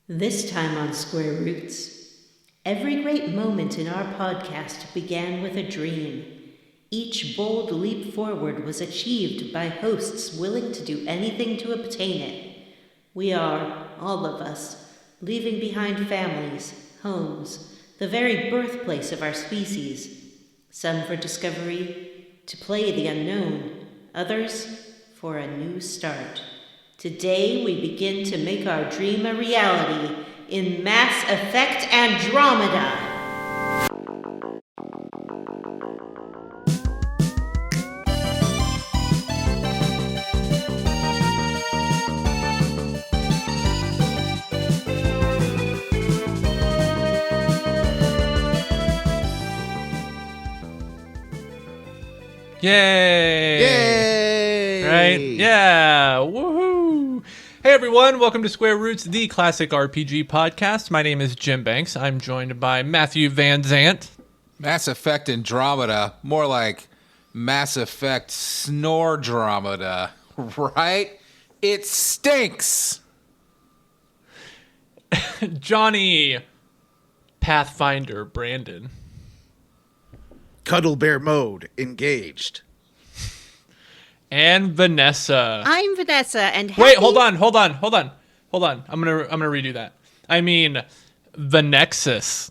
This time on Square Roots, every great moment in our podcast began with a dream. Each bold leap forward was achieved by hosts willing to do anything to obtain it. We are, all of us, leaving behind families, homes, the very birthplace of our species. Some for discovery, to play the unknown, others for a new start. Today we begin to make our dream a reality in Mass Effect Andromeda. Yay! Yay! Right? Yeah! Woohoo! Hey everyone, welcome to Square Roots, the classic RPG podcast. My name is Jim Banks. I'm joined by Matthew Van Zant. Mass Effect Andromeda, more like Mass Effect Snore-dromeda, right? It stinks! Johnny Pathfinder Brandon. Cuddle Bear mode engaged. And Vanessa. I'm Vanessa, and Wait, hold on. I'm gonna redo that. I mean, Vanexus.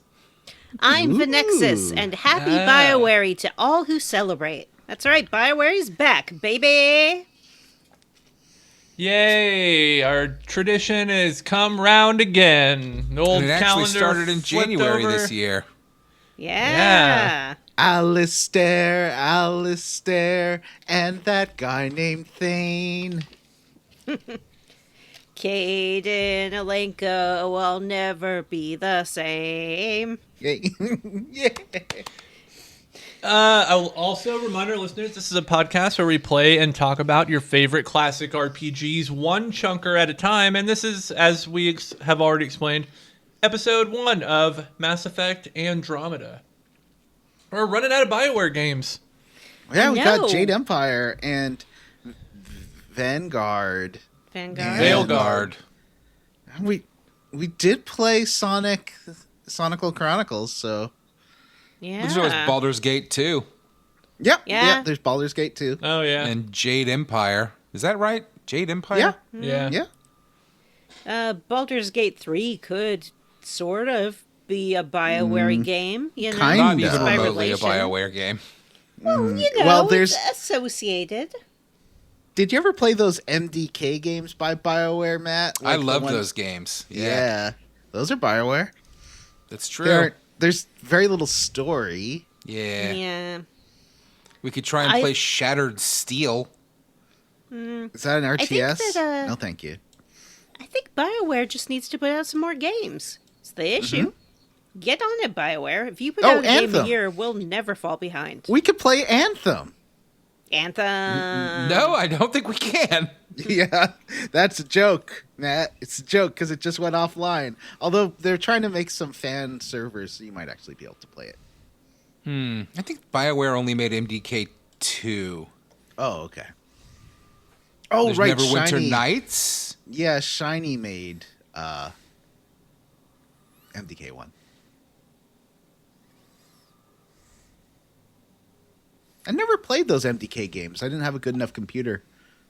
I'm Vanexus, and happy BioWarey to all who celebrate. That's right, BioWarey's back, baby! Yay! Our tradition has come round again. The old And it actually calendar started in flipped January over. this year. Yeah. Alistair, and that guy named Thane. Caden Alenko will never be the same. Yeah. I will also remind our listeners, this is a podcast where we play and talk about your favorite classic RPGs one chunker at a time. And this is, as we have already explained, episode 1 of Mass Effect Andromeda. We're running out of BioWare games. Yeah, we No. got Jade Empire and Vanguard. Veilguard. We did play Sonical Chronicles, so Yeah. There's always Baldur's Gate 2 yeah. Yeah. There's Baldur's Gate too. Oh, yeah. and Jade Empire. Is that right? Jade Empire? Yeah. Yeah. Baldur's Gate 3 could sort of be a BioWare game, you know? Kinda. Not even By remotely a relation. BioWare game. Well, you know, Well, it's associated. Did you ever play those MDK games by BioWare, Matt? I Like the love ones- those games. Yeah. Those are BioWare. That's true. There's very little story. Yeah. Yeah. We could try and I- play Shattered Steel. Is that an think RTS? that, No, thank you. I think BioWare just needs to put out some more games. It's the issue. Get on it, BioWare. If you put out a game a Anthem. year, we'll never fall behind. We could play Anthem. Anthem. No, I don't think we can. Yeah, that's a joke, Matt. It's a joke because it just went offline. Although they're trying to make some fan servers, so you might actually be able to play it. I think BioWare only made MDK 2. Oh, okay. Oh, There's right, Neverwinter Shiny. Nights. Yeah, Shiny made MDK 1. I never played those MDK games. I didn't have a good enough computer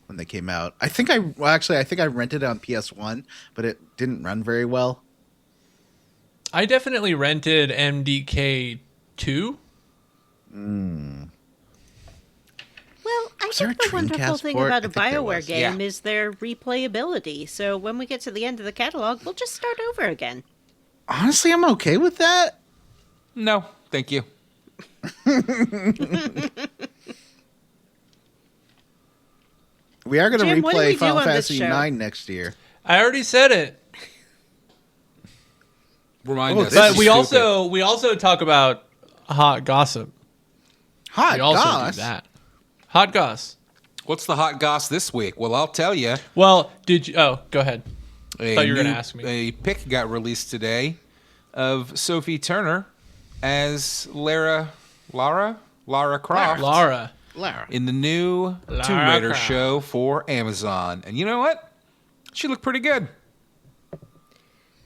when they came out. I think I rented it on PS1, but it didn't run very well. I definitely rented MDK 2. Well, I Was there think a the wonderful Dreamcast thing port? about a I think there BioWare was. game Yeah. is their replayability. So when we get to the end of the catalog, we'll just start over again. Honestly, I'm okay with that. No, thank you. We are going to Jim, what do we replay do Final on this Fantasy show? 9 next year. I already said it. Remind Oh, us. this But is we also talk about hot gossip. Hot We also gosh. do that. Hot goss. What's the hot goss this week? Well, I'll tell you. Well, did you... Oh, go ahead. Thought you were gonna ask me. A pic got released today of Sophie Turner as Lara Croft Lara. Lara. in the new Lara Tomb Raider Croft. show for Amazon. And you know what? She looked pretty good.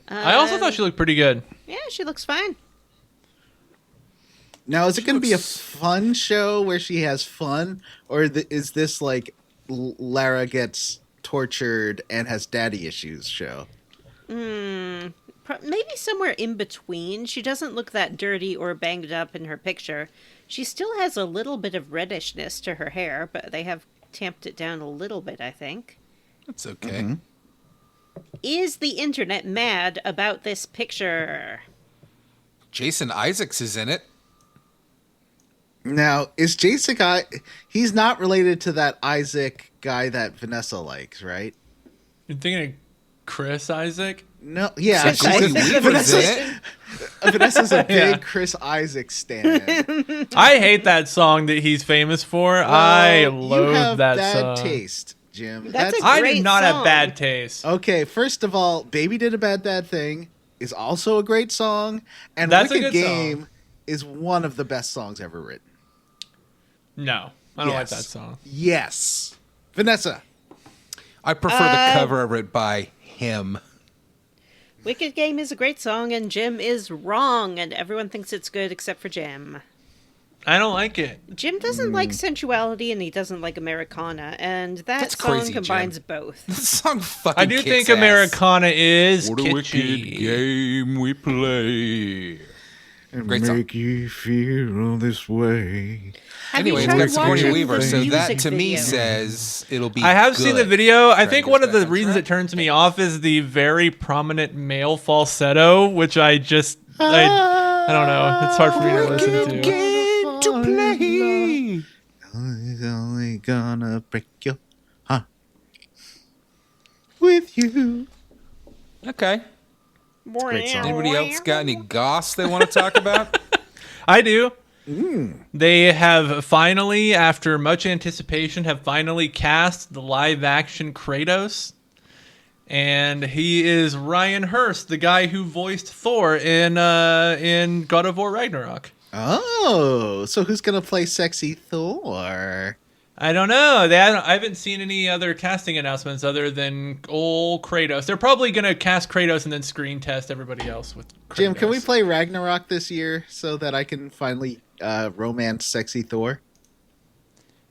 I also thought she looked pretty good. Yeah, she looks fine. Now, is it going to be a fun show where she has fun, or is this like Lara gets tortured and has daddy issues show? Maybe somewhere in between. She doesn't look that dirty or banged up in her picture. She still has a little bit of reddishness to her hair, but they have tamped it down a little bit, I think. That's okay. Mm-hmm. Is the internet mad about this picture? Jason Isaacs is in it. Now, is Jason he's not related to that Isaac guy that Vanessa likes, right? You're thinking of Chris Isaac? No, yeah. Sigourney Weaver's in it. Vanessa's a big Yeah. Chris Isaac stan. I hate that song that he's famous for. I loathe you have that bad song. taste, Jim. That's a I great did not have song. bad taste. Okay, first of all, Baby Did a Bad Dad Thing is also a great song, and That's a Wicked good Game song. is one of the best songs ever written. No, I don't like Yes. that song. Yes. Vanessa. I prefer the cover of it by him. Wicked Game is a great song, and Jim is wrong, and everyone thinks it's good except for Jim. I don't like it. Jim doesn't like sensuality, and he doesn't like Americana, and that That's song crazy, combines Jim. both. This song fucking I do kicks think ass. Americana is What a wicked kitschy. game we play. Great song. Make you feel this way. Have Anyway, you it's tried got Sigourney watching Weaver, the so that music to me video? says it'll be I have seen the good. video. I Trying think to one get of the back on reasons track. it turns me off is the very prominent male falsetto, which I just I don't know. It's hard for me to listen Wicked to. game to play. I'm only gonna break your heart with you. Okay. Great song. Anybody else got any goss they want to talk about? I do. They have finally, after much anticipation, have finally cast the live-action Kratos. And he is Ryan Hurst, the guy who voiced Thor in God of War Ragnarok. Oh, so who's gonna play sexy Thor? I don't know. I haven't seen any other casting announcements other than old Kratos. They're probably going to cast Kratos and then screen test everybody else with Kratos. Jim, can we play Ragnarok this year so that I can finally romance sexy Thor?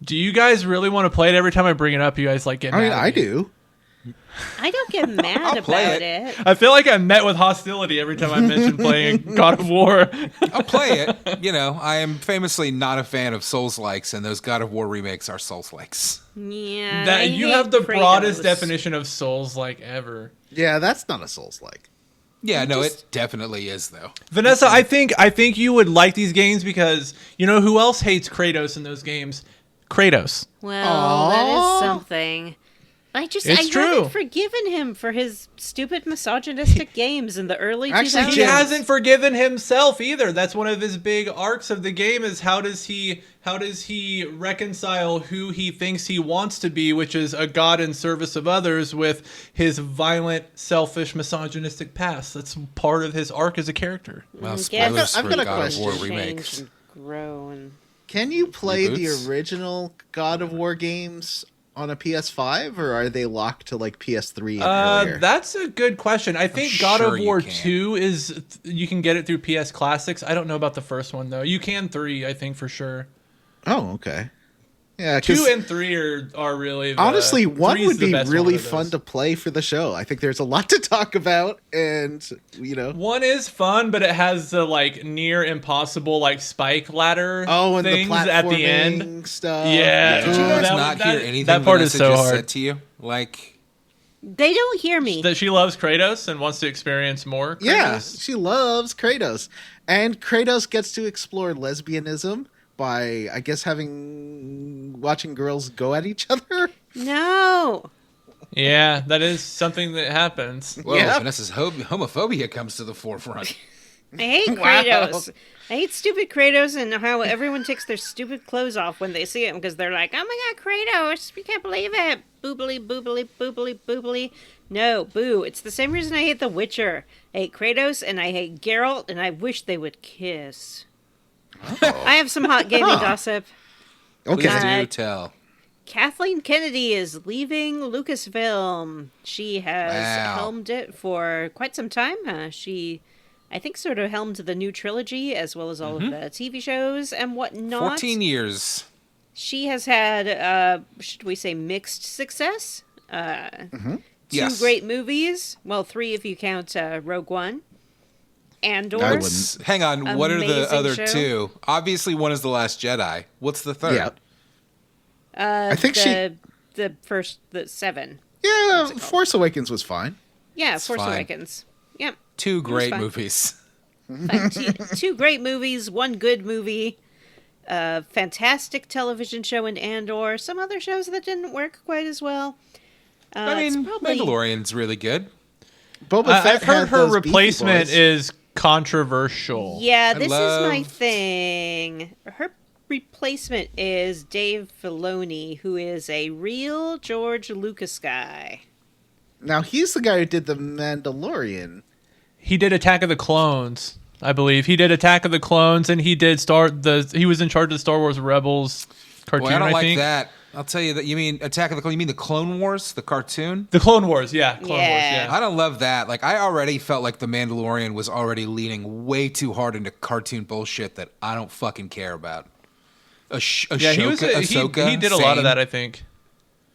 Do you guys really want to play it every time I bring it up? You guys like get I mad mean, at I me? do. I don't get mad I'll play about it. it. I feel like I'm met with hostility every time I mention playing God of War. I'll play it. You know, I am famously not a fan of Souls-likes, and those God of War remakes are Souls-likes. Yeah, I That you hate have the broadest Kratos. definition of Souls like ever. Yeah, that's not a Souls-like. Yeah, no, it definitely is, though. Vanessa, I think you would like these games because you know who else hates Kratos in those games? Kratos. Well, that Aw. is something. It's I true. haven't forgiven him for his stupid misogynistic games in the early Actually, 2000s. He Jim- hasn't forgiven himself either. That's one of his big arcs of the game is how does he reconcile who he thinks he wants to be, which is a god in service of others, with his violent, selfish, misogynistic past. That's part of his arc as a character. Well, Yeah, spoilers I've for got a God of War question. remakes. And grow and Can you play Reboots? the original God of War games on a PS5, or are they locked to like PS3 and earlier? That's a good question. I think God sure of you War can. 2 is you can get it through PS Classics. I don't know about the first one though. You can 3, I think for sure. Oh, okay. Yeah, 2 because and 3 are really the, honestly, one 3's would the be best really one of those. fun to play for the show. I think there's a lot to talk about, and One is fun, but it has the like near impossible like spike ladder and the things platforming at the end. stuff. Yeah. Did you Oh, guys that- not that- hear anything that part is Vanessa so just hard. said to you? Like, they don't hear me. That she loves Kratos and wants to experience more Kratos. Yeah, she loves Kratos, and Kratos gets to explore lesbianism by, I guess, watching girls go at each other. No. Yeah, that is something that happens. whoa, Yeah. Vanessa's homophobia comes to the forefront. I hate Wow. Kratos. I hate stupid Kratos and how everyone takes their stupid clothes off when they see him because they're like, oh my god, Kratos, we can't believe it. Boobly, boobly, boobly, boobly. No, boo. It's the same reason I hate The Witcher. I hate Kratos and I hate Geralt and I wish they would kiss. I have some hot gaming gossip. Please Okay. do tell. Kathleen Kennedy is leaving Lucasfilm. She has helmed it for quite some time. She, I think, sort of helmed the new trilogy as well as all of the TV shows and whatnot. 14 years. She has had, should we say, mixed success. Two great movies. Well, 3 if you count Rogue One. Andor. Hang on, what are the other show. 2? Obviously, one is The Last Jedi. What's the third? Yeah. I think the first 7. Yeah, Force Awakens was fine. Yeah, It's Force fine. Awakens. Yep. 2 great movies. Two great movies, 1 good movie. Fantastic television show in Andor. Some other shows that didn't work quite as well. I mean, Mandalorian's really good. Boba Fett I've heard had her those replacement Beastie Boys. is controversial. Yeah, this is my thing. Her replacement is Dave Filoni, who is a real George Lucas guy. Now, he's the guy who did The Mandalorian. He did Attack of the Clones, I believe. He did Attack of the Clones, and he did he was in charge of the Star Wars Rebels cartoon, Boy, I don't like think. that. I'll tell you that. You mean Attack of the Clones? You mean the Clone Wars, the cartoon? The Clone Wars, yeah. Clone Wars, yeah. I don't love that. Like, I already felt like The Mandalorian was already leaning way too hard into cartoon bullshit that I don't fucking care about. Yeah, he did a lot of that, I think.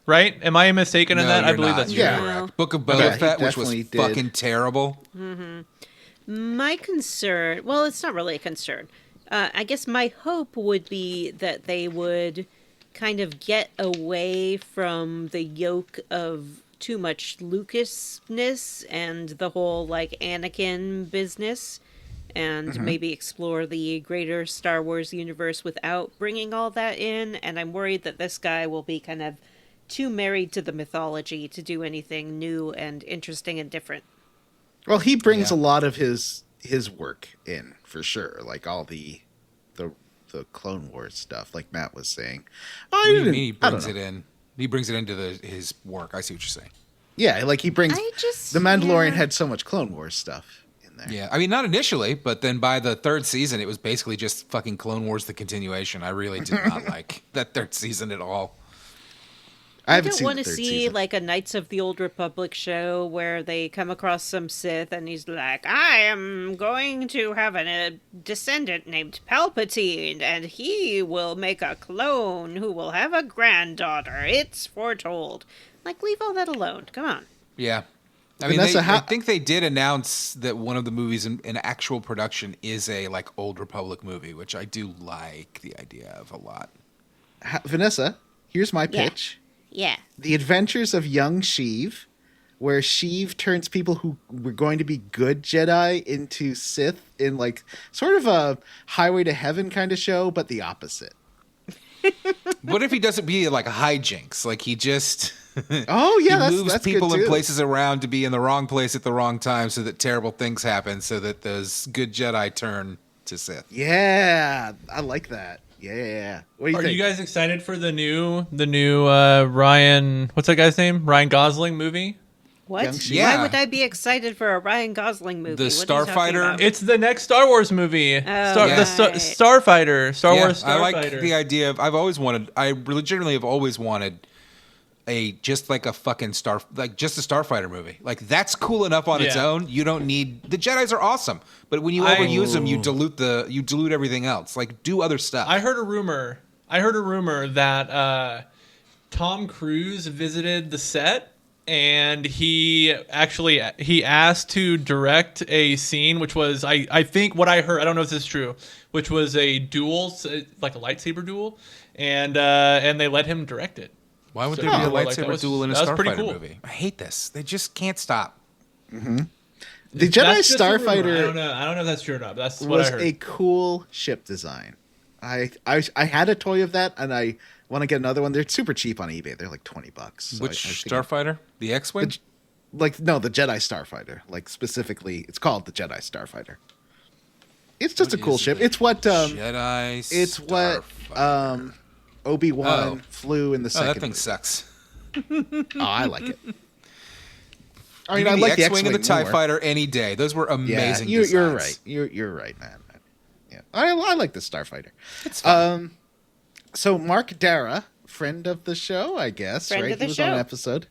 Right? Am I mistaken in that? I believe that's true. Yeah. Book of Boba Fett, which was definitely did. fucking terrible. My concern, well, it's not really a concern. I guess my hope would be that they would kind of get away from the yoke of too much Lucasness and the whole, like, Anakin business, and maybe explore the greater Star Wars universe without bringing all that in. And I'm worried that this guy will be kind of too married to the mythology to do anything new and interesting and different. Well, he brings a lot of his work in, for sure. Like all the Clone Wars stuff, like Matt was saying. What do you mean he brings it in? He brings it into his work. I see what you're saying. Yeah, like he brings... The Mandalorian had so much Clone Wars stuff in there. Yeah, I mean, not initially, but then by the 3rd season, it was basically just fucking Clone Wars, the continuation. I really did not like that 3rd season at all. I don't want to see like a Knights of the Old Republic show where they come across some Sith and he's like, I am going to have a descendant named Palpatine and he will make a clone who will have a granddaughter. It's foretold. Like, leave all that alone. Come on. Yeah. I mean, Vanessa, I think they did announce that one of the movies in actual production is a like Old Republic movie, which I do like the idea of a lot. Vanessa, here's my pitch. Yeah. The Adventures of Young Sheev, where Sheev turns people who were going to be good Jedi into Sith in like sort of a Highway to Heaven kind of show, but the opposite. What if he doesn't be like a hijinks? Like he just Oh yeah, he moves that's people good too. and places around to be in the wrong place at the wrong time, so that terrible things happen, so that those good Jedi turn to Sith. Yeah, I like that. Yeah. What do you Are think? you guys excited for the new Ryan? What's that guy's name? Ryan Gosling movie? What? Yeah. Why would I be excited for a Ryan Gosling movie? The What are you talking Starfighter? about? It's the next Star Wars movie. Oh, The right. Starfighter. Star Wars Starfighter. I like the idea of. I legitimately have always wanted just like a fucking just a Starfighter movie. Like that's cool enough on its own. You don't need the Jedis are awesome, but when you overuse them, you dilute everything else. Like do other stuff. I heard a rumor that Tom Cruise visited the set and he asked to direct a scene, which was I think what I heard. I don't know if this is true, which was a duel, like a lightsaber duel, and they let him direct it. Why would So- there be a like, lightsaber duel in a that was pretty Starfighter cool. movie? I hate this. They just can't stop. The Jedi That's just a rumor. Starfighter I don't know if that's true or not, but that's what I was heard. a cool ship design. I had a toy of that, and I want to get another one. They're super cheap on eBay. They're like $20. So Which I think Starfighter? The X-wing? the Jedi Starfighter. Like specifically, it's called the Jedi Starfighter. It's just What a cool is ship. it? It's what Jedi. it's what Starfighter. Obi-Wan flew in the Oh, second. that thing movie. sucks. Oh, I like it. I Give mean, I me like the X-wing and the TIE more. Fighter any day. Those were amazing. Yeah, you're designs. right. You're right, man. Yeah, I like the Starfighter. It's fun. So Mark Dara friend of the show, I guess. Friend right? of the He was show. on an episode.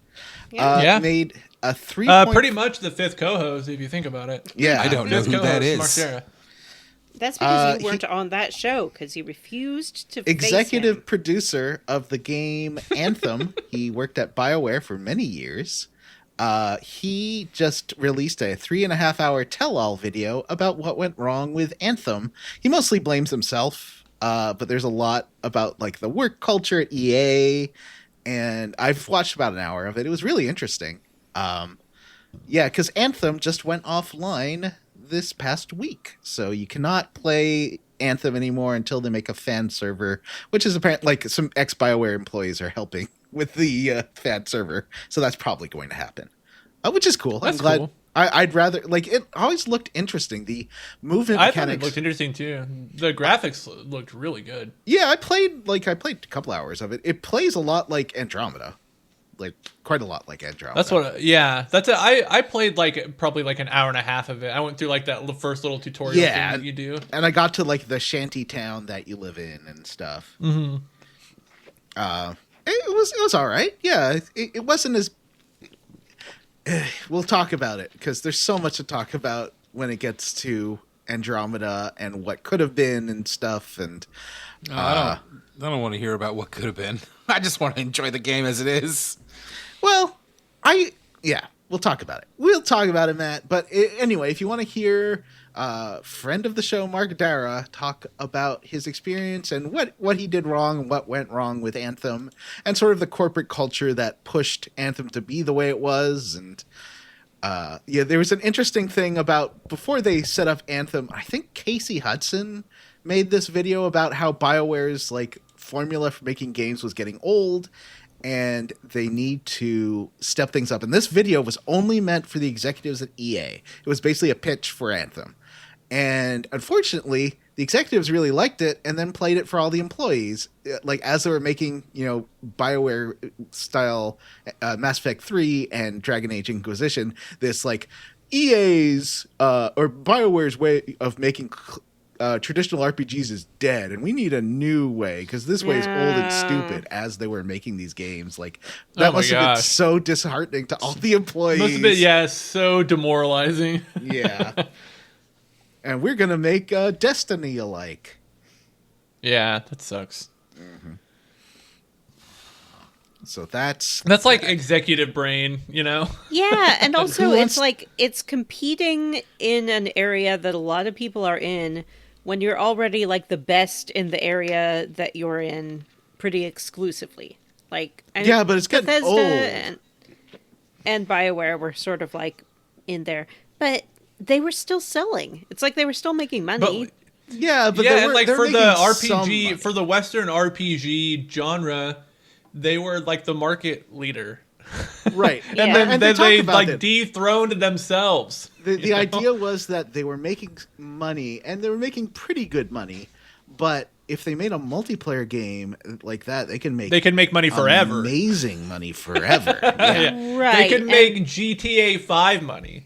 Yeah. Yeah. Made a 3. Pretty much the fifth co-host, if you think about it. Yeah, I don't know Fifth who that co-host, is. Mark Dara. That's because you he- weren't on that show because he refused to face Executive him. producer of the game Anthem. He worked at BioWare for many years. He just released a 3.5-hour tell-all video about what went wrong with Anthem. He mostly blames himself, but there's a lot about like the work culture at EA, and I've watched about an hour of it. It was really interesting. Yeah, because Anthem just went offline this past week, so you cannot play Anthem anymore until they make a fan server, which is apparently like some ex-BioWare employees are helping with the fan server, so that's probably going to happen, which is cool. That's I'm glad. cool. I'd rather like it. Always looked interesting. The movement I thought mechanics it looked interesting too. The graphics looked really good. Yeah, I played a couple hours of it. It plays a lot like Andromeda, like quite a lot like Andromeda. That's what. Yeah, that's it. I played like probably like an hour and a half of it. I went through like that first little tutorial thing that you do. And I got to like the shanty town that you live in and stuff. Mm-hmm. It was all right. Yeah, it wasn't as. We'll talk about it because there's so much to talk about when it gets to Andromeda and what could have been and stuff. And I don't want to hear about what could have been. I just want to enjoy the game as it is. well, we'll talk about it. We'll talk about it, Matt. But anyway, if you want to hear friend of the show, Mark Dara, talk about his experience and what he did wrong and what went wrong with Anthem and sort of the corporate culture that pushed Anthem to be the way it was. And there was an interesting thing about before they set up Anthem. I think Casey Hudson made this video about how BioWare's like formula for making games was getting old and they need to step things up. And this video was only meant for the executives at EA. It was basically a pitch for Anthem. And unfortunately, the executives really liked it and then played it for all the employees. Like as they were making, BioWare style Mass Effect 3 and Dragon Age Inquisition, this like EA's or BioWare's way of making traditional RPGs is dead, and we need a new way because this way is old and stupid. As they were making these games, like that must have been so disheartening to all the employees. Must have been so demoralizing. Yeah, and we're gonna make Destiny alike. Yeah, that sucks. So that's like executive brain, Yeah, and also Who wants- it's like it's competing in an area that a lot of people are in when you're already like the best in the area that you're in pretty exclusively. Like Yeah, but it's getting Bethesda old. and BioWare were sort of like in there, but they were still selling. It's like they were still making money. yeah, but and like they're for the making some money. RPG, for the Western RPG genre, they were like the market leader. Right. Yeah. And then And they talk about like it. dethroned themselves. The idea was that they were making money, and they were making pretty good money, but if they made a multiplayer game like that, they can make money forever. amazing money forever. Yeah. Yeah. Right, They can make GTA 5 money.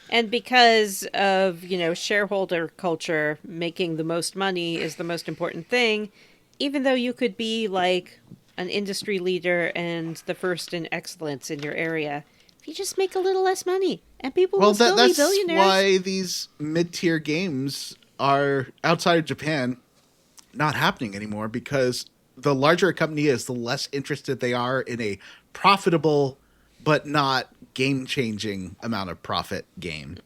And because of, shareholder culture, making the most money is the most important thing, even though you could be like an industry leader and the first in excellence in your area, if you just make a little less money and people will still be that's billionaires. why these mid-tier games are outside of Japan not happening anymore, because the larger a company is, the less interested they are in a profitable but not game-changing amount of profit game.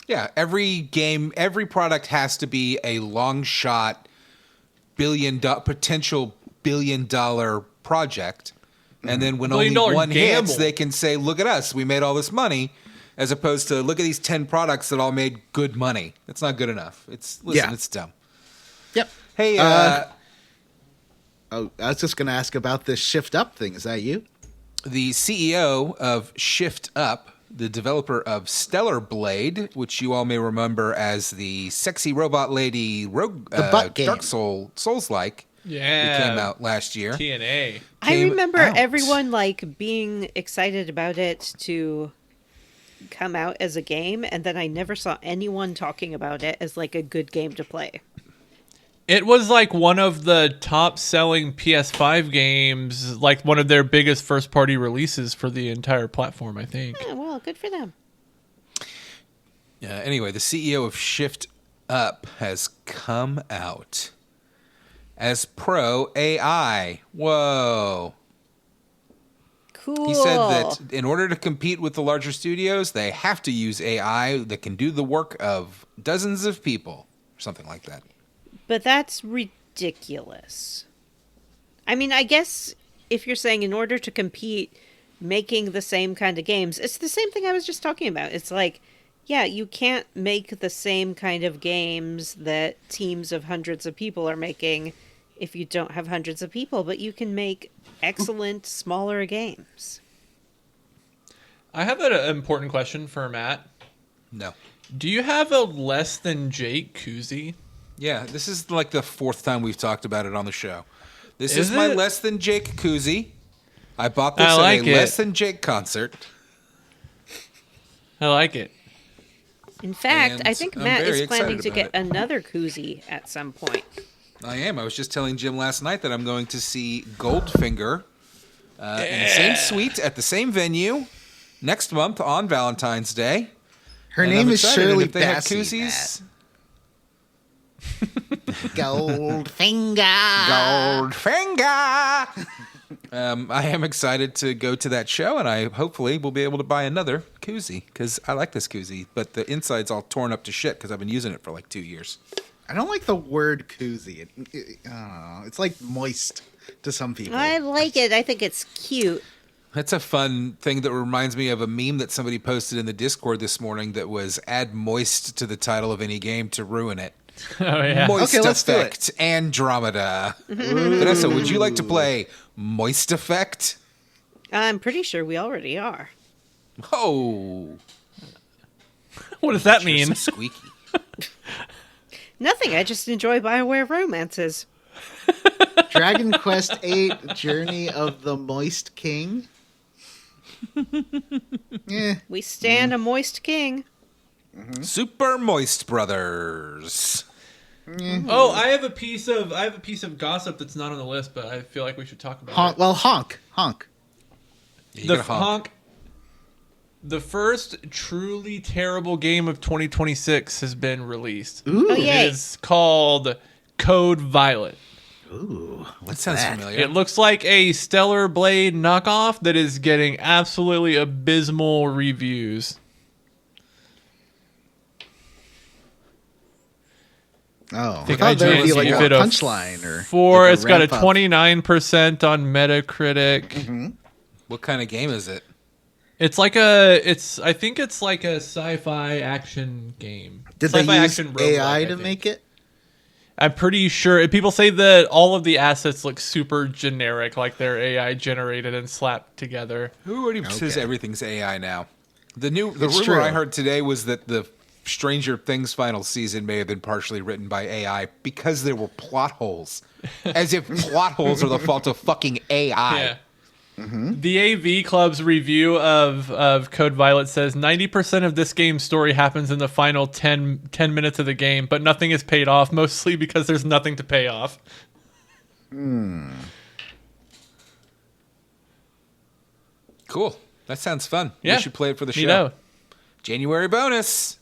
Yeah, every product has to be a long shot potential $billion project. And then when only $billion one hits, gamble. they can say, look at us, we made all this money, as opposed to look at these 10 products that all made good money. That's not good enough. It's dumb. Yep. Hey, I was just going to ask about this Shift Up thing. Is that you? the CEO of Shift Up, the developer of Stellar Blade, which you all may remember as the sexy robot lady rogue, butt game. Dark Souls-like. Yeah. That came out last year. TNA. I came remember out. everyone like being excited about it to come out as a game, and then I never saw anyone talking about it as like a good game to play. It was like one of the top-selling PS5 games, like one of their biggest first-party releases for the entire platform, I think. Yeah, well, good for them. Anyway, the CEO of Shift Up has come out as pro AI. Whoa. Cool. He said that in order to compete with the larger studios, they have to use AI that can do the work of dozens of people, or something like that. But that's ridiculous. I mean, I guess if you're saying in order to compete, making the same kind of games, it's the same thing I was just talking about. It's like, yeah, you can't make the same kind of games that teams of hundreds of people are making if you don't have hundreds of people, but you can make excellent, smaller games. I have an important question for Matt. No. Do you have a less than Jake koozie? Yeah, this is like the fourth time we've talked about it on the show. This Is is my it? Less Than Jake koozie. I bought this I at like a it. Less Than Jake concert. I like it. In fact, And I think I'm Matt very is planning excited to get about another koozie at some point. I am. I was just telling Jim last night that I'm going to see Goldfinger in the same suite at the same venue next month on Valentine's Day. Her And name I'm is excited, and Shirley if they have Bassey. koozies, Goldfinger. Goldfinger. I am excited to go to that show, and I hopefully will be able to buy another koozie because I like this koozie, but the inside's all torn up to shit because I've been using it for like 2 years. I don't like the word koozie. I don't know. It's like moist to some people. I like it. I think it's cute. That's a fun thing that reminds me of a meme that somebody posted in the Discord this morning that was add moist to the title of any game to ruin it. Oh, yeah. Moist Okay, let's do it. Effect Andromeda. Vanessa, would you like to play Moist Effect? I'm pretty sure we already are. Oh, What does that sure mean? some squeaky. Nothing. I just enjoy BioWare romances. Dragon Quest VIII Journey of the Moist King. Yeah. We stand a moist king. Super Moist Brothers. Oh, I have a piece of gossip that's not on the list, but I feel like we should talk about Honk. it. Well, honk. Yeah, you The gotta honk. The first truly terrible game of 2026 has been released. Ooh. Oh, It yay. is called Code Violet. Ooh. That What's sounds that? familiar. It looks like a Stellar Blade knockoff that is getting absolutely abysmal reviews. Oh, I think thought there would be just like gave a it a punchline or Four. like It's got a ramp up. 29% on Metacritic. What kind of game is it? It's like I think it's like a sci-fi action game. Did they Sci-fi use action roguelike, AI I to think. make it? I'm pretty sure people say that all of the assets look super generic, like they're AI generated and slapped together. Who already says Okay. everything's AI now? The It's rumor true. I heard today was that the Stranger Things final season may have been partially written by AI because there were plot holes. As if plot holes are the fault of fucking AI. Yeah. The AV Club's review of Code Violet says 90% of this game's story happens in the final 10 minutes of the game, but nothing is paid off, mostly because there's nothing to pay off. Cool. That sounds fun. Yeah. We should play it for the show. Neato. January bonus.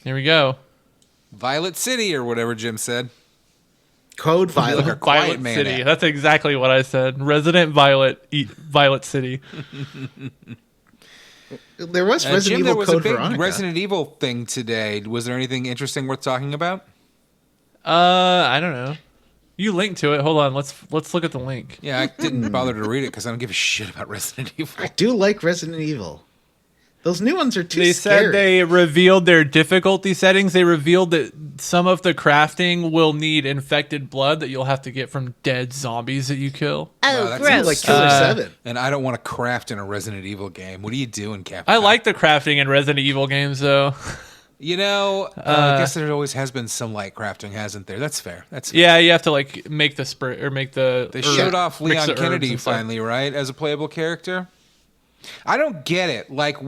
Here we go. Violet City or whatever Jim said. Code Like Violet. a quiet Violet man City. app. That's exactly what I said. Resident Violet, Violet City. There was Resident Jim, Evil there was Code a big Veronica. Resident Evil thing today. Was there anything interesting worth talking about? I don't know. You linked to it. Hold on. Let's look at the link. Yeah, I didn't bother to read it because I don't give a shit about Resident Evil. I do like Resident Evil. Those new ones are too They scary. said they revealed their difficulty settings. They revealed that some of the crafting will need infected blood that you'll have to get from dead zombies that you kill. Oh, Wow, that gross. sounds like Killer 7. And I don't want to craft in a Resident Evil game. What are you doing, Captain? I like the crafting in Resident Evil games, though. You know, I guess there always has been some light crafting, hasn't there? That's fair. That's fair. Yeah, you have to like make the spray or make the. They herb- showed off mix Leon the herbs Kennedy and stuff. finally, right, as a playable character. I don't get it. Like,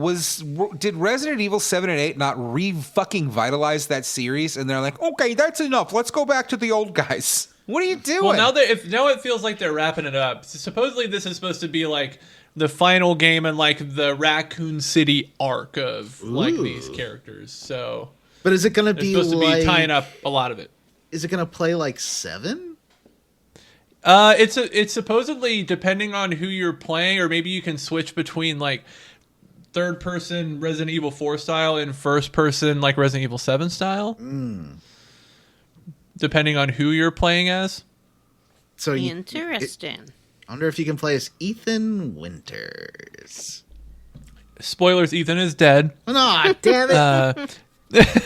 did Resident Evil 7 and 8 not fucking vitalize that series? And they're like, okay, that's enough. Let's go back to the old guys. What are you doing? Well, now it feels like they're wrapping it up. Supposedly, this is supposed to be like the final game in like the Raccoon City arc of like these characters. So, but is it going to be supposed to be tying up a lot of it? Is it going to play like 7? It's supposedly depending on who you're playing, or maybe you can switch between like third person Resident Evil 4 style and first person like Resident Evil 7 style. Depending on who you're playing as. So interesting. I wonder if you can play as Ethan Winters. Spoilers: Ethan is dead. Oh, damn it!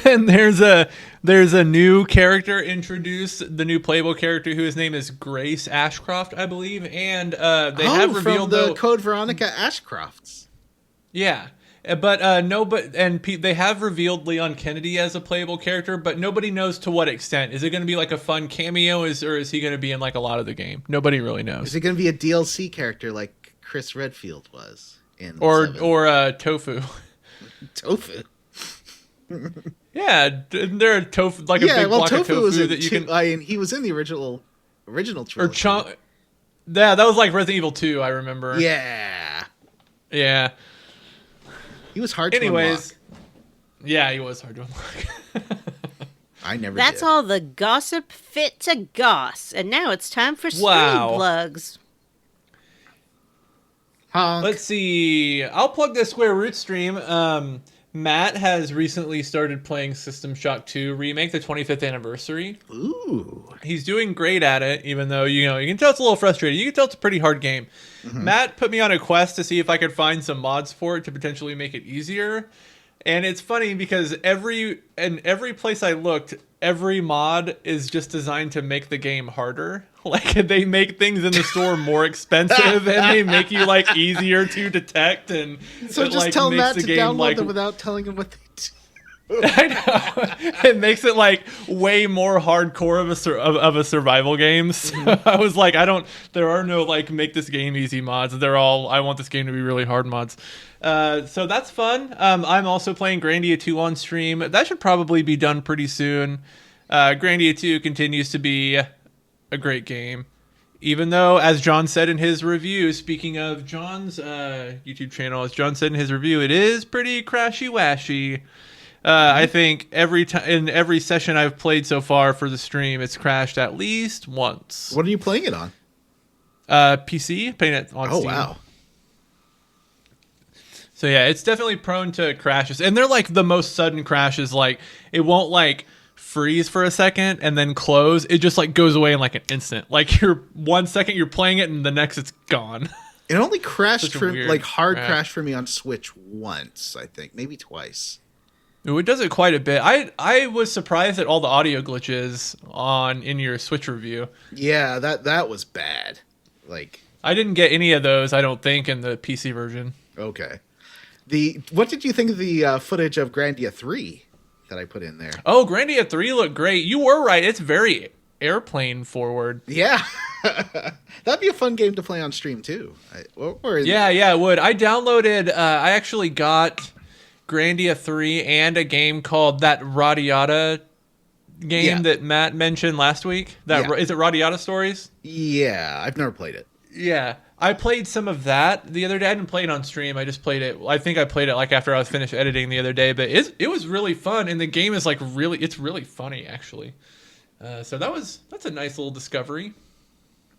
And there's a new character introduced, the new playable character whose name is Grace Ashcroft, I believe, and they have revealed from the Code Veronica Ashcrofts. Yeah, but they have revealed Leon Kennedy as a playable character, but nobody knows to what extent. Is it going to be like a fun cameo, or is he going to be in like a lot of the game? Nobody really knows. Is it going to be a DLC character like Chris Redfield was in Tofu? Tofu. Yeah, they're a tofu, like a big block of tofu was that you can. He was in the original trilogy. Yeah, that was like Resident Evil 2. I remember. Yeah. He was hard to unlock. Yeah, he was hard to unlock. I never. That's did. all the gossip fit to goss, and now it's time for stream plugs. Honk. Let's see. I'll plug the Square Root stream. Matt has recently started playing System Shock 2 Remake, the 25th anniversary. Ooh. He's doing great at it, even though, you can tell it's a little frustrating. You can tell it's a pretty hard game. Mm-hmm. Matt put me on a quest to see if I could find some mods for it to potentially make it easier. And it's funny because every place I looked, every mod is just designed to make the game harder. Like, they make things in the store more expensive, and they make you like easier to detect. And so just tell Matt to download them without telling him what they do. I know. It makes it like way more hardcore of a survival game. So I was like, there are no like make this game easy mods. They're all, I want this game to be really hard mods. So that's fun. I'm also playing Grandia 2 on stream. That should probably be done pretty soon. Grandia 2 continues to be a great game. Even though, as John said in his review, speaking of John's YouTube channel, as John said in his review, it is pretty crashy-washy. I think in every session I've played so far for the stream, it's crashed at least once. What are you playing it on? PC, playing it on Steam. Oh, wow. So yeah, it's definitely prone to crashes. And they're like the most sudden crashes. Like, it won't like freeze for a second and then close. It just like goes away in like an instant. Like, you're 1 second you're playing it and the next it's gone. It only crashed crashed for me on Switch once, I think. Maybe twice. Ooh, it does it quite a bit. I was surprised at all the audio glitches in your Switch review. Yeah, that was bad. Like, I didn't get any of those, I don't think, in the PC version. Okay. What did you think of the footage of Grandia 3 that I put in there? Oh, Grandia 3 looked great. You were right. It's very airplane forward. Yeah. That'd be a fun game to play on stream, too. Yeah, it would. I downloaded... I actually got Grandia 3 and a game called that Radiata game that Matt mentioned last week. Is it Radiata Stories? Yeah, I've never played it. Yeah. I played some of that the other day. I didn't play it on stream. I just played it. I think I played it like after I was finished editing the other day. But it was really fun, and the game is like it's really funny actually. So that's a nice little discovery.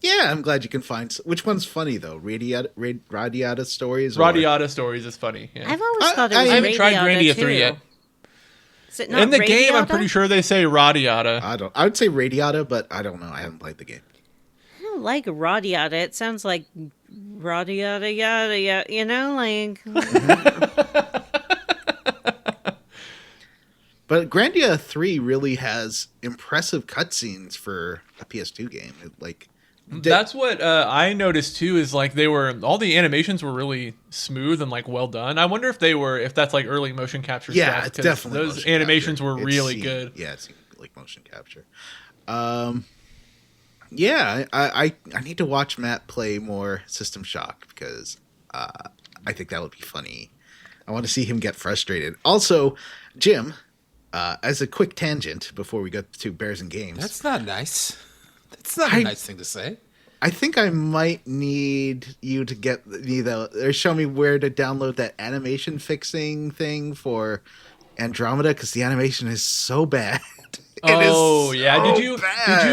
Yeah, I'm glad you can find. Which one's funny though? Radiata Stories. Radiata Stories is funny. Yeah. I've always thought it was. I haven't tried Grandia 3 yet. Is it not in the Radiata? game? I'm pretty sure they say Radiata. I would say Radiata, but I don't know. I haven't played the game. I don't like Radiata. It sounds like Radiata yada yada. You know, like. But Grandia 3 really has impressive cutscenes for a PS2 game. That's what I noticed too. Is like all the animations were really smooth and like well done. I wonder if that's like early motion capture. Yeah, stuff, it's definitely those animations were really good. Yeah, it's like motion capture. Yeah, I need to watch Matt play more System Shock because I think that would be funny. I want to see him get frustrated. Also, Jim, as a quick tangent before we go to Bears and Games. That's not nice. That's not a nice thing to say. I think I might need you to get me or show me where to download that animation fixing thing for Andromeda, because the animation is so bad. Did you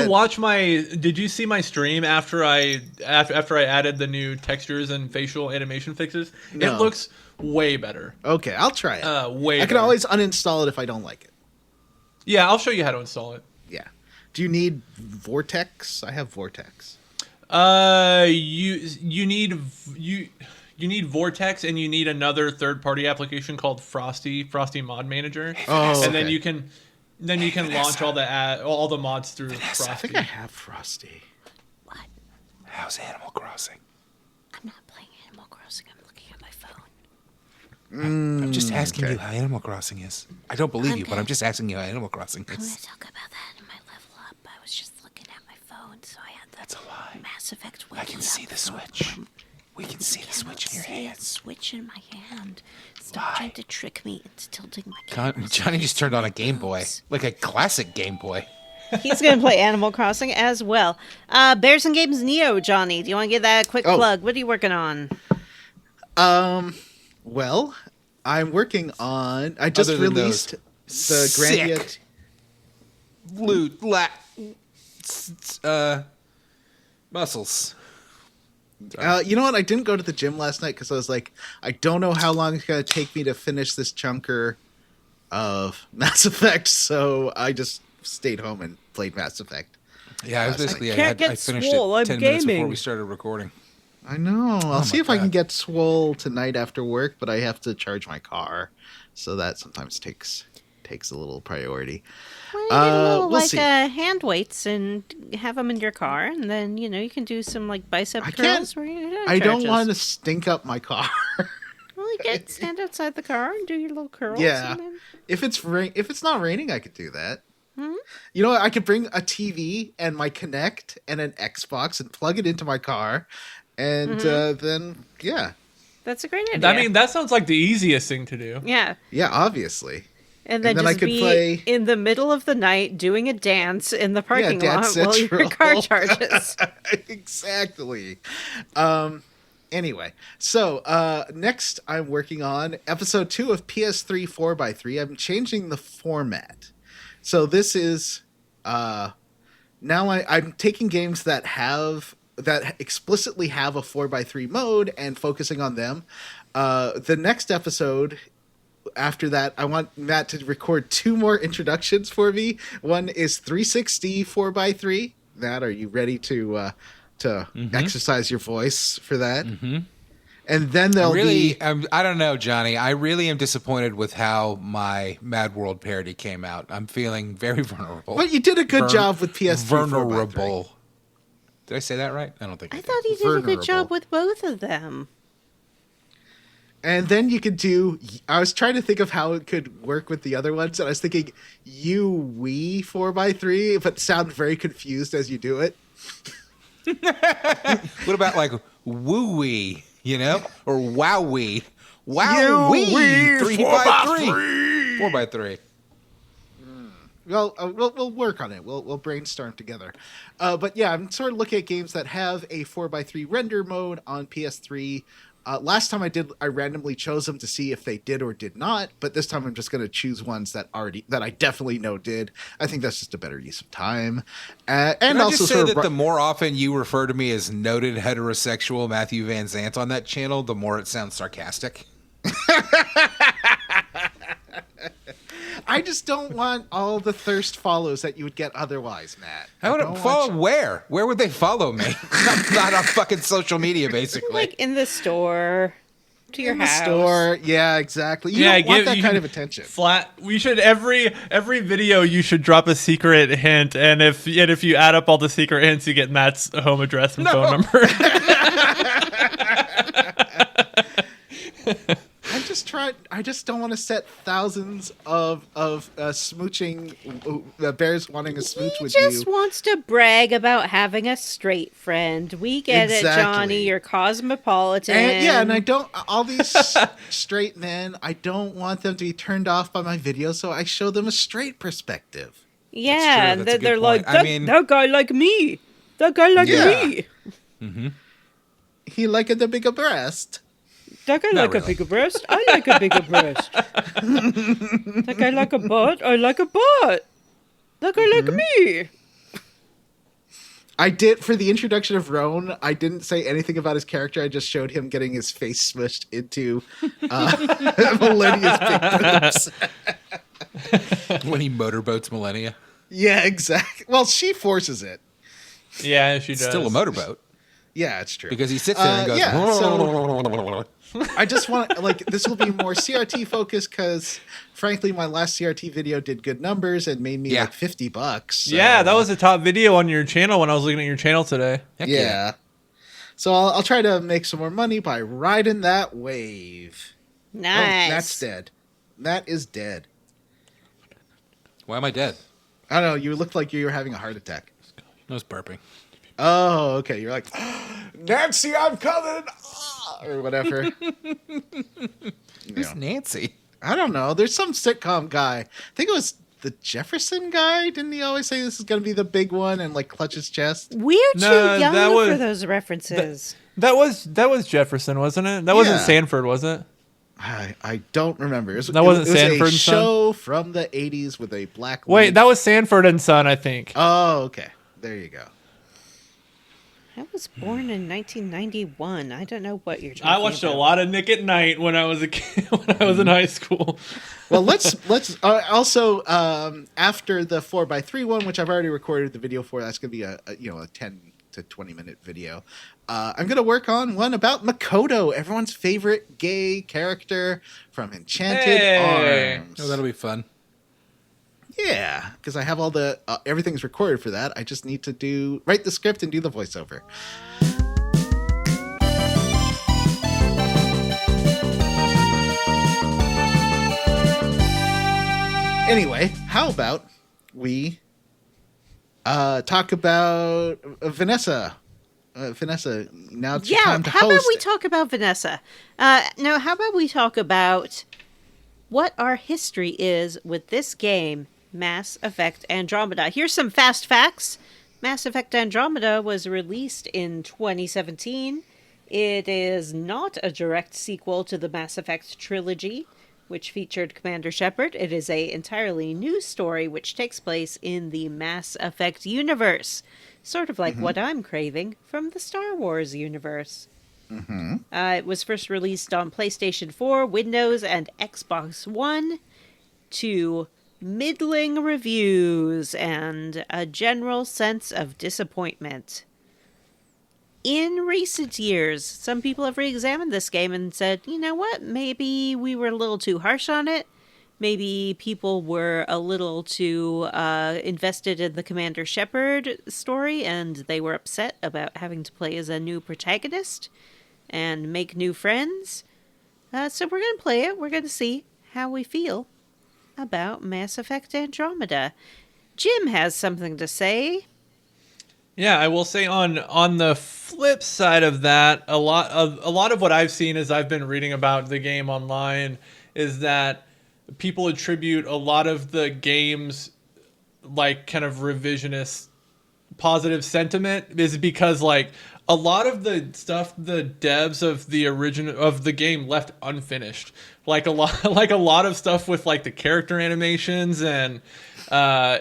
watch did you see my stream after I added the new textures and facial animation fixes? No. It looks way better. Okay, I'll try it. I can always uninstall it if I don't like it. Yeah, I'll show you how to install it. Yeah. Do you need Vortex? I have Vortex. You need Vortex, and you need another third-party application called Frosty Mod Manager. Oh, and then you can launch all the mods through Frosty. I think I have Frosty. What? How's Animal Crossing? I'm not playing Animal Crossing. I'm looking at my phone. I'm just asking you how Animal Crossing is. I don't believe you, but I'm just asking you how Animal Crossing I'm going is. to talk about that in my level up. I was just looking at my phone, so I had the That's a lie. Mass Effect. I can see the Switch. We can see the Switch in your hand. Switch in my hand. Stop trying to trick me into tilting my camera. Johnny just turned on a Game Boy, like a classic Game Boy. He's going to play Animal Crossing as well. Bears and Games Neo, Johnny. Do you want to give that a quick plug? What are you working on? Well, I'm working on. I just released the sick muscles. You know what? I didn't go to the gym last night because I was like, I don't know how long it's going to take me to finish this chunker of Mass Effect, so I just stayed home and played Mass Effect. Yeah, I was basically Can't get I finished swole, it I'm 10 minutes before gaming. we started recording. I know. I'll see if I can God. get swole tonight after work, but I have to charge my car, so that sometimes takes a little priority. Well, you get a little, we'll see. hand weights and have them in your car, and then, you can do some, bicep curls. I don't want to stink up my car. Well, you stand outside the car and do your little curls. Yeah. And then... If it's not raining, I could do that. Hmm? You know what? I could bring a TV and my Kinect and an Xbox and plug it into my car, and then That's a great idea. I mean, that sounds like the easiest thing to do. Yeah. Yeah, obviously. And then then just I could be play- in the middle of the night doing a dance in the parking Dance lot while your Central. car charges. Exactly. Anyway, so next I'm working on episode 2 of PS3 4x3. I'm changing the format. So this is now I'm taking games that explicitly have a 4x3 mode and focusing on them. The next episode after that, I want Matt to record 2 more introductions for me. One is 360 4x3. Matt, are you ready to exercise your voice for that? Mm-hmm. And then there'll be... I don't know, Johnny. I really am disappointed with how my Mad World parody came out. I'm feeling very vulnerable. But you did a good job with PS3 vulnerable. 4x3. Did I say that right? I don't think I thought he did a good job with both of them. And then you could do... I was trying to think of how it could work with the other ones, and I was thinking we 4x3, but sound very confused as you do it. What about like woo-wee, or wow-wee? Wow-wee, 3x3. 4x3. Well, we'll work on it. We'll brainstorm together. But yeah, I'm sort of looking at games that have a 4x3 render mode on PS3. Last time I randomly chose them to see if they did or did not, but this time I'm just going to choose ones that I definitely know did. I think that's just a better use of time. And Can I also just say sort that of the more often you refer to me as noted heterosexual Matthew Van Zant on that channel, the more it sounds sarcastic. I just don't want all the thirst follows that you would get otherwise, Matt. I would follow where? Where would they follow me? not on fucking social media, basically. Like in the store, to your in the house. store. Yeah, exactly. You don't want that kind of attention. We should every video you should drop a secret hint, and if you add up all the secret hints, you get Matt's home address and phone number. I just don't want to set thousands of smooching bears wanting a smooch with you. He just wants to brag about having a straight friend. We get it, Johnny. You're cosmopolitan. And I don't. All these straight men, I don't want them to be turned off by my videos, so I show them a straight perspective. Yeah, That's they're like, I mean, that guy like me. That guy like me. Mm-hmm. He like the bigger breast. That guy Not like a really. bigger breast. I like a bigger breast. That guy like a butt. I like a butt. That guy like me. I did, for the introduction of Roan, I didn't say anything about his character. I just showed him getting his face smushed into Millennia's big boobs. When he motorboats Millennia. Yeah, exactly. Well, she forces it. Yeah, she does. Still a motorboat. Yeah, it's true. Because he sits there and goes... so I just want, like, this will be more CRT focused because, frankly, my last CRT video did good numbers and made me like $50. So, Yeah, that was the top video on your channel when I was looking at your channel today. Heck yeah. So I'll try to make some more money by riding that wave. Nice. Oh, that's dead. That is dead. Why am I dead? I don't know. You looked like you were having a heart attack. I was burping. Oh, okay. You're like, Nancy, I'm coming, or whatever. Who's Nancy? I don't know. There's some sitcom guy. I think it was the Jefferson guy. Didn't he always say this is going to be the big one and like clutch his chest? We're too No, young that was- for those references. That was Jefferson, wasn't it? That wasn't Sanford, was it? I don't remember. That wasn't Sanford a and Son? show from the 80s with a black Wait, lead. that was Sanford and Son, I think. Oh, okay. There you go. I was born in 1991. I don't know what you're talking I watched about. a lot of Nick at Night when I was a kid, when I was in high school. Well, let's also after the 4x3 one, which I've already recorded the video for. That's going to be a 10 to 20 minute video. I'm going to work on one about Makoto, everyone's favorite gay character from Enchanted Arms. Oh, that'll be fun. Yeah, because I have all the everything's recorded for that. I just need to write the script and do the voiceover. Anyway, how about we talk about Vanessa? Vanessa, now it's your time to how host. about we talk about Vanessa? No, how about we talk about what our history is with this game, Mass Effect Andromeda. Here's some fast facts. Mass Effect Andromeda was released in 2017. It is not a direct sequel to the Mass Effect trilogy, which featured Commander Shepard. It is an entirely new story which takes place in the Mass Effect universe. Sort of like what I'm craving from the Star Wars universe. It was first released on PlayStation 4, Windows, and Xbox One to middling reviews and a general sense of disappointment. In recent years, some people have re-examined this game and said, you know what, maybe we were a little too harsh on it. Maybe people were a little too invested in the Commander Shepard story and they were upset about having to play as a new protagonist and make new friends. So we're going to play it. We're going to see how we feel about Mass Effect Andromeda. Jim has something to say. Yeah, I will say on the flip side of that, a lot of what I've seen as I've been reading about the game online is that people attribute a lot of the game's like kind of revisionist positive sentiment is because like a lot of the stuff the devs of the original of the game left unfinished. Like a lot of stuff with like the character animations and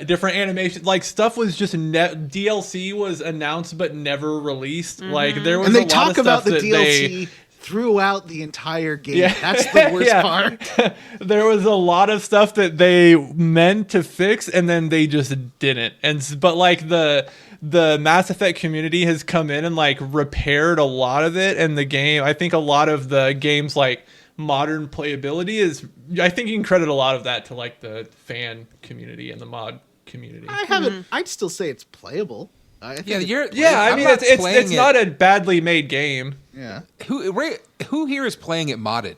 different animations, like stuff was just DLC was announced but never released. Like there was And they a lot talk of about stuff the that DLC throughout the entire game. Yeah. That's the worst part. There was a lot of stuff that they meant to fix and then they just didn't. But like the Mass Effect community has come in and like repaired a lot of it, and the game, I think a lot of the game's like modern playability is, I think you can credit a lot of that to like the fan community and the mod community. I haven't. I'd still say it's playable. I think I mean not it's playing not a badly made game. yeah. Who here is playing it modded?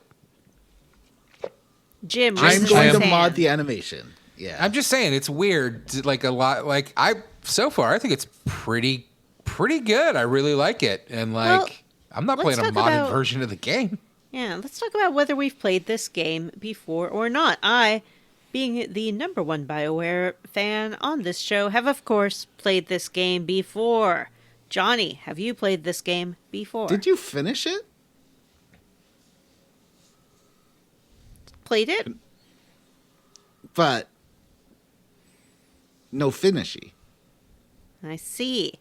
Jim, I'm raises going his to mod hand. the animation. Yeah. I'm just saying it's weird. Like a lot. Like so far, I think it's pretty good. I really like it, and like Well, I'm not let's playing a talk modded about- version of the game. Yeah, let's talk about whether we've played this game before or not. I, being the number one BioWare fan on this show, have of course played this game before. Johnny, have you played this game before? Did you finish it? Played it? But no finishy. I see.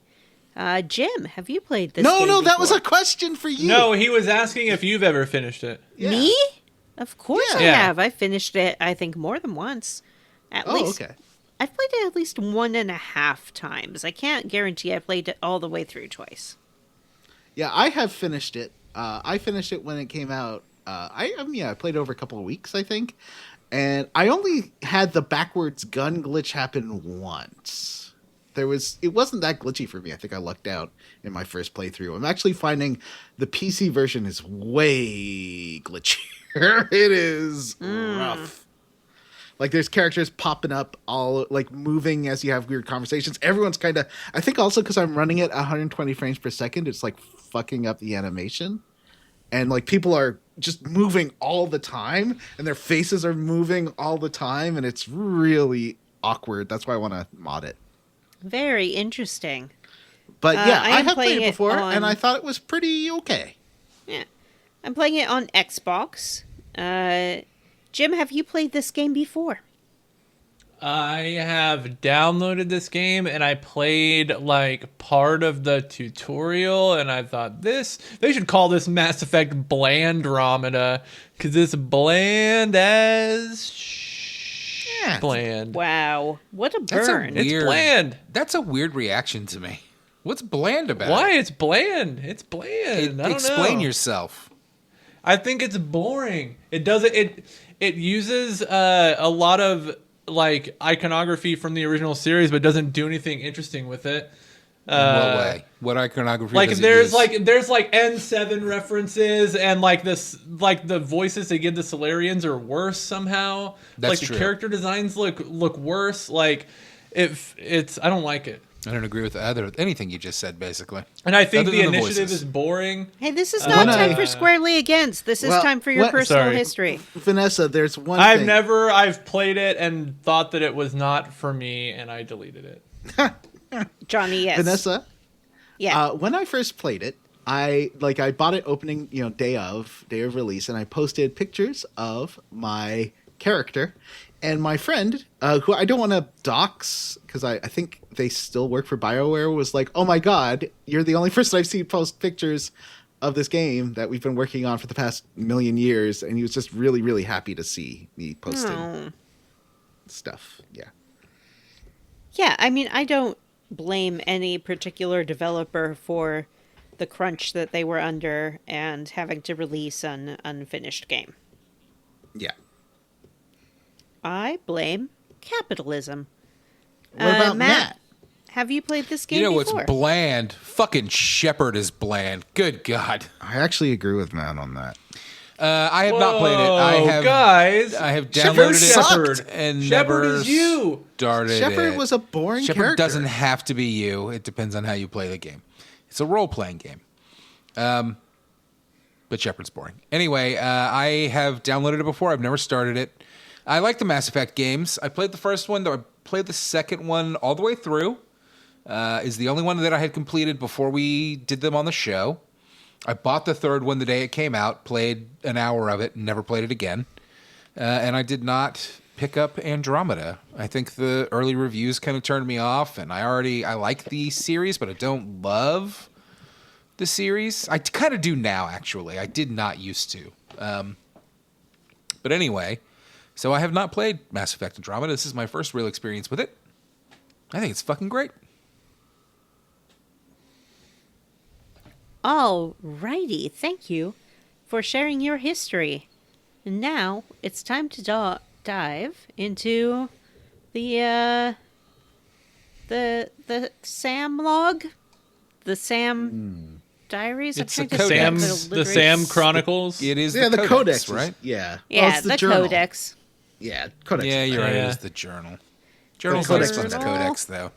Jim, have you played this No, game that was before? a question for you. No, he was asking if you've ever finished it. Yeah. Me? Of course Yeah. I Yeah. have. I finished it, I think, more than once. At Oh, least. okay. I've played it at least 1.5 times. I can't guarantee I played it all the way through twice. Yeah, I have finished it. I finished it when it came out. I played it over a couple of weeks, I think. And I only had the backwards gun glitch happen once. It wasn't that glitchy for me. I think I lucked out in my first playthrough. I'm actually finding the PC version is way glitchier. It is rough. Like there's characters popping up, all like moving as you have weird conversations. Everyone's kind of, I think also because I'm running it 120 frames per second, it's like fucking up the animation. And like people are just moving all the time and their faces are moving all the time. And it's really awkward. That's why I want to mod it. Very interesting. But yeah, I I am have played playing it it before on- and I thought it was pretty okay. Yeah. I'm playing it on Xbox. Jim, have you played this game before? I have downloaded this game and I played like part of the tutorial and I thought they should call this Mass Effect Blandromeda because it's bland as Yeah. bland. Wow. What a That's a burn. weird- It's bland. That's a weird reaction to me. What's bland about Why? it? It's bland. It's bland. I don't Explain know. yourself. I think it's boring. It doesn't. It uses a lot of like iconography from the original series, but doesn't do anything interesting with it. In what way? What iconography Like does it there's use? there's N7 references and like this like the voices they give the Solarians are worse somehow. That's like the true. character designs look worse. Like it's I don't like it. I don't agree with anything you just said, basically. And I think Other the than the initiative voices. is boring. Hey, this is not When time I- for Squarely Against. This is Well, time for your what- personal Sorry. history. Vanessa, there's one I've thing. I've played it and thought that it was not for me and I deleted it. Johnny, yes. Vanessa, Yeah. when I first played it, I bought it opening, day of release, and I posted pictures of my character. And my friend, who I don't want to dox, because I think they still work for BioWare, was like, "Oh my god, you're the only person I've seen post pictures of this game that we've been working on for the past million years." And he was just really, really happy to see me posting Oh. stuff. Yeah. Yeah, I mean, I don't blame any particular developer for the crunch that they were under and having to release an unfinished game. Yeah. I blame capitalism. What about Matt? Have you played this game You know before? what's bland? Fucking Shepard is bland. Good God. I actually agree with Matt on that. I have not played it. I have guys. I have Shepard downloaded sucked. it and Shepard never is you. started Shepard it. was a boring Shepard character. doesn't have to be you. It depends on how you play the game. It's a role-playing game. But Shepard's boring. Anyway, I have downloaded it before. I've never started it. I like the Mass Effect games. I played the first one, though I played the second one all the way through. Is the only one that I had completed before we did them on the show. I bought the third one the day it came out, played an hour of it, and never played it again. And I did not pick up Andromeda. I think the early reviews kind of turned me off, and I like the series, but I don't love the series. I kind of do now, actually. I did not used to. But anyway, so I have not played Mass Effect Andromeda. This is my first real experience with it. I think it's fucking great. Alrighty, thank you for sharing your history. And now it's time to dive into the Sam log, the Sam Diaries? It's I'm a trying to think of Sam's the the Sam Chronicles. It is Yeah, the codex, right? is, yeah. Yeah, Well, it's the journal. codex. Yeah, codex. Yeah, is you're bad. right. It Yeah. is the journal. Journal's Codex less fun is than bad. codex, though.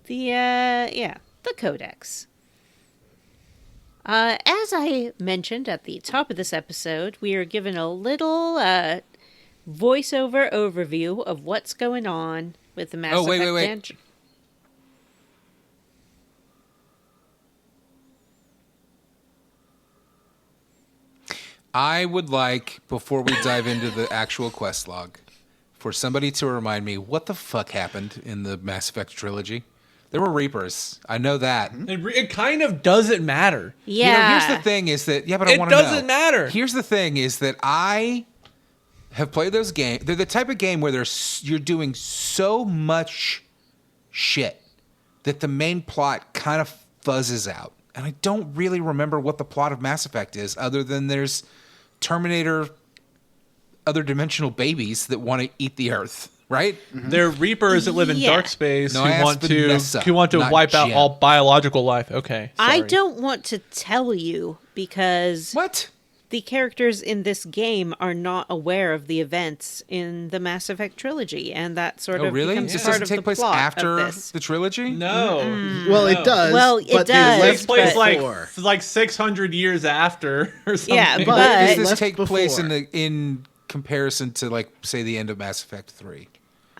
The codex. As I mentioned at the top of this episode, we are given a little voiceover overview of what's going on with the Mass Oh, wait, Effect wait, wait. engine. I would like, before we dive into the actual quest log, for somebody to remind me what the fuck happened in the Mass Effect trilogy. There were Reapers. I know that. It kind of doesn't matter. Yeah. You know, here's the thing is that, yeah, but I It want to know. doesn't matter. Here's the thing is that I have played those games. They're the type of game where you're doing so much shit that the main plot kind of fuzzes out. And I don't really remember what the plot of Mass Effect is, other than there's Terminator, other dimensional babies that want to eat the Earth, right? They're Reapers that live in Yeah. dark space No, I who asked want to Vanessa, not wipe out Jen. all biological life. Okay. I sorry. don't want to tell you because What? the characters in this game are not aware of the events in the Mass Effect trilogy, and that sort Oh, of really? becomes This part doesn't of take the place plot after of this. the trilogy? No. Well, No. it does. Well, it but they does, It left takes place before. like 600 years after or something. Yeah, Where but- does this Left take place before. in comparison to, like, say, the end of Mass Effect 3?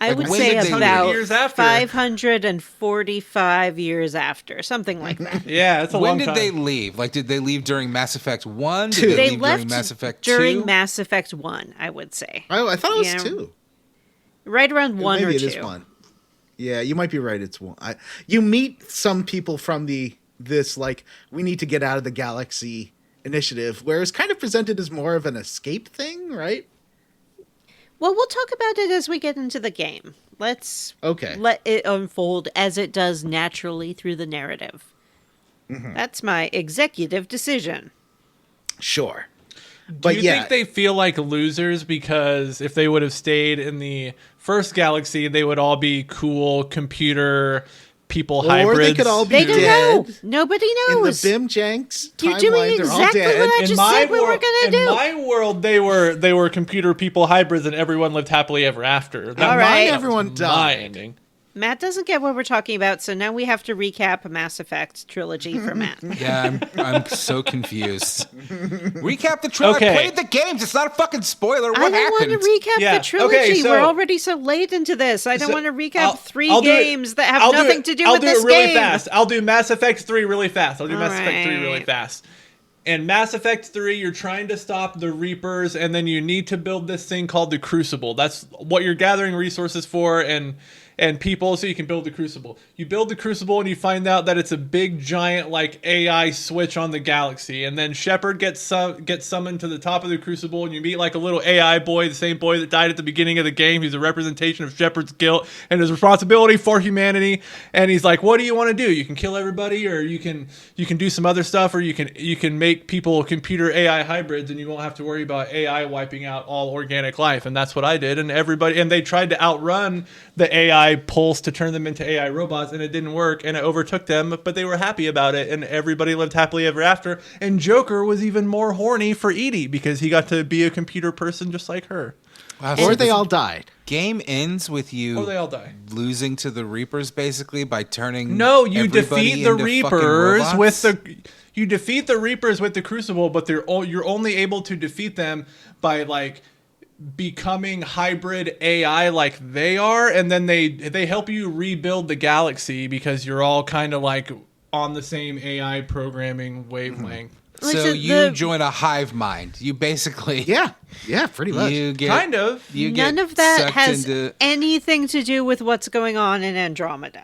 I Like, would when say did they about leave? Years after. 545 years after, something like that. Yeah, it's a When long did time. they leave? Like, did they leave during Mass Effect 1? Did Two. they, They leave left during Mass Effect during 2? Mass Effect 1, I would say. I thought it was Yeah. 2. Right around 1 Maybe or it is 2. 1. Yeah, you might be right. It's 1. You meet some people from this like we need to get out of the galaxy initiative, where it's kind of presented as more of an escape thing, right? Well, we'll talk about it as we get into the game. Let's Okay. let it unfold as it does naturally through the narrative. Mm-hmm. That's my executive decision. Sure. Do But you yeah, think they feel like losers because if they would have stayed in the first galaxy, they would all be cool computer people or hybrids? they could all be They don't dead. know. Nobody In the knows. Bim Janks You're timeline, doing they're all exactly dead. what I just said we were world, gonna in do. my world, they were computer people hybrids, and everyone lived happily ever after. That, All right. that was Everyone my died. ending. Matt doesn't get what we're talking about, so now we have to recap a Mass Effect trilogy for Matt. Yeah, I'm so confused. Recap the trilogy. Okay. I played the games. It's not a fucking spoiler. I What don't want happened? to recap Yeah, the trilogy. okay, so- We're already so late into this. I don't So, want to recap I'll- 3 I'll do it- games that have I'll do nothing it- to do I'll with do this it really game. fast. I'll do Mass Effect 3 really fast. I'll do Mass Effect 3 really Alright. fast. In Mass Effect 3, you're trying to stop the Reapers, and then you need to build this thing called the Crucible. That's what you're gathering resources for, and people, so you can build the Crucible. You build the Crucible, and you find out that it's a big, giant, like, AI switch on the galaxy. And then Shepard gets summoned to the top of the Crucible, and you meet, like, a little AI boy, the same boy that died at the beginning of the game. He's a representation of Shepard's guilt and his responsibility for humanity. And he's like, what do you want to do? You can kill everybody, or you can do some other stuff, or you can make people computer AI hybrids, and you won't have to worry about AI wiping out all organic life. And that's what I did. And they tried to outrun the AI pulse to turn them into AI robots, and it didn't work, and it overtook them, but they were happy about it, and everybody lived happily ever after. And Joker was even more horny for Edie because he got to be a computer person just like her. Wow, so Or they this all died. game ends with you Or they all die. losing to the Reapers, basically, by turning No, you everybody defeat the into fucking Reapers robots? with the. You defeat the Reapers with the Crucible, but you're only able to defeat them by like becoming hybrid AI like they are, and then they help you rebuild the galaxy because you're all kind of like on the same AI programming wavelength. Like, So so you the- join a hive mind. You basically Yeah, pretty much. you get Kind of. you get None of that sucked has into anything to do with what's going on in Andromeda.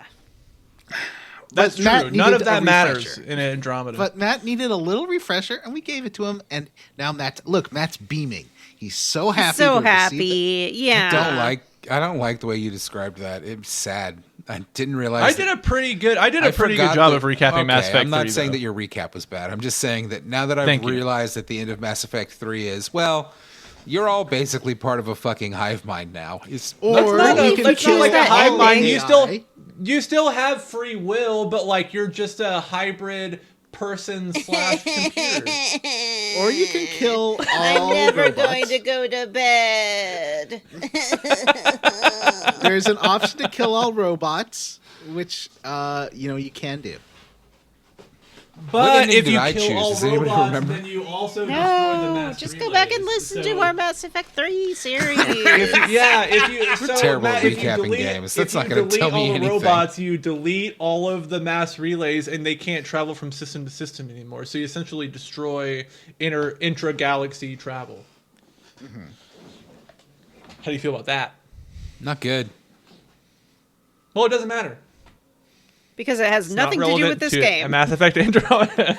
That's But Matt true. None needed of that a matters refresher. in Andromeda. But Matt needed a little refresher, and we gave it to him. And now Matt's beaming. He's so happy. So to receive it. happy. Yeah. I don't like the way you described that. It's sad. I didn't I realize did a pretty good job forgot of recapping Mass Effect I'm not 3, saying though. that your recap was bad. I'm just saying that now that I've Thank you. realized that the end of Mass Effect 3 is, well, You're all basically part of a fucking hive mind now. Or That's not like a hive mind. AI. You still have free will, but like you're just a hybrid person / computer. Or you can kill all I'm never robots. going to go to bed. There's an option to kill all robots, which you can do. But ending if did you I kill choose? all Does anybody robots, remember? then you also destroy the No, mass just go back and relays. listen So- to our Mass Effect 3 series. if you so terrible Matt, at if you recapping delete, games. if That's you not gonna delete tell me all the anything. robots, you delete all of the mass relays, and they can't travel from system to system anymore. So you essentially destroy intra-galaxy travel. Mm-hmm. How do you feel about that? Not good. Well, it doesn't matter. Because it has It's not nothing to do relevant with this to game. A Mass Effect Andromeda.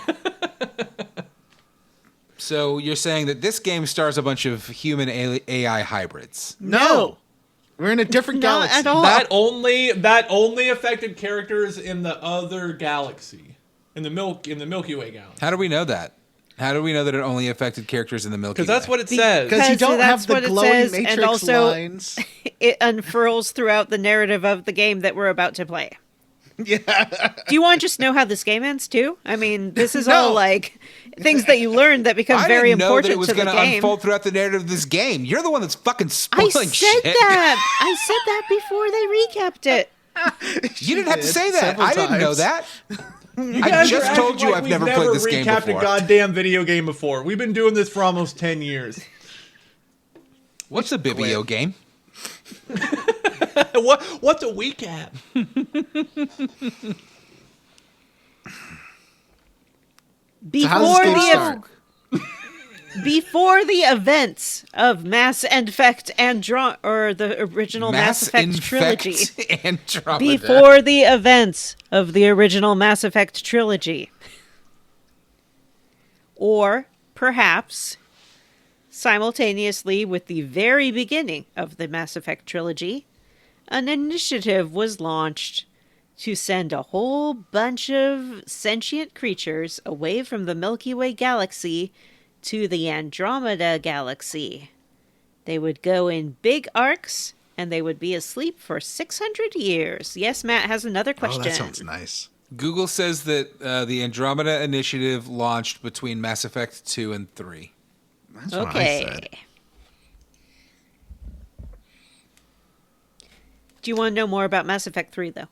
So you're saying that this game stars a bunch of human AI hybrids. No. We're in a different Not galaxy. at all. that only affected characters in the other galaxy, in the Milky Way galaxy. How do we know that? How do we know that it only affected characters in the Milky Way? Because that's what it says. Because you don't that's have the what it glowing says, matrix and also lines. it unfurls throughout the narrative of the game that we're about to play. Yeah. Do you want to just know how this game ends too? I mean, this is No. all like things that you learn that become I very didn't know that important it was to the going to game. unfold throughout the narrative of this game. You're the one that's fucking I spoiling said shit. that. I said that before they recapped it. You didn't have to did say that. several I didn't know times. that. You I guys just are told acting you like I've we've never played this game recapped before. a goddamn video game before. We've been doing this for almost 10 years. What's a Bibio game? What's a recap? So how does this game start? Before the events of Mass Effect or the original Mass Effect trilogy. Andromeda. Before the events of the original Mass Effect trilogy. Or perhaps simultaneously with the very beginning of the Mass Effect trilogy, an initiative was launched to send a whole bunch of sentient creatures away from the Milky Way galaxy to the Andromeda galaxy. They would go in big arcs, and they would be asleep for 600 years. Yes, Matt has another Oh, question. that sounds nice. Google says that the Andromeda initiative launched between Mass Effect 2 and 3. That's what I Okay. said. Do you want to know more about Mass Effect 3, though?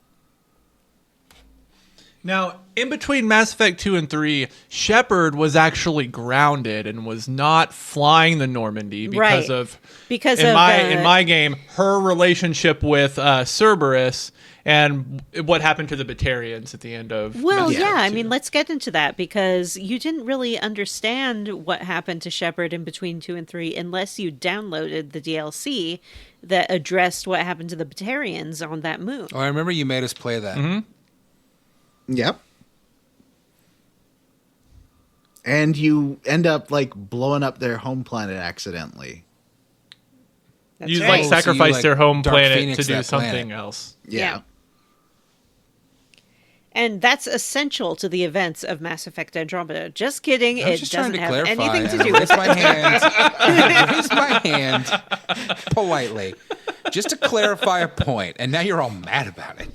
Now, in between Mass Effect 2 and 3, Shepard was actually grounded and was not flying the Normandy because Right. of Because in my game, her relationship with Cerberus and what happened to the Batarians at the end of Well, Mass yeah, Effect I 2. mean, let's get into that because you didn't really understand what happened to Shepard in between 2 and 3 unless you downloaded the DLC that addressed what happened to the Batarians on that moon. Oh, I remember you made us play that. Mm-hmm. Yep. And you end up like blowing up their home planet accidentally. That's You right. like so you, sacrifice like, their home Dark planet Phoenix to do that something planet. else. Yeah. And that's essential to the events of Mass Effect Andromeda. Just kidding. I was It just trying doesn't to have clarify. anything to and I do with raised it. my hand. I raised my hand politely, just to clarify a point, and now you're all mad about it.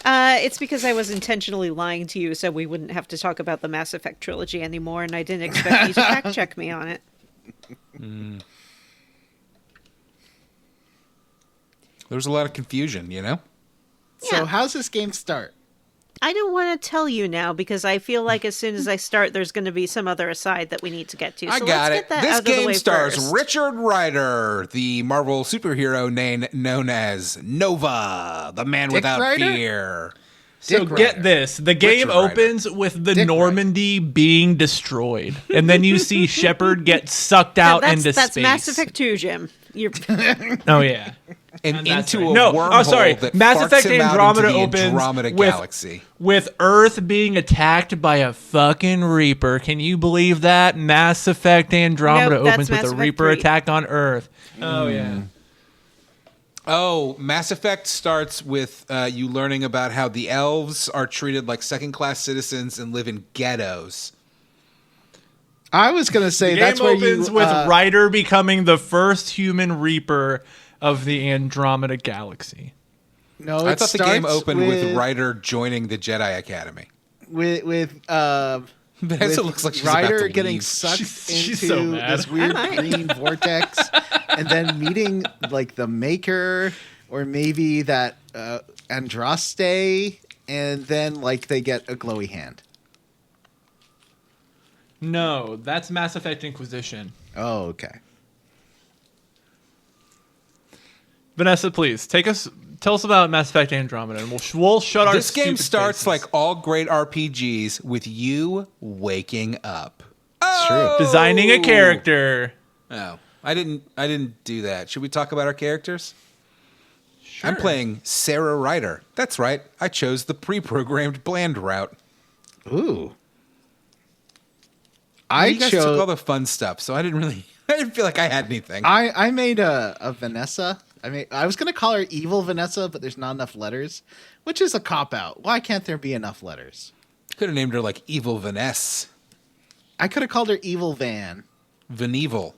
It's because I was intentionally lying to you so we wouldn't have to talk about the Mass Effect trilogy anymore, and I didn't expect you to fact check me on it. There was a lot of confusion, you know? So Yeah. how's this game start? I don't want to tell you now because I feel like as soon as I start, there's going to be some other aside that we need to get to. So I got let's it. get that This out of the game way stars first. Richard Rider, the Marvel superhero known as Nova, the man Dick without Rider? fear. So Dick get Rider. this. The game Richard Rider. opens with the Dick Normandy being destroyed. And then you see Shepard get sucked out into that's space. Mass Effect 2, Jim. You're Oh, yeah. And That's into right. a No, wormhole I'm sorry. that Mass farts Effect him out Andromeda into the opens Andromeda with- galaxy. With Earth being attacked by a fucking Reaper. Can you believe that? Mass Effect Andromeda Nope, that's opens with Mass a Effect Reaper 3. attack on Earth. Oh, yeah. Oh, Mass Effect starts with you learning about how the elves are treated like second-class citizens and live in ghettos. I was gonna say The that's game where opens you with Ryder becoming the first human Reaper of the Andromeda Galaxy. No, I it thought the game starts opened with Ryder joining the Jedi Academy. with Vanessa with looks like she's about Ryder to getting leave. sucked She's into so mad. this weird Am I? green vortex, and then meeting like the Maker, or maybe that Andraste, and then like they get a glowy hand. No, that's Mass Effect Inquisition. Oh, okay. Vanessa, please tell us about Mass Effect Andromeda, and we'll shut our. This game stupid starts faces. like all great RPGs with you waking up. It's true. Designing a character. Oh, I didn't do that. Should we talk about our characters? Sure. I'm playing Sarah Ryder. That's right. I chose the pre-programmed bland route. Ooh. You guys took all the fun stuff, so I didn't feel like I had anything. I made a Vanessa. I was gonna call her Evil Vanessa, but there's not enough letters, which is a cop out. Why can't there be enough letters? Could have named her like Evil Vanessa. I could have called her Evil Van. Vaneevil.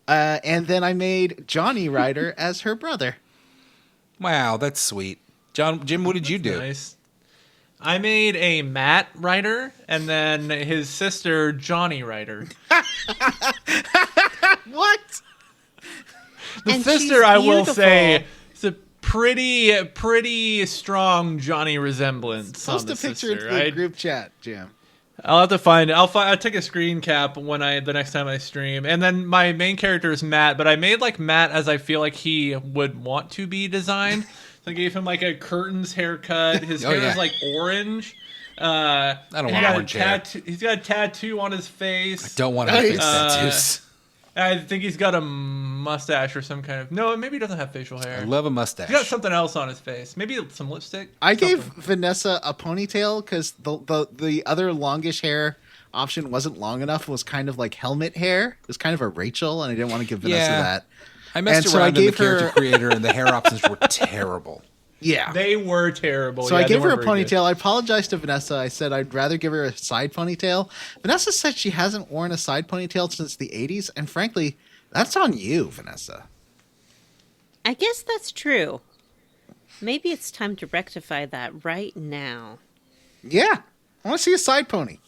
And then I made Johnny Ryder as her brother. Wow, that's sweet. Jim, what did you do? Nice. I made a Matt Ryder and then his sister Johnny Ryder. What? The And sister, she's I will beautiful. say, is a pretty strong Johnny resemblance. Post on a the picture sister, into the right? group chat, Jim. I'll have to find it. I'll take a screen cap the next time I stream. And then my main character is Matt, but I made like Matt as I feel like he would want to be designed. So I gave him like a curtains haircut. His hair is like orange. I don't He want got orange hair. He's got a tattoo on his face. Don't want to face Nice. tattoos. I think he's got a mustache or some kind of. No, maybe he doesn't have facial hair. I love a mustache. He's got something else on his face. Maybe some lipstick. I something. gave Vanessa a ponytail because the other longish hair option wasn't long enough. It was kind of like helmet hair. It was kind of a Rachel, and I didn't want to give Vanessa Yeah. that. I messed And so I around in the gave her- character creator, and the hair options were terrible. Yeah. They were terrible. So Yeah, I gave they her a weren't very good. ponytail. I apologized to Vanessa. I said I'd rather give her a side ponytail. Vanessa said she hasn't worn a side ponytail since the 80s, and frankly, that's on you, Vanessa. I guess that's true. Maybe it's time to rectify that right now. Yeah. I want to see a side pony.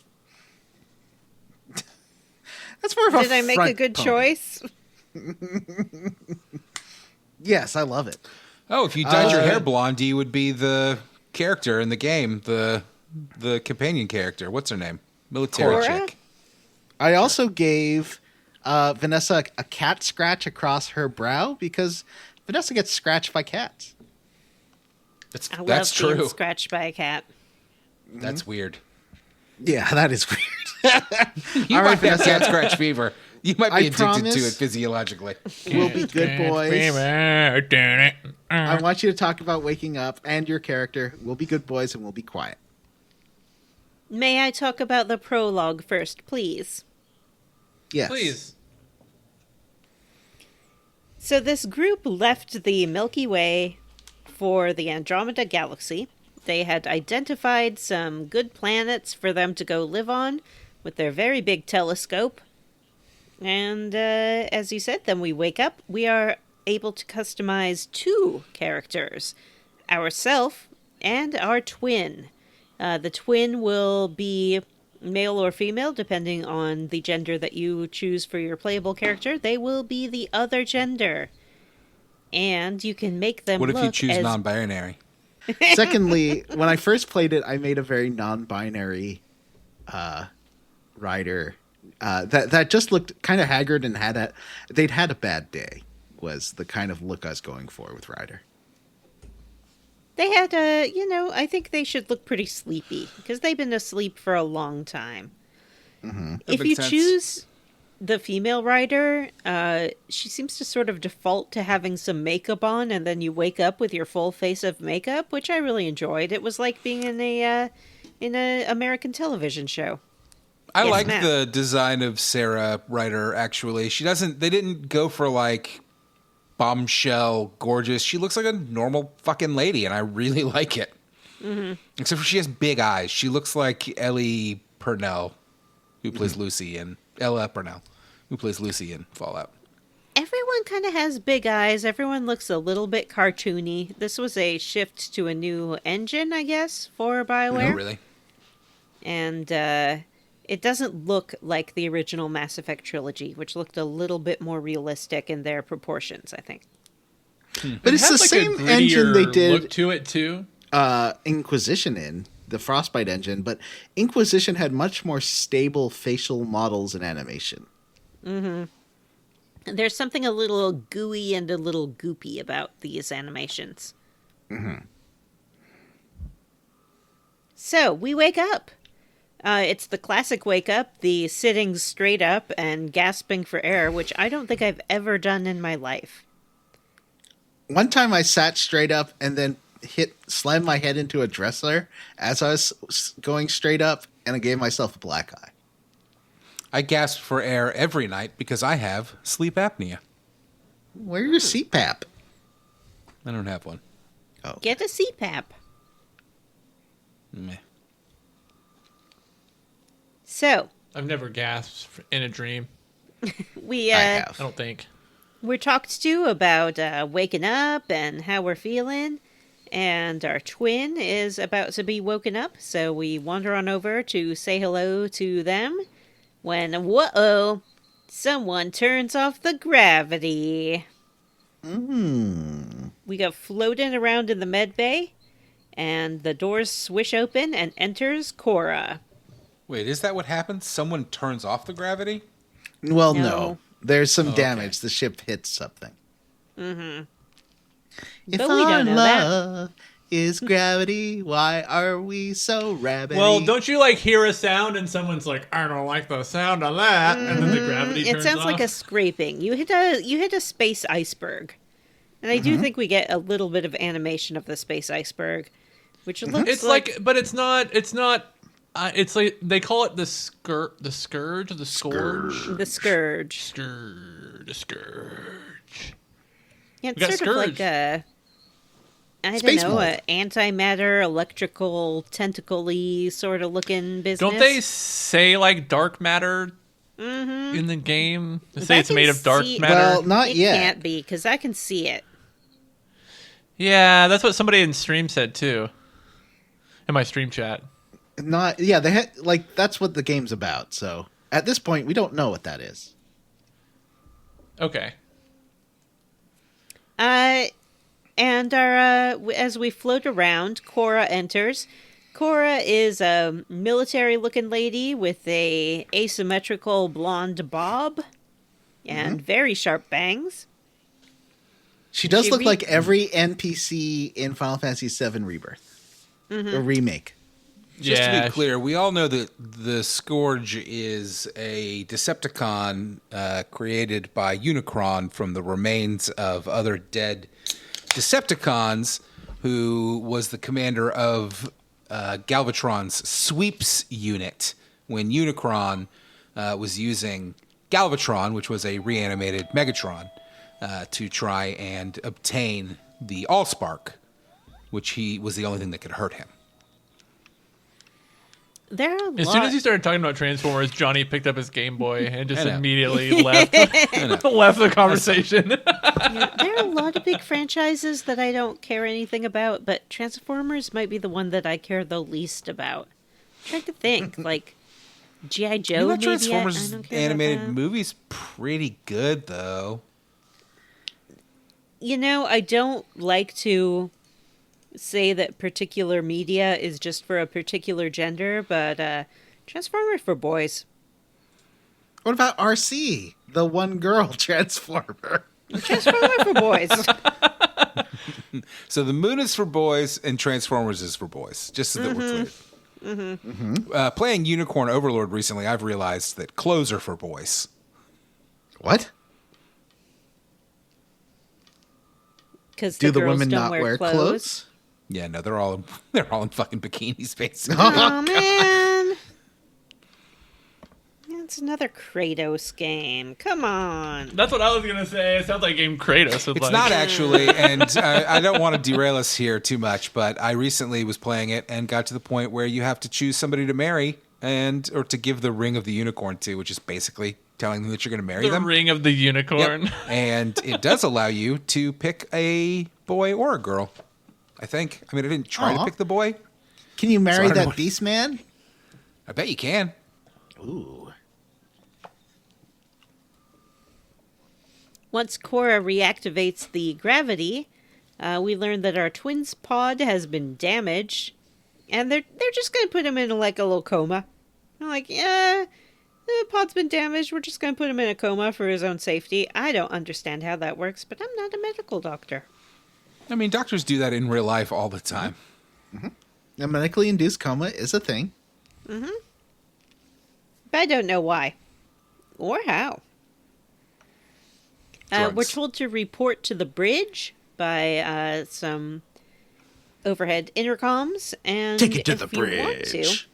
That's more of a Did I make a front good pony. choice? Yes, I love it. Oh, if you dyed your hair blonde, you would be the character in the game, the companion character. What's her name? Military Cora? chick. I also gave Vanessa a cat scratch across her brow because Vanessa gets scratched by cats. I love That's being true. scratched by a cat. That's weird. Yeah, that is weird. You All might right, have Vanessa. cat scratch fever. You might be I addicted to promise- it physiologically. We'll be good boys. I want you to talk about waking up and your character. We'll be good boys and we'll be quiet. May I talk about the prologue first, please? Yes. Please. So this group left the Milky Way for the Andromeda Galaxy. They had identified some good planets for them to go live on with their very big telescope. And as you said, then we wake up. We are able to customize 2 characters, ourself and our twin. The twin will be male or female, depending on the gender that you choose for your playable character. They will be the other gender. And you can make them What if you look choose as non-binary? Secondly, when I first played it, I made a very non-binary rider that just looked kind of haggard and they'd had a bad day. Was the kind of look I was going for with Ryder. They had I think they should look pretty sleepy because they've been asleep for a long time. That If makes you sense. choose the female rider, she seems to sort of default to having some makeup on, and then you wake up with your full face of makeup, which I really enjoyed. It was like being in a American television show. I Yes, like Matt. the design of Sarah Ryder, actually. They didn't go for like bombshell gorgeous. She looks like a normal fucking lady, and I really like it. Mm-hmm. Except for she has big eyes. She looks like Ellie Purnell, who plays Lucy in Ella Purnell, who plays Lucy in Fallout. Everyone kind of has big eyes. Everyone looks a little bit cartoony. This was a shift to a new engine, I guess, for BioWare. Oh, really? And it doesn't look like the original Mass Effect trilogy, which looked a little bit more realistic in their proportions, I think. But it's the same engine they did look to it too. Inquisition in, the Frostbite engine, but Inquisition had much more stable facial models and animation. Mm-hmm. There's something a little gooey and a little goopy about these animations. Mm-hmm. So, we wake up. It's the classic wake up, the sitting straight up and gasping for air, which I don't think I've ever done in my life. One time I sat straight up and then slammed my head into a dresser as I was going straight up, and I gave myself a black eye. I gasp for air every night because I have sleep apnea. Where's your CPAP? I don't have one. Oh, Get a CPAP. Meh. So, I've never gasped in a dream. we I have. I don't think. we're talked to about waking up and how we're feeling, and our twin is about to be woken up, so we wander on over to say hello to them, when, whoa, someone turns off the gravity. We go floating around in the med bay, and the doors swish open, and enters Cora. Wait, is that what happens? Someone turns off the gravity? Well, No. no. There's some okay. damage. The ship hits something. Mm-hmm. If But we don't our know that. love is gravity, why are we so rabid? Well, don't you like hear a sound and someone's like, I don't like the sound of that, and then the gravity It turns sounds like off? a scraping. You hit a space iceberg, and I do think we get a little bit of animation of the space iceberg, which looks It's like, but it's not. It's like they call it the scourge, the scourge. the scourge. The scourge. Yeah, We got it's sort of like Scourge. I Space don't know, mold. a antimatter, electrical, tentacle-y sort of looking business. Don't they say like dark matter in the game? They say I it's can made of dark see- matter. Well, not It yet. can't be, because I can see it. Yeah, that's what somebody in stream said too. In my stream chat. Not yeah. They had that's what the game's about. So at this point, we don't know what that is. Okay. And our as we float around, Cora enters. Cora is a military-looking lady with a asymmetrical blonde bob and very sharp bangs. She does She look re- like every NPC in Final Fantasy VII Rebirth, a remake. Just to Yeah, be clear, we all know that the Scourge is a Decepticon created by Unicron from the remains of other dead Decepticons, who was the commander of Galvatron's sweeps unit when Unicron was using Galvatron, which was a reanimated Megatron, to try and obtain the Allspark, which he was the only thing that could hurt him. There are a As lot. soon as he started talking about Transformers, Johnny picked up his Game Boy and just I know. immediately left the conversation. There are a lot of big franchises that I don't care anything about, but Transformers might be the one that I care the least about. I'm trying to think, like G.I. Joe. You know, maybe Transformers I don't care animated about that. movie's pretty good, though. You know, I don't like to say that particular media is just for a particular gender, but Transformers for boys. What about RC, the one girl Transformer? Transformers for boys. So the Moon is for boys and Transformers is for boys, just so that we're clear. Playing Unicorn Overlord recently, I've realized that clothes are for boys. What? Because Do the the girls women don't not wear clothes? Yeah, no, they're all in fucking bikinis, basically. Oh, man. That's another Kratos game. Come on. That's what I was gonna say. It sounds like game Kratos. It's not actually, and I don't want to derail us here too much, but I recently was playing it and got to the point where you have to choose somebody to marry or to give the ring of the unicorn to, which is basically telling them that you're going to marry The them. ring of the unicorn. Yep. And it does allow you to pick a boy or a girl, I think. I mean, I didn't try to pick the boy. Can you marry I don't know that what- beast man? I bet you can. Ooh. Once Cora reactivates the gravity, we learn that our twins' pod has been damaged, and they're just gonna put him in like a little coma. I'm like, yeah, the pod's been damaged. We're just gonna put him in a coma for his own safety. I don't understand how that works, but I'm not a medical doctor. I mean, doctors do that in real life all the time. A medically induced coma is a thing. But I don't know why or how. Drugs. We're told to report to the bridge by some overhead intercoms, and Take it to if the you want to, bridge.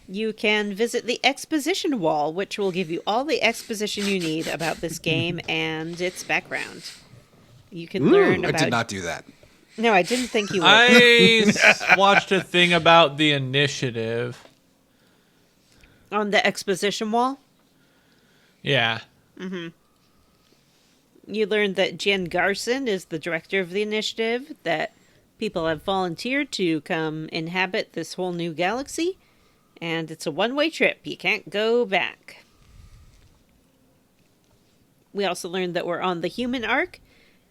you can visit the exposition wall, which will give you all the exposition you need about this game and its background. You can learn I about. did not do that. No, I didn't think you would. I watched a thing about the initiative. On the exposition wall, Yeah. you learned that Jen Garson is the director of the initiative, that people have volunteered to come inhabit this whole new galaxy, and it's a one-way trip. You can't go back. We also learned that we're on the human arc,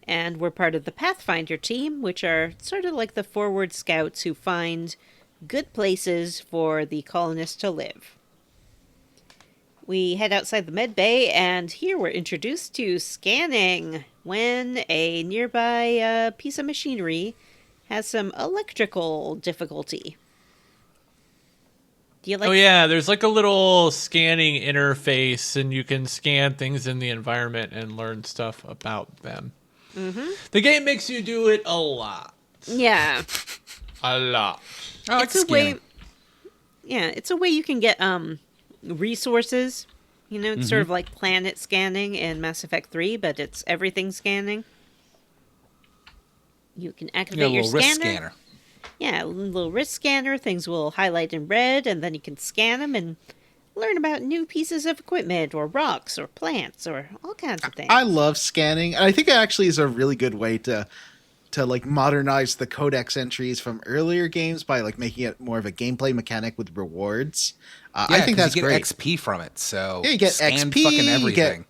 and we're part of the Pathfinder team, which are sort of like the forward scouts who find good places for the colonists to live. We head outside the med bay, and here we're introduced to scanning when a nearby piece of machinery has some electrical difficulty. Do you like? Oh yeah, there's like a little scanning interface, and you can scan things in the environment and learn stuff about them. The game makes you do it a lot. Yeah, A lot. I like it's a scanning. way. Yeah, it's a way you can get resources. You know, it's sort of like planet scanning in Mass Effect 3, but it's everything scanning. You can You got activate a your little scanner. wrist scanner. Yeah, a little wrist scanner. Things will highlight in red, and then you can scan them and learn about new pieces of equipment or rocks or plants or all kinds of things. I love scanning, and I think it actually is a really good way to like modernize the codex entries from earlier games by like making it more of a gameplay mechanic with rewards. I think 'cause that's you get great. XP from it. So Yeah, you get scan XP, fucking you everything.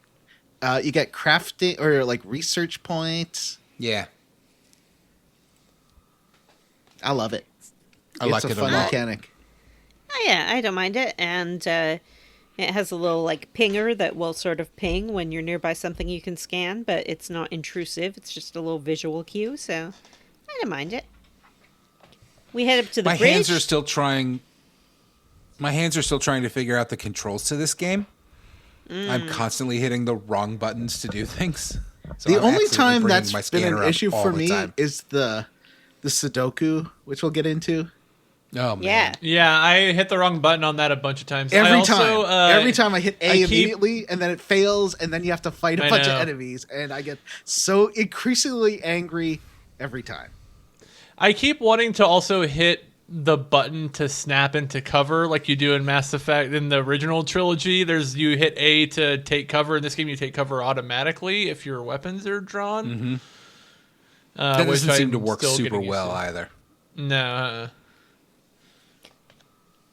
You get crafting or like research points. Yeah, I love it. I like it's it a a fun lot. mechanic. Oh, yeah, I don't mind it. And it has a little like pinger that will sort of ping when you're nearby something you can scan, but it's not intrusive. It's just a little visual cue, so I don't mind it. We head up to the my bridge. hands are still trying. My hands are still trying to figure out the controls to this game. I'm constantly hitting the wrong buttons to do things. So The I'm only accidentally time bringing that's my been scanner an up issue all for the me time. is the Sudoku, which we'll get into. Oh man. Yeah. Yeah, I hit the wrong button on that a bunch of times. Every I time I hit A I keep- immediately, and then it fails, and then you have to fight a I bunch know. of enemies, and I get so increasingly angry every time. I keep wanting to also hit the button to snap into cover like you do in Mass Effect in the original trilogy. There's you hit A to take cover. In this game, you take cover automatically if your weapons are drawn. That which doesn't seem I'm to work still super getting used well to. either. No.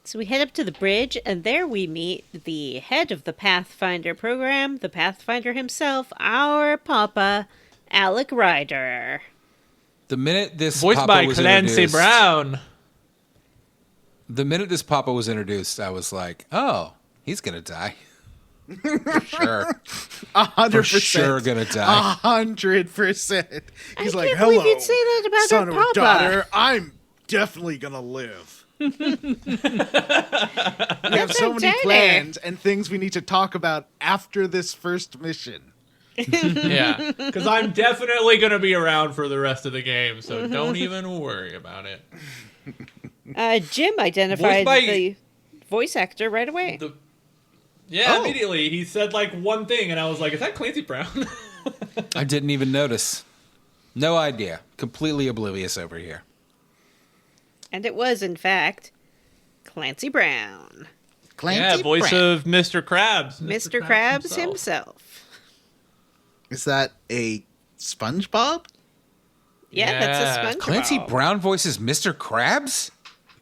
So we head up to the bridge, and there we meet the head of the Pathfinder program, the Pathfinder himself, our Papa, Alec Ryder. The minute this Voiced Papa by was Clancy introduced- Brown. The minute this Papa was introduced, I was like, "Oh, he's gonna die for sure. 100%. For sure, gonna die." 100%. He's I like, can't "Hello, believe you'd say that about son our or Papa." daughter. I'm definitely gonna live." We have so our many daddy. plans and things we need to talk about after this first mission. Yeah, because I'm definitely going to be around for the rest of the game, so don't even worry about it. Jim identified Voiced by- the voice actor right away. Yeah, Oh. immediately. He said like one thing, and I was like, is that Clancy Brown? I didn't even notice. No idea. Completely oblivious over here. And it was, in fact, Clancy Brown. Clancy voice Brown. of Mr. Krabs. Mr. Krabs himself. Is that a SpongeBob? Yeah, that's a Yeah. SpongeBob. Clancy Brown voices Mr. Krabs?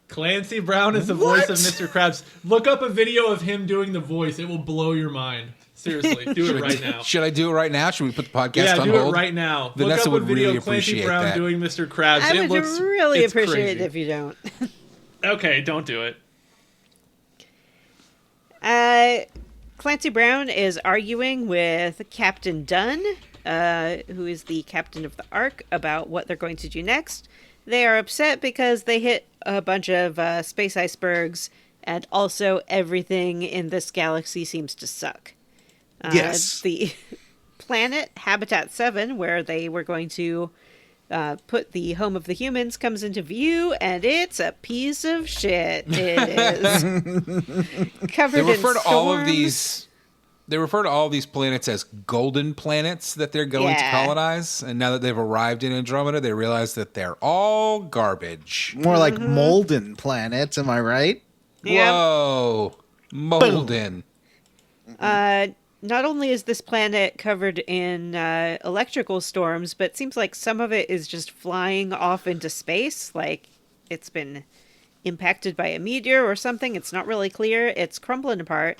Clancy Brown is the What? voice of Mr. Krabs. Look up a video of him doing the voice. It will blow your mind. Seriously, do it right now. Should I do it right now? Should we put the podcast Yeah, on do hold? it right now. Vanessa Look up would a video really of Clancy appreciate Brown that. doing Mr. Krabs. I It would looks really it's appreciate crazy. it if you don't. Okay, don't do it. Clancy Brown is arguing with Captain Dunn, who is the captain of the Ark, about what they're going to do next. They are upset because they hit a bunch of space icebergs, and also everything in this galaxy seems to suck. Yes. The planet Habitat 7, where they were going to put the home of the humans, comes into view, and it's a piece of shit. It is covered They in refer to all of storms. these. They refer to all these planets as golden planets that they're going to Yeah. colonize. And now that they've arrived in Andromeda, they realize that they're all garbage. More like Molden planets, am I right? Yeah. Whoa, molten. Not only is this planet covered in electrical storms, but it seems like some of it is just flying off into space. Like it's been impacted by a meteor or something. It's not really clear. It's crumbling apart.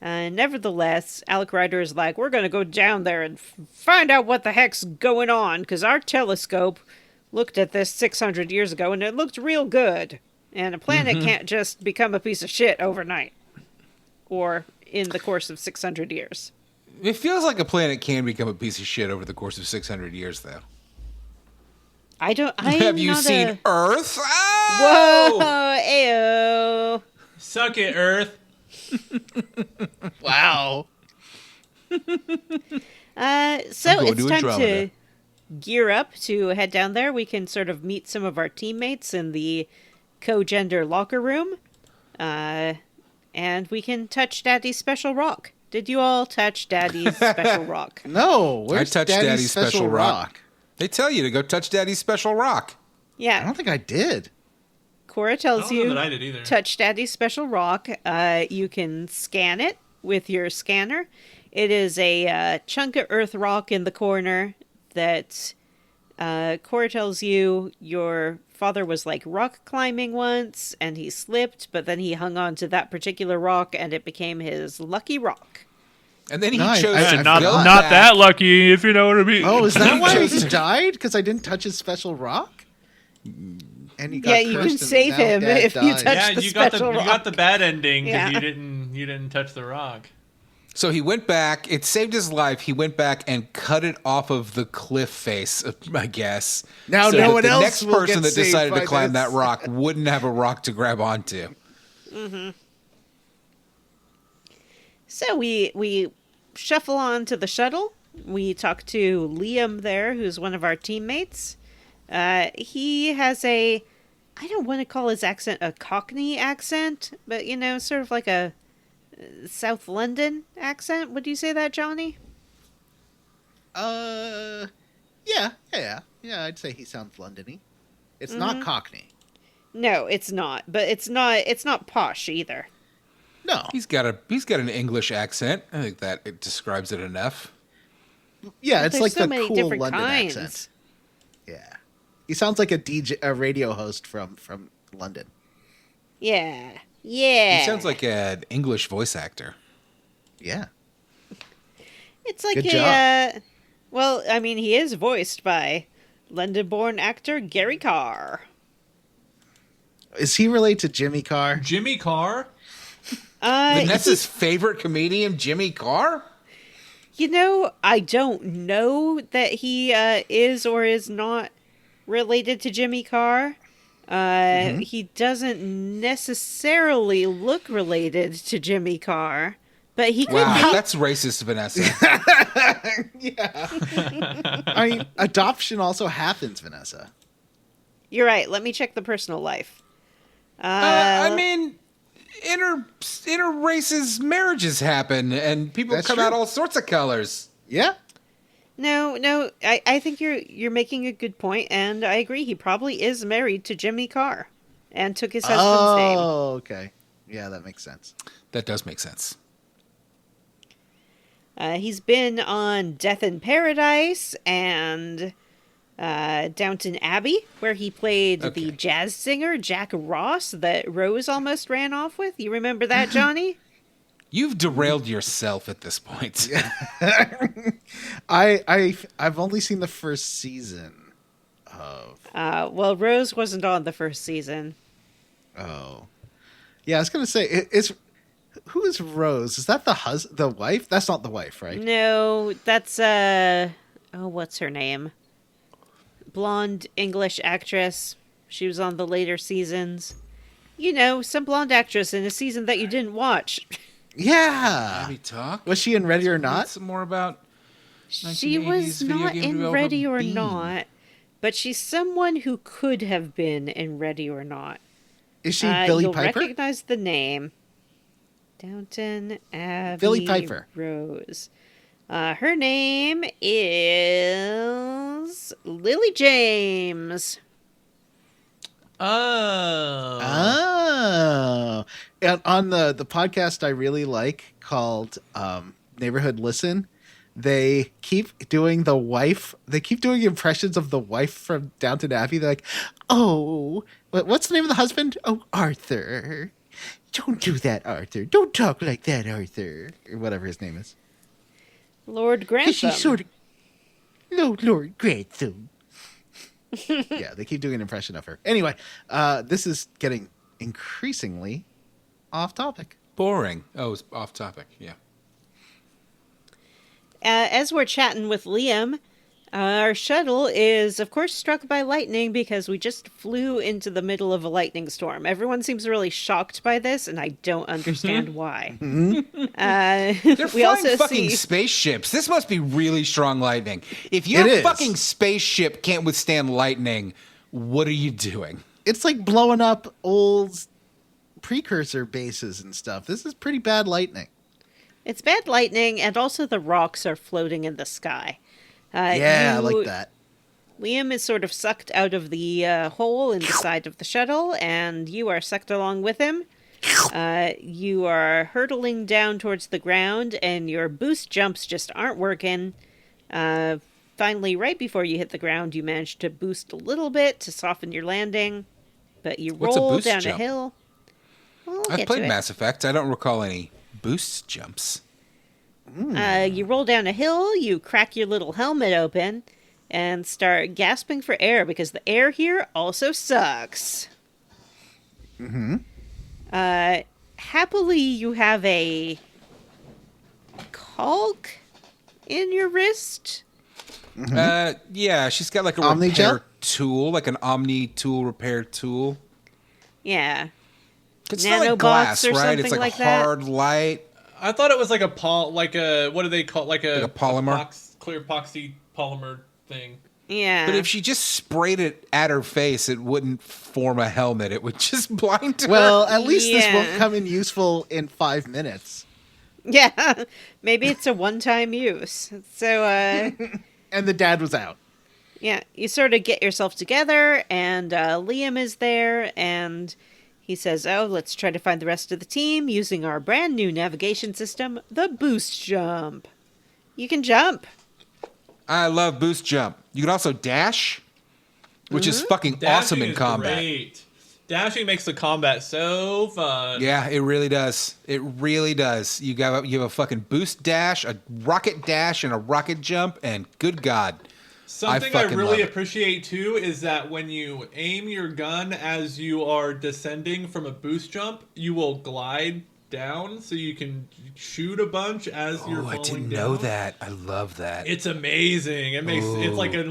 Nevertheless, Alec Ryder is like, we're going to go down there and find out what the heck's going on, because our telescope looked at this 600 years ago and it looked real good. And a planet can't just become a piece of shit overnight. Or in the course of 600 years. It feels like a planet can become a piece of shit over the course of 600 years, though. Have you seen Earth? Whoa! Oh! Ayo! Suck it, Earth. Wow. So I'm going it's to time to Andromeda. gear up to head down there. We can sort of meet some of our teammates in the co-gender locker room. And we can touch Daddy's special rock. Did you all touch Daddy's special rock? No, where's touched Daddy's special rock? They tell you to go touch Daddy's special rock. I Yeah, don't think I did. Cora I tells don't know you that I did either. touch Daddy's special rock. You can scan it with your scanner. It is a chunk of earth rock in the corner that Cora tells you your father was like rock climbing once and he slipped, but then he hung on to that particular rock and it became his lucky rock. And then he No, chose I to forgot. go Not back. that lucky, if you know what I mean. Oh, is that why chose he to- died? Because I didn't touch his special rock? And he got Yeah, you cursed can and save now him Dad if you died. touch Yeah, the you got special you got rock. the bad ending because Yeah. you didn't touch the rock. So he went back. It saved his life. He went back and cut it off of the cliff face, I guess. Now so no that one the else next will person get that saved decided to by climb this. that rock wouldn't have a rock to grab onto. So we shuffle on to the shuttle. We talk to Liam there, who's one of our teammates. He has I don't want to call his accent a Cockney accent, but sort of like a South London accent. Would you say that, Johnny? Yeah, I'd say he sounds Londony. It's not Cockney. No, it's not. But it's not posh either. No. He's got an English accent. I think that it describes it enough. Yeah, it's There's like so the many cool different London kinds. accent. Yeah. He sounds like a radio host from London. Yeah. Yeah. He sounds like an English voice actor. Yeah. It's like Good a well, I mean, he is voiced by London-born actor Gary Carr. Is he related to Jimmy Carr? Jimmy Carr? Vanessa's favorite comedian, Jimmy Carr? I don't know that he is or is not related to Jimmy Carr. He doesn't necessarily look related to Jimmy Carr, but he could Wow, be. that's racist, Vanessa. I mean, adoption also happens, Vanessa. You're right. Let me check the personal life. I mean, inter races marriages happen, and people That's come true. out all sorts of colors. Yeah. No. I think you're making a good point, and I agree. He probably is married to Jimmy Carr, and took his husband's name. Oh, okay. Yeah, that makes sense. That does make sense. He's been on Death in Paradise and Downton Abbey, where he played the jazz singer Jack Ross that Rose almost ran off with. You remember that, Johnny? You've derailed yourself at this point. I've only seen the first season of. Well, Rose wasn't on the first season. Oh, yeah. I was gonna say who is Rose? Is that the wife? That's not the wife, right? No, that's what's her name? Blonde English actress. She was on the later seasons. You know, some blonde actress in a season that you didn't watch. Yeah. Can we talk? Was she in Ready or Not? Some more about. She 1980s was video not game in developer Ready or Bean. Not, but she's someone who could have been in Ready or Not. Is she Billy You'll Piper? recognize the name. Downton Abbey Billy Piper. Rose. Her name is Lily James. Oh. Oh. And on the podcast I really like called Neighborhood Listen, they keep doing the wife. They keep doing impressions of the wife from Downton Abbey. They're like, oh, what's the name of the husband? Oh, Arthur. Don't do that, Arthur. Don't talk like that, Arthur. Or whatever his name is. Lord Grantham. She's sort of... No, Lord Grantham. Yeah, they keep doing an impression of her. Anyway, this is getting increasingly off topic. Boring. Oh, it's off topic. Yeah. As we're chatting with Liam, our shuttle is, of course, struck by lightning because we just flew into the middle of a lightning storm. Everyone seems really shocked by this, and I don't understand why. They're we flying also fucking see spaceships. This must be really strong lightning. If your It is. fucking spaceship can't withstand lightning, what are you doing? It's like blowing up old precursor bases and stuff. This is pretty bad lightning. it's bad lightning, and also the rocks are floating in the sky. I like that. Liam is sort of sucked out of the hole in the side of the shuttle, and you are sucked along with him. You are hurtling down towards the ground, and your boost jumps just aren't working. Finally, right before you hit the ground, you manage to boost a little bit to soften your landing, but you What's a roll boost down jump? a hill. We'll I've get played to it. Mass Effect. I don't recall any boost jumps. You roll down a hill, you crack your little helmet open, and start gasping for air because the air here also sucks. Happily, you have a caulk in your wrist. Yeah, she's got like a Omni repair gel? tool, like an Omni tool repair tool. Yeah. It's not like Nanobots glass, or right? It's something like like a that. hard light. I thought it was like a what do they call like a polymer? clear epoxy polymer thing. Yeah. But if she just sprayed it at her face, it wouldn't form a helmet. It would just blind her. Well, at least this Yeah. won't come in useful in 5 minutes. Yeah. Maybe it's a one-time use. So, And the dad was out. yeah, you sort of get yourself together, and Liam is there, and he says, oh, let's try to find the rest of the team using our brand new navigation system, the Boost Jump. You can jump. I love boost jump. You can also dash, which is fucking awesome in is combat. Great. Dashing makes the combat so fun. Yeah, it really does. It really does. You have a fucking boost dash, a rocket dash, and a rocket jump, and good God. Something I fucking really love it. appreciate too is that when you aim your gun as you are descending from a boost jump, you will glide down so you can shoot a bunch as you're Oh, falling I didn't down. know that. I love that. It's amazing. It's like a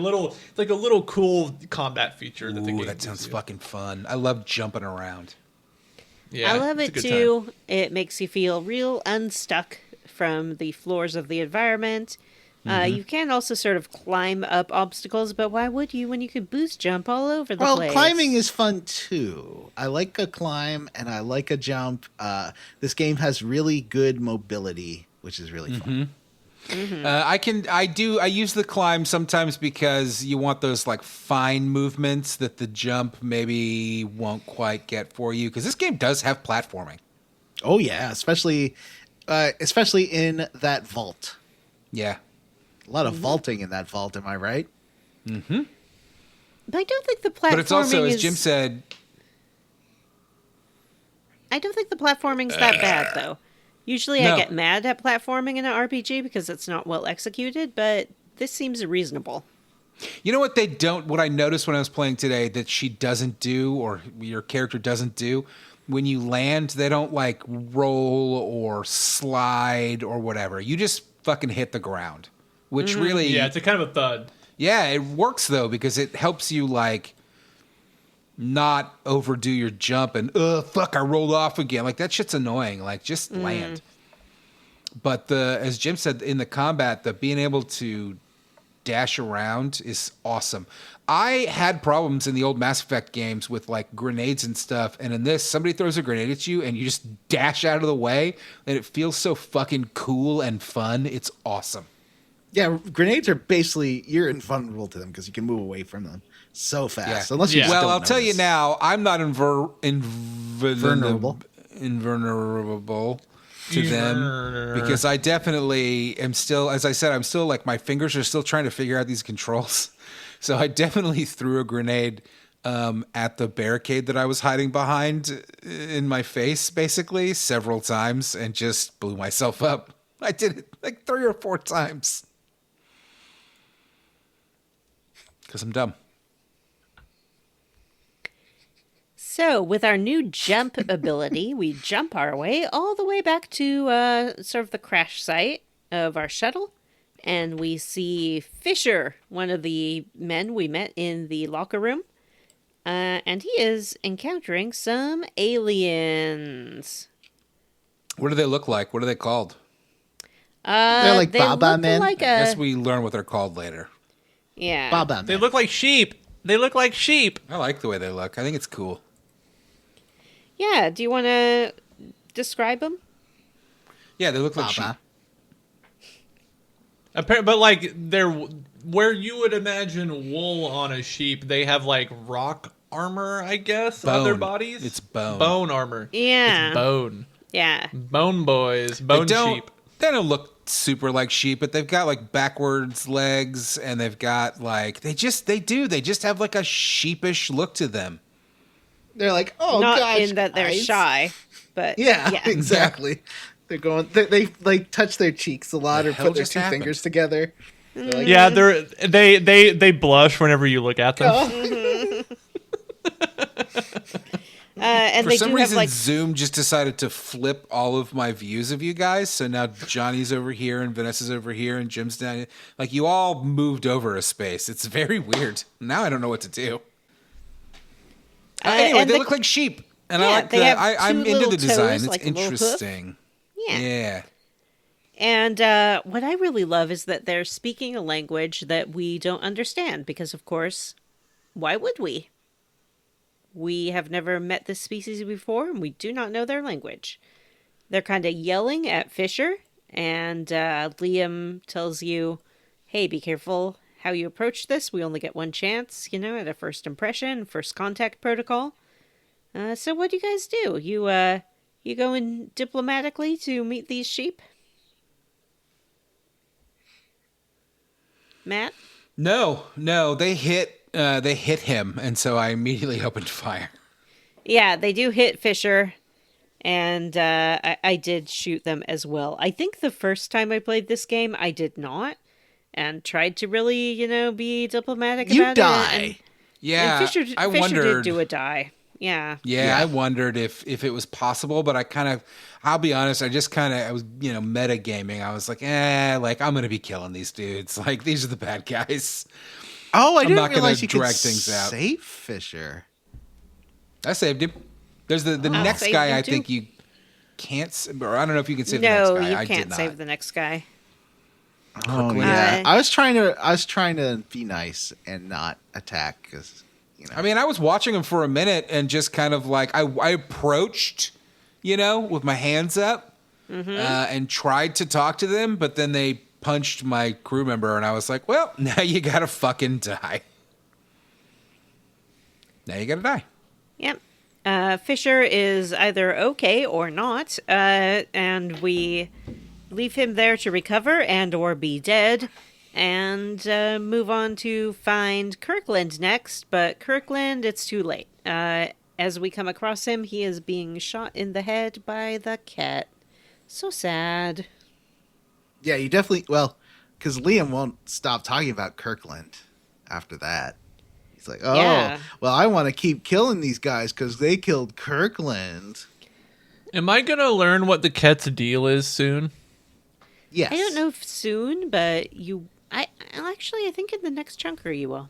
little cool combat feature that the game Ooh, that gives sounds you. fucking fun. I love jumping around. Yeah, I love it's it a good too. time. It makes you feel real unstuck from the floors of the environment. You can also sort of climb up obstacles, but why would you when you could boost jump all over the Well, place? climbing is fun too. I like a climb and I like a jump. This game has really good mobility, which is really fun. I use the climb sometimes because you want those like fine movements that the jump maybe won't quite get for you. Because this game does have platforming. Oh yeah, especially in that vault. Yeah. A lot of vaulting in that vault. Am I right? Mm-hmm. But I don't think the platforming But it's also, as is... Jim said, I don't think the platforming's that bad, though. Usually No. I get mad at platforming in an RPG because it's not well executed, but this seems reasonable. you know what I noticed when I was playing today that she doesn't do, or your character doesn't do? When you land, they don't like roll or slide or whatever. You just fucking hit the ground, which really, Yeah, it's a kind of a thud. yeah, it works though because it helps you like not overdo your jump and fuck, I rolled off again. Like that shit's annoying. Like just land. But as Jim said in the combat, the being able to dash around is awesome. I had problems in the old Mass Effect games with like grenades and stuff, and in this, somebody throws a grenade at you and you just dash out of the way, and it feels so fucking cool and fun. It's awesome. Yeah, grenades are basically, you're invulnerable to them because you can move away from them so fast. Yeah. Unless you Yeah. just Well, don't I'll tell you notice. now, I'm not Vulnerable. invulnerable to them because I definitely am still, as I said, I'm still like my fingers are still trying to figure out these controls. So I definitely threw a grenade at the barricade that I was hiding behind in my face, basically, several times and just blew myself up. I did it like 3 or 4 times. Because I'm dumb. So, with our new jump ability, we jump our way all the way back to sort of the crash site of our shuttle. And we see Fisher, one of the men we met in the locker room. And he is encountering some aliens. What do they look like? What are they called? They're like they Baba look men? like I a... guess we learn what they're called later. Yeah. Baba They man. look like sheep. They look like sheep. I like the way they look. I think it's cool. Yeah, do you want to describe them? Yeah, they look like sheep. Baba. But like they're where you would imagine wool on a sheep, they have like rock armor, I guess, on their Bone. bodies. It's bone. Bone armor. Yeah. It's bone. Yeah. Bone boys. Bone sheep. They don't look super like sheep, but they've got like backwards legs, and they've got like they just have like a sheepish look to them. They're like, oh Not gosh, in that they're guys. shy, but Yeah, exactly. They're going. They like touch their cheeks a lot The or hell put their just 2 happened? fingers together. They're like, Yeah, they blush whenever you look at them. and For they some do reason, have like Zoom just decided to flip all of my views of you guys. So now Johnny's over here, and Vanessa's over here, and Jim's down. Like you all moved over a space. It's very weird. Now I don't know what to do. Anyway, and they the- look like sheep, and Yeah, I like they the. have I'm two into little the design. toes, It's like a little hoof. interesting. yeah. Yeah. And what I really love is that they're speaking a language that we don't understand because, of course, why would we? We have never met this species before, and we do not know their language. They're kind of yelling at Fisher, and Liam tells you, hey, be careful how you approach this. We only get one chance, at a first impression, first contact protocol. So what do you guys do? You go in diplomatically to meet these sheep? Matt? No, they hit him, and so I immediately opened fire. Yeah, they do hit Fisher, and I did shoot them as well. I think the first time I played this game, I did not, and tried to really, be diplomatic You about die. it. Yeah, And Fisher I did wondered. do a die. Yeah. Yeah, I wondered if it was possible, but I'll be honest, I was, metagaming. I was like, like I'm going to be killing these dudes. Like, these are the bad guys. oh, I I'm didn't not gonna realize you could drag things out. save Fisher. I saved him. There's the next saved guy him I too? think you can't, or I don't know if you can save the next No, guy. you I can't did save not. the next guy. Oh Kirkland. yeah, I was trying to be nice and not attack because I mean, I was watching him for a minute and just kind of like, I approached, with my hands up and tried to talk to them, but then they punched my crew member and I was like, well, now you got to fucking die. Now you got to die. Yep. Fisher is either okay or not, and we leave him there to recover and or be dead, and move on to find Kirkland next. But Kirkland, it's too late. As we come across him, he is being shot in the head by the cat. So sad. Yeah, you definitely... Well, because Liam won't stop talking about Kirkland after that. He's like, oh, Yeah. well, I want to keep killing these guys because they killed Kirkland. Am I gonna learn what the cat's deal is soon? Yes. I don't know if soon, but I think in the next chunker you will.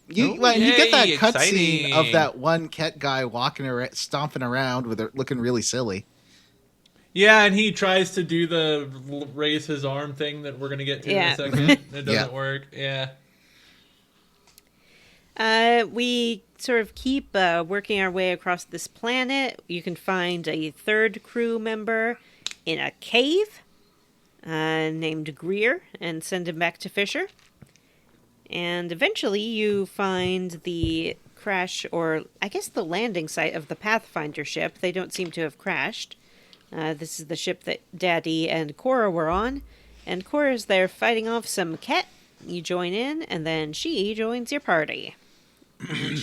You get that Yay, cutscene of exciting. that one cat guy walking around, stomping around with it looking really silly. Yeah, and he tries to do the raise his arm thing that we're gonna get to in Yeah. a second. It doesn't Yeah. work. Yeah. We sort of keep working our way across this planet. You can find a third crew member in a cave named Greer and send him back to Fisher. And eventually you find the crash, or I guess the landing site of the Pathfinder ship. They don't seem to have crashed. This is the ship that Daddy and Cora were on. And Cora's there fighting off some cat. You join in, and then she joins your party. And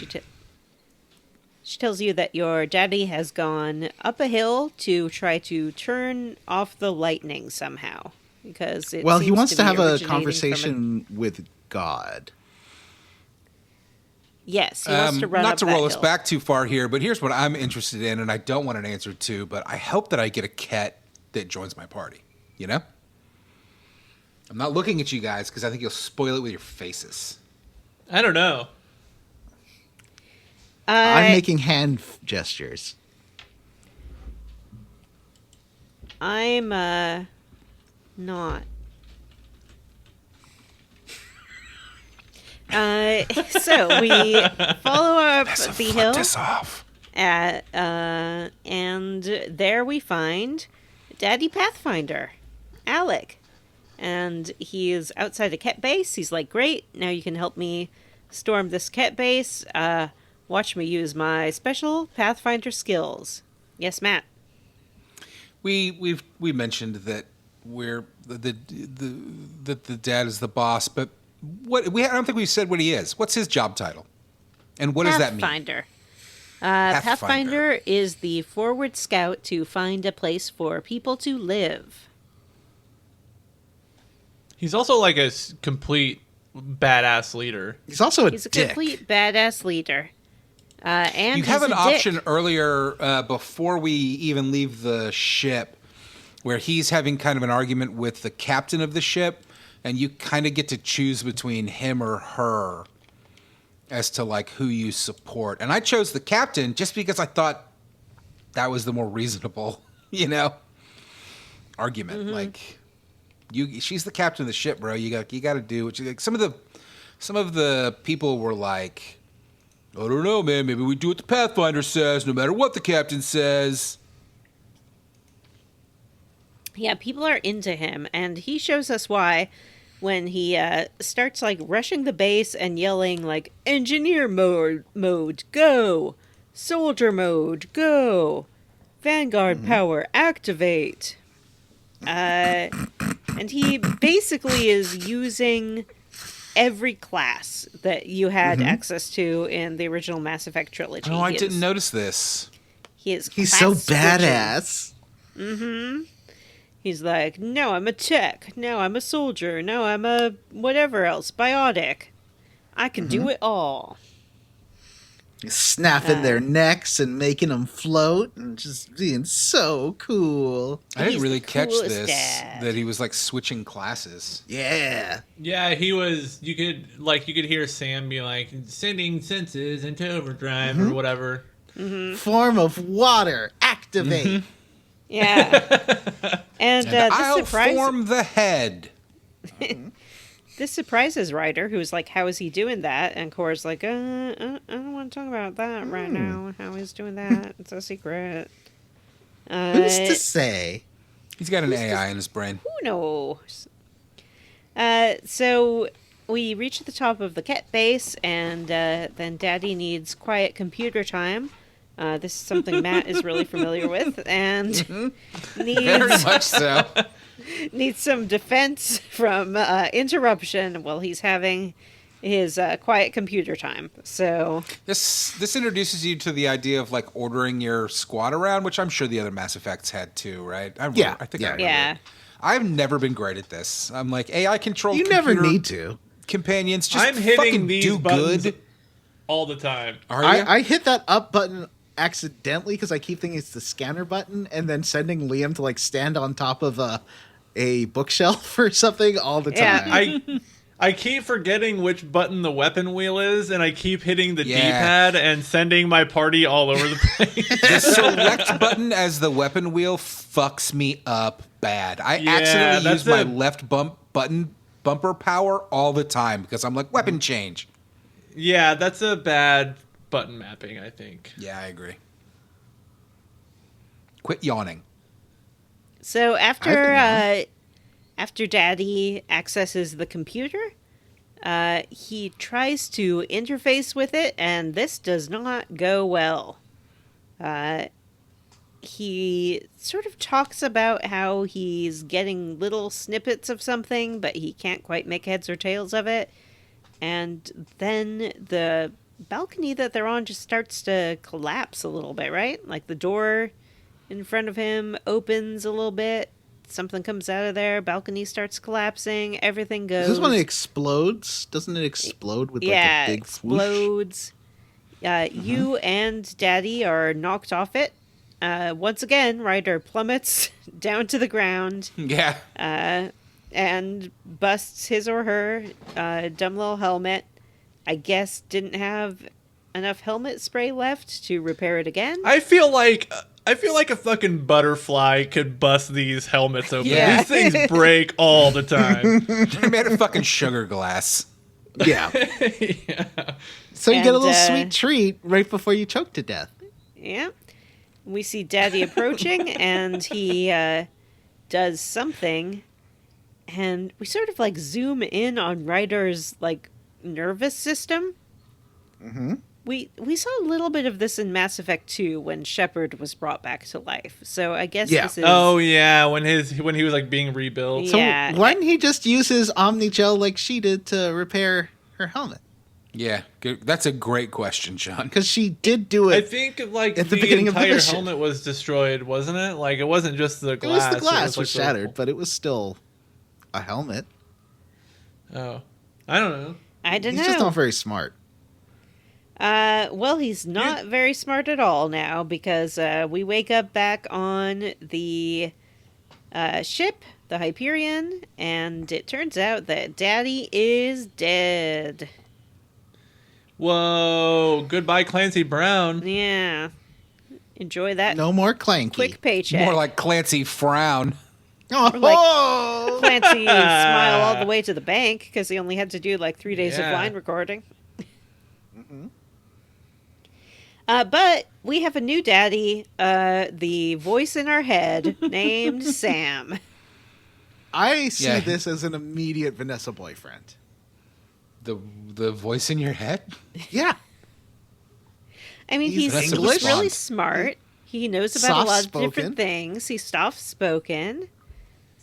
she tells you that your daddy has gone up a hill to try to turn off the lightning somehow. Because he wants to have a originating conversation with God. Yes, he wants to run Not up to that roll us hill. back too far here, but here's what I'm interested in, and I don't want an answer to, but I hope that I get a cat that joins my party. You know? I'm not looking at you guys because I think you'll spoil it with your faces. I don't know. I'm making hand gestures. I'm not. So we follow up the hill, This off. and there we find Daddy Pathfinder, Alec, and he is outside a cat base. He's like, "Great, now you can help me storm this cat base. Watch me use my special Pathfinder skills." Yes, Matt. We mentioned that we're the dad is the boss, but I don't think we said what he is. What's his job title? And what does that mean? Pathfinder. Pathfinder. Pathfinder is the forward scout to find a place for people to live. He's also like a complete badass leader. He's also a He's a dick. complete badass leader. And You he's have an a option dick. earlier before we even leave the ship where he's having kind of an argument with the captain of the ship, and you kind of get to choose between him or her as to like who you support. And I chose the captain just because I thought that was the more reasonable, argument. Like she's the captain of the ship, bro. You got to do what you like. Some of the people were like, I don't know, man. Maybe we do what the Pathfinder says, no matter what the captain says. Yeah, people are into him, and he shows us why when he starts like rushing the base and yelling like engineer mode go, soldier mode go, vanguard power activate. And he basically is using every class that you had access to in the original Mass Effect trilogy. Oh, I didn't notice this. He's so class switching. badass. He's like, no, I'm a tech. No, I'm a soldier. No, I'm a whatever else. Biotic. I can do it all. Snapping their necks and making them float and just being so cool. I didn't He's really the catch coolest this, dad. that he was like switching classes. Yeah. Yeah, he was. You could hear Sam be like sending senses into overdrive or whatever. Form of water. Activate. Yeah. And I'll form the head. this surprises Ryder, who's like, how is he doing that? And Cora's like, I don't want to talk about that right now. How he's doing that. It's a secret. Who's to say? He's got an AI in his brain. Who knows? So we reach the top of the cat base, and then Daddy needs quiet computer time. This is something Matt is really familiar with, and Very needs much so. needs some defense from interruption while he's having his quiet computer time. So This introduces you to the idea of like ordering your squad around, which I'm sure the other Mass Effects had too, right? I Yeah, think yeah. I remember yeah. it. I've never been great at this. I'm like AI controlled. You never need to. Companions. Just I'm hitting fucking these do buttons good. all the time. Are you? I hit that up button accidentally because I keep thinking it's the scanner button, and then sending Liam to like stand on top of a bookshelf or something all the Yeah, time. I keep forgetting which button the weapon wheel is, and I keep hitting the Yeah. D-pad and sending my party all over the place. The select button as the weapon wheel fucks me up bad. I Yeah, accidentally that's use my a- left bumper power all the time because I'm like weapon change. Yeah, that's a bad button mapping, I think. Yeah, I agree. Quit yawning. So I've been after Daddy accesses the computer, he tries to interface with it, and this does not go well. He sort of talks about how he's getting little snippets of something, but he can't quite make heads or tails of it. And then the balcony that they're on just starts to collapse a little bit, right? Like the door in front of him opens a little bit. Something comes out of there. Balcony starts collapsing. Everything goes. Is this when it explodes? Doesn't it explode with like yeah, a big whoosh? explodes. You and Dadddy are knocked off it. Once again, Ryder plummets down to the ground Yeah. and busts his or her dumb little helmet. I guess didn't have enough helmet spray left to repair it again. I feel like a fucking butterfly could bust these helmets open. Yeah. These things break all the time. They're made of fucking sugar glass. Yeah. Yeah. So you get a And, little sweet treat right before you choke to death. Yeah. We see Dadddy approaching, and he does something, and we sort of like zoom in on Ryder's like nervous system. Mm-hmm. We saw a little bit of this in Mass Effect 2 when Shepard was brought back to life. So I guess Yeah. this is Oh yeah, when he was like being rebuilt. So Yeah. why didn't he just use his Omni Gel like she did to repair her helmet? Yeah, good. That's a great question, John. Because she did do I it. think like At the the beginning of the entire mission. helmet was destroyed, wasn't it? Like it wasn't just the It glass. was the glass was like, the- shattered, but it was still a helmet. Oh, I don't know. I don't He's know. just not very smart. Well, he's not very smart at all now because we wake up back on the ship, the Hyperion, and it turns out that Dadddy is dead. Whoa! Goodbye, Clancy Brown. Yeah. Enjoy that No more clanky. quick paycheck. More like Clancy Frown. Oh, Clancy smile all the way to the bank because he only had to do like 3 days of Yeah. line recording. But we have a new daddy, the voice in our head named Sam. I see Yeah. this as an immediate Vanessa boyfriend. The voice in your head? Yeah. I mean, He's he's English. really smart. He knows about a lot of Soft-spoken. different things. He's soft-spoken.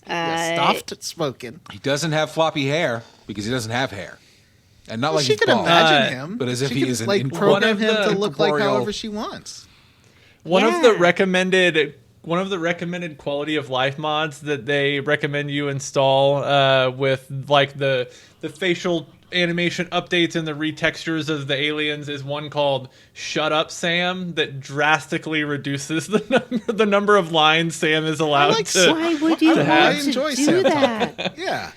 Soft spoken. He doesn't have floppy hair because he doesn't have hair. And not like She he's could bald. imagine him, but as if she he could, is an like incorporeal- program One of him to the look like incorporeal- however she wants. One of Yeah. the recommended quality of life mods that they recommend you install with like the facial animation updates and the retextures of the aliens is one called Shut Up Sam that drastically reduces the number of lines Sam is allowed like to. Why would you I want to enjoy do Sam that? Yeah.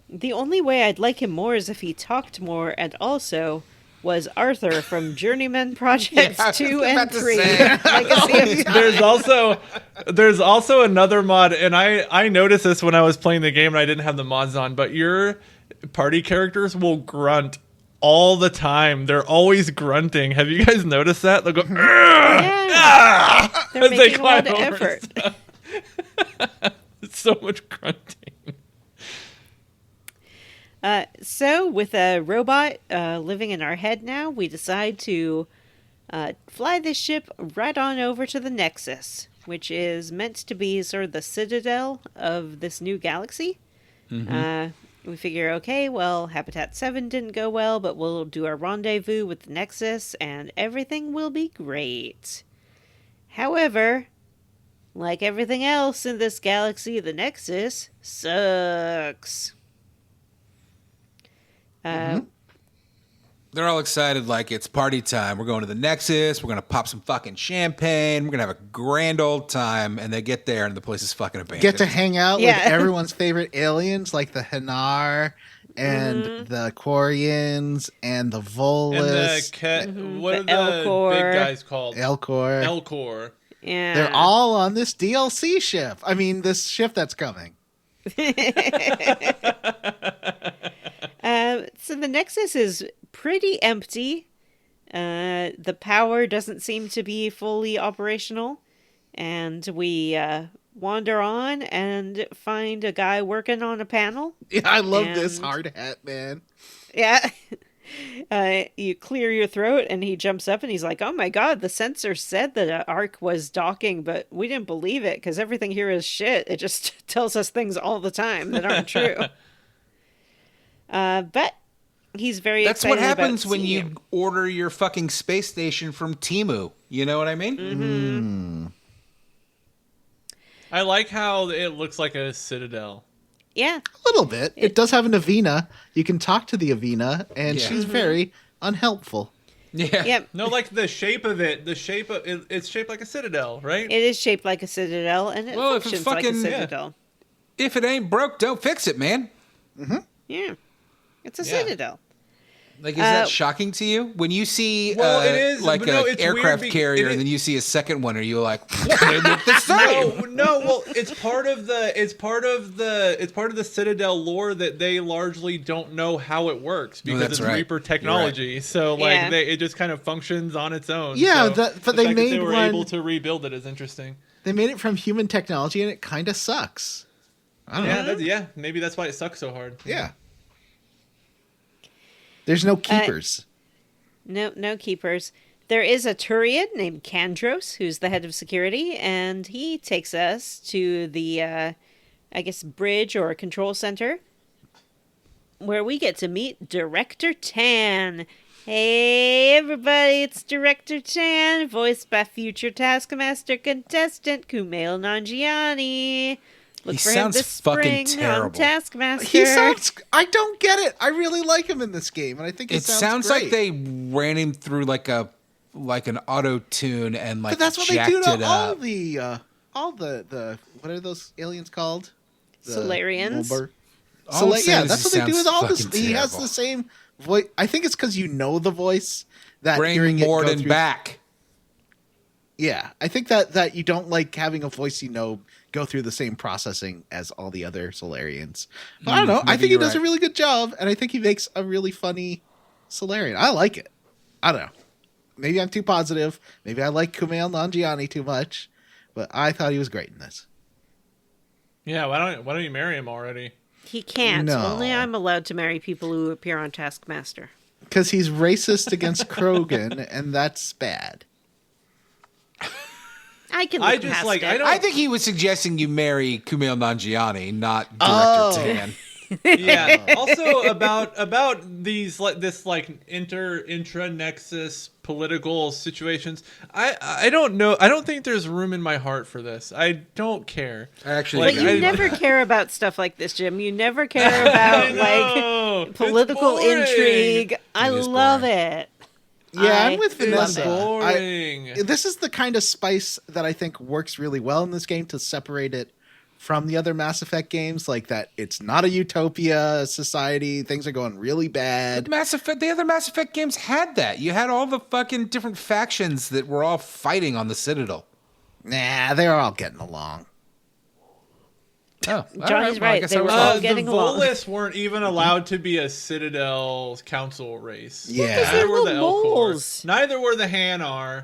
The only way I'd like him more is if he talked more and also was Arthur from Journeyman Projects Yeah, I was 2 about and to 3. say. Legacy of There's also another mod, and I noticed this when I was playing the game and I didn't have the mods on, but your party characters will grunt all the time. They're always grunting. Have you guys noticed that? They'll go, Yeah. They're as they making a lot climb of over effort. stuff. It's so much grunting. So with a robot living in our head now, we decide to fly this ship right on over to the Nexus, which is meant to be sort of the citadel of this new galaxy. We figure, okay, well, Habitat 7 didn't go well, but we'll do our rendezvous with the Nexus, and everything will be great. However, like everything else in this galaxy, the Nexus sucks. They're all excited like it's party time. We're going to the Nexus. We're going to pop some fucking champagne. We're going to have a grand old time. And they get there and the place is fucking abandoned. Get to hang out Yeah. with everyone's favorite aliens like the Hanar and the Quarians and the And Volus. what The are the Elcor. big guys called? Elcor. Elcor. Yeah. They're all on this DLC ship. I mean, this ship that's coming. So the Nexus is pretty empty. The power doesn't seem to be fully operational. And we wander on and find a guy working on a panel. Yeah, I love this And- hard hat, man. Yeah. You clear your throat and he jumps up and he's like, oh my god, the sensor said that an arc was docking, but we didn't believe it because everything here is shit. It just tells us things all the time that aren't true. But he's very That's excited what happens about when seeing you him. order your fucking space station from Temu. You know what I mean? I like how it looks like a citadel. Yeah. A little bit. It does have an Avena. You can talk to the Avena, and Yeah. she's very unhelpful. Yeah. Yep. No, like the shape of it. It's shaped like a citadel, right? It is shaped like a citadel and it Well, if it functions like a fucking- yeah. citadel. If it ain't broke, don't fix it, man. Yeah. It's a Yeah. citadel. Like, is that shocking to you when you see Well, it is, like but no, an it's weird aircraft it carrier, and is- then you see a second one? Are you like, what? They look the same? No. Well, it's part of the Citadel lore that they largely don't know how it works because that's it's right. Reaper technology. So like Yeah. it just kind of functions on its own. Yeah, So but the they fact that made they were one- able to rebuild it is interesting. They made it from human technology, and it kind of sucks. I don't know. Yeah, maybe that's why it sucks so hard. Yeah. There's no keepers. No keepers. There is a Turian named Kandros, who's the head of security, and he takes us to the, I guess, bridge or control center, where we get to meet Director Tan. Hey, everybody, it's Director Tan, voiced by future Taskmaster contestant Kumail Nanjiani. Look He for him sounds this fucking spring on terrible. Taskmaster. He sounds. I don't get it. I really like him in this game, and I think It sounds great. like they ran him through like an auto tune and like But that's what they jacked do it to up. all the what are those aliens called? The Solarians? Wilbur. All I'm saying Yeah, is that's he what they do sounds with all this. fucking He has terrible. the same voice. I think it's because you know the voice that Bring hearing it go Morden through- back. Yeah, I think that you don't like having a voice you know go through the same processing as all the other Solarians. But I don't know. I maybe think he you're does a right. really good job, and I think he makes a really funny Solarian. I like it. I don't know. Maybe I'm too positive. Maybe I like Kumail Nanjiani too much, but I thought he was great in this. Yeah, why don't you marry him already? He can't. No. Only I'm allowed to marry people who appear on Taskmaster. Because he's racist against Krogan, and that's bad. I can I look just, past like, it. I don't- I think he was suggesting you marry Kumail Nanjiani, not Director Oh. Tan. Yeah. Also about these this intra nexus political situations. I don't know. I don't think there's room in my heart for this. I don't care. I actually But Like, you I- never care about stuff like this, Jim. You never care about know. like It's political boring. intrigue. I is love boring. it. Yeah, I'm with It's Vanessa. boring. This is the kind of spice that I think works really well in this game to separate it from the other Mass Effect games, like that it's not a utopia society, things are going really bad. The other Mass Effect games had that. You had all the fucking different factions that were all fighting on the Citadel. Nah, they're all getting along. Oh, Johnny's right. They were was all wrong. getting the along. Volus weren't even allowed to be a Citadel council race. Yeah. Because Neither they're were the little Elcor. moles. Neither were the Hanar.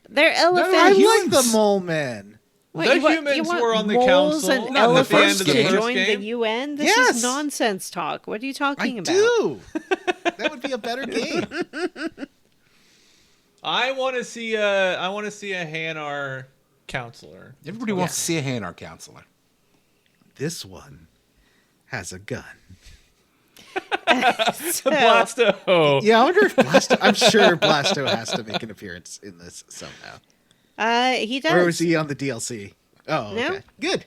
They're elephants. I humans. like the mole men. What, The you want- humans you want were on the moles council. and Not in the elephants first to game. join Game? the UN. This Yes. is nonsense talk. What are you talking I about? do. That would be a better game. I want to see a Hanar counselor. Everybody wants to see a Hanar counselor. This one has a gun. Blasto. Yeah, I wonder if Blasto. I'm sure Blasto has to make an appearance in this somehow. He does. Or was he on the DLC? Oh, No. okay. Good.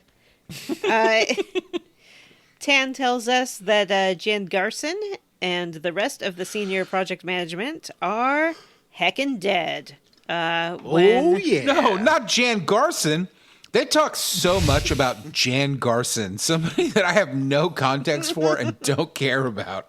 Tan tells us that Jan Garson and the rest of the senior project management are heckin' dead. Oh, yeah. No, not Jan Garson. They talk so much about Jan Garson, somebody that I have no context for and don't care about.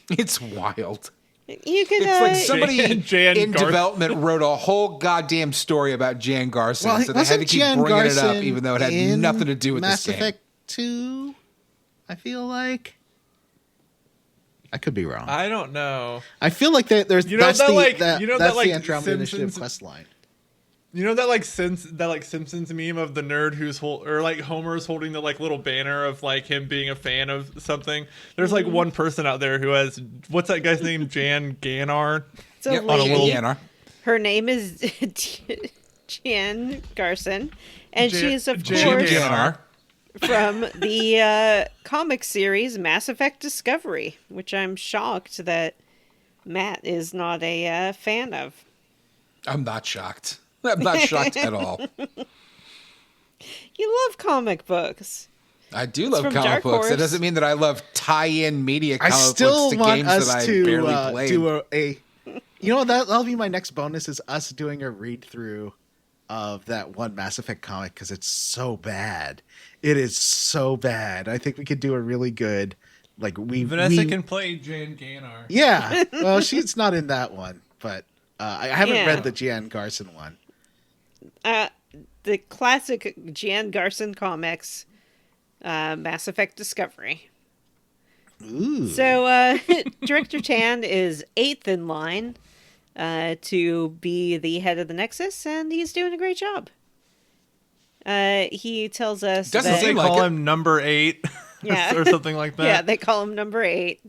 It's wild. You could. It's like somebody Jan in Garson. development wrote a whole goddamn story about Jan Garson, Well, so they had to wasn't keep Jan bringing it up, Garson even though it had in nothing to do with Mass this game. Effect 2, I feel like. I could be wrong. I don't know. I feel like there's You know that's that, the like- that, you know that's that, like, the Andromeda Initiative Simpsons- quest line. You know that Simpsons meme of the nerd who's Homer's holding the like little banner of like him being a fan of something. There's like one person out there who has what's that guy's name? Jan Ganar. it's a Yep, lady. Ganar. Her name is Jan Garson, and Jan- she is of Jan course Ganar. from the comic series Mass Effect Discovery, which I'm shocked that Matt is not a fan of. I'm not shocked. I'm not shocked at all. You love comic books. I do love from comic Dark books. Horse. That doesn't mean that I love tie-in media I comic still books to want games that us I to barely played. do a. You know that'll be my next bonus is us doing a read through of that one Mass Effect comic because it's so bad. It is so bad. I think we could do a really good Vanessa can play Jan Ganar. Yeah, well, she's not in that one, but I haven't Yeah. read the Jan Garson one. The classic Jan Garson comics, Mass Effect Discovery. Ooh. So Director Tan is 8th in line to be the head of the Nexus, and he's doing a great job. He tells us Doesn't that, They seem like call it. him number 8 Yeah. or something like that. yeah, they call him number 8,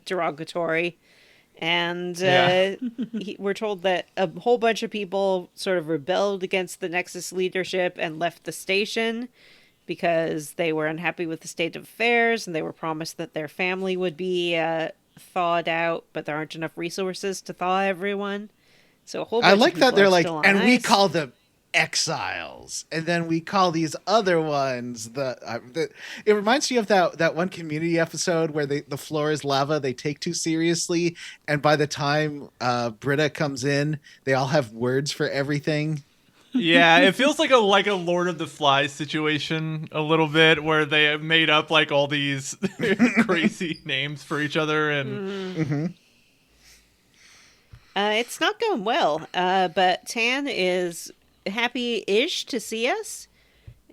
derogatory. And Yeah. we're told that a whole bunch of people sort of rebelled against the Nexus leadership and left the station because they were unhappy with the state of affairs, and they were promised that their family would be thawed out, but there aren't enough resources to thaw everyone. So a whole bunch I of like that people they're are like, still on and we ice. call them exiles, and then we call these other ones it reminds me of that one Community episode where the floor is lava, they take too seriously, and by the time Britta comes in, they all have words for everything. Yeah, it feels like a Lord of the Flies situation a little bit, where they have made up like all these crazy names for each other, and It's not going well, but Tan is happy-ish to see us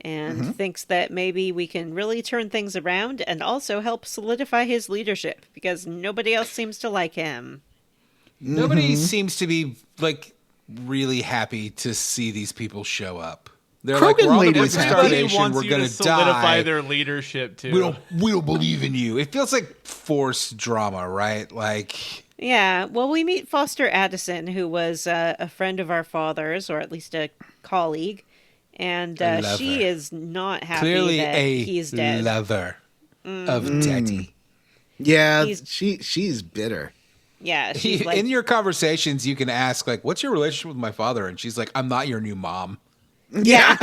and thinks that maybe we can really turn things around and also help solidify his leadership because nobody else seems to like him. Nobody seems to be like really happy to see these people show up. They're Krogan like, we're on the ladies brink of happy. everybody starvation. wants We're you gonna to solidify die. their leadership too. We don't believe in you. It feels like forced drama, right? Like, Yeah, well, we meet Foster Addison, who was a friend of our father's, or at least a colleague, and A lover. she is not happy clearly that a he's dead. lover of Dadddy. Yeah, He's- she's bitter. Yeah, she's like, In your conversations, you can ask like, "What's your relationship with my father?" And she's like, "I'm not your new mom." yeah.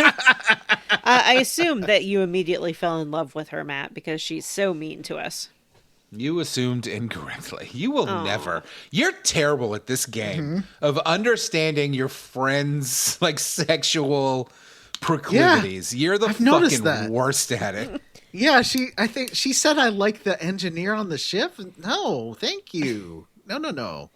I assume that you immediately fell in love with her, Matt, because she's so mean to us. You assumed incorrectly. You will never. You're terrible at this game of understanding your friends' like sexual proclivities. You're the I've noticed fucking that. worst at it. Yeah, I think she said I like the engineer on the ship. No, thank you. No.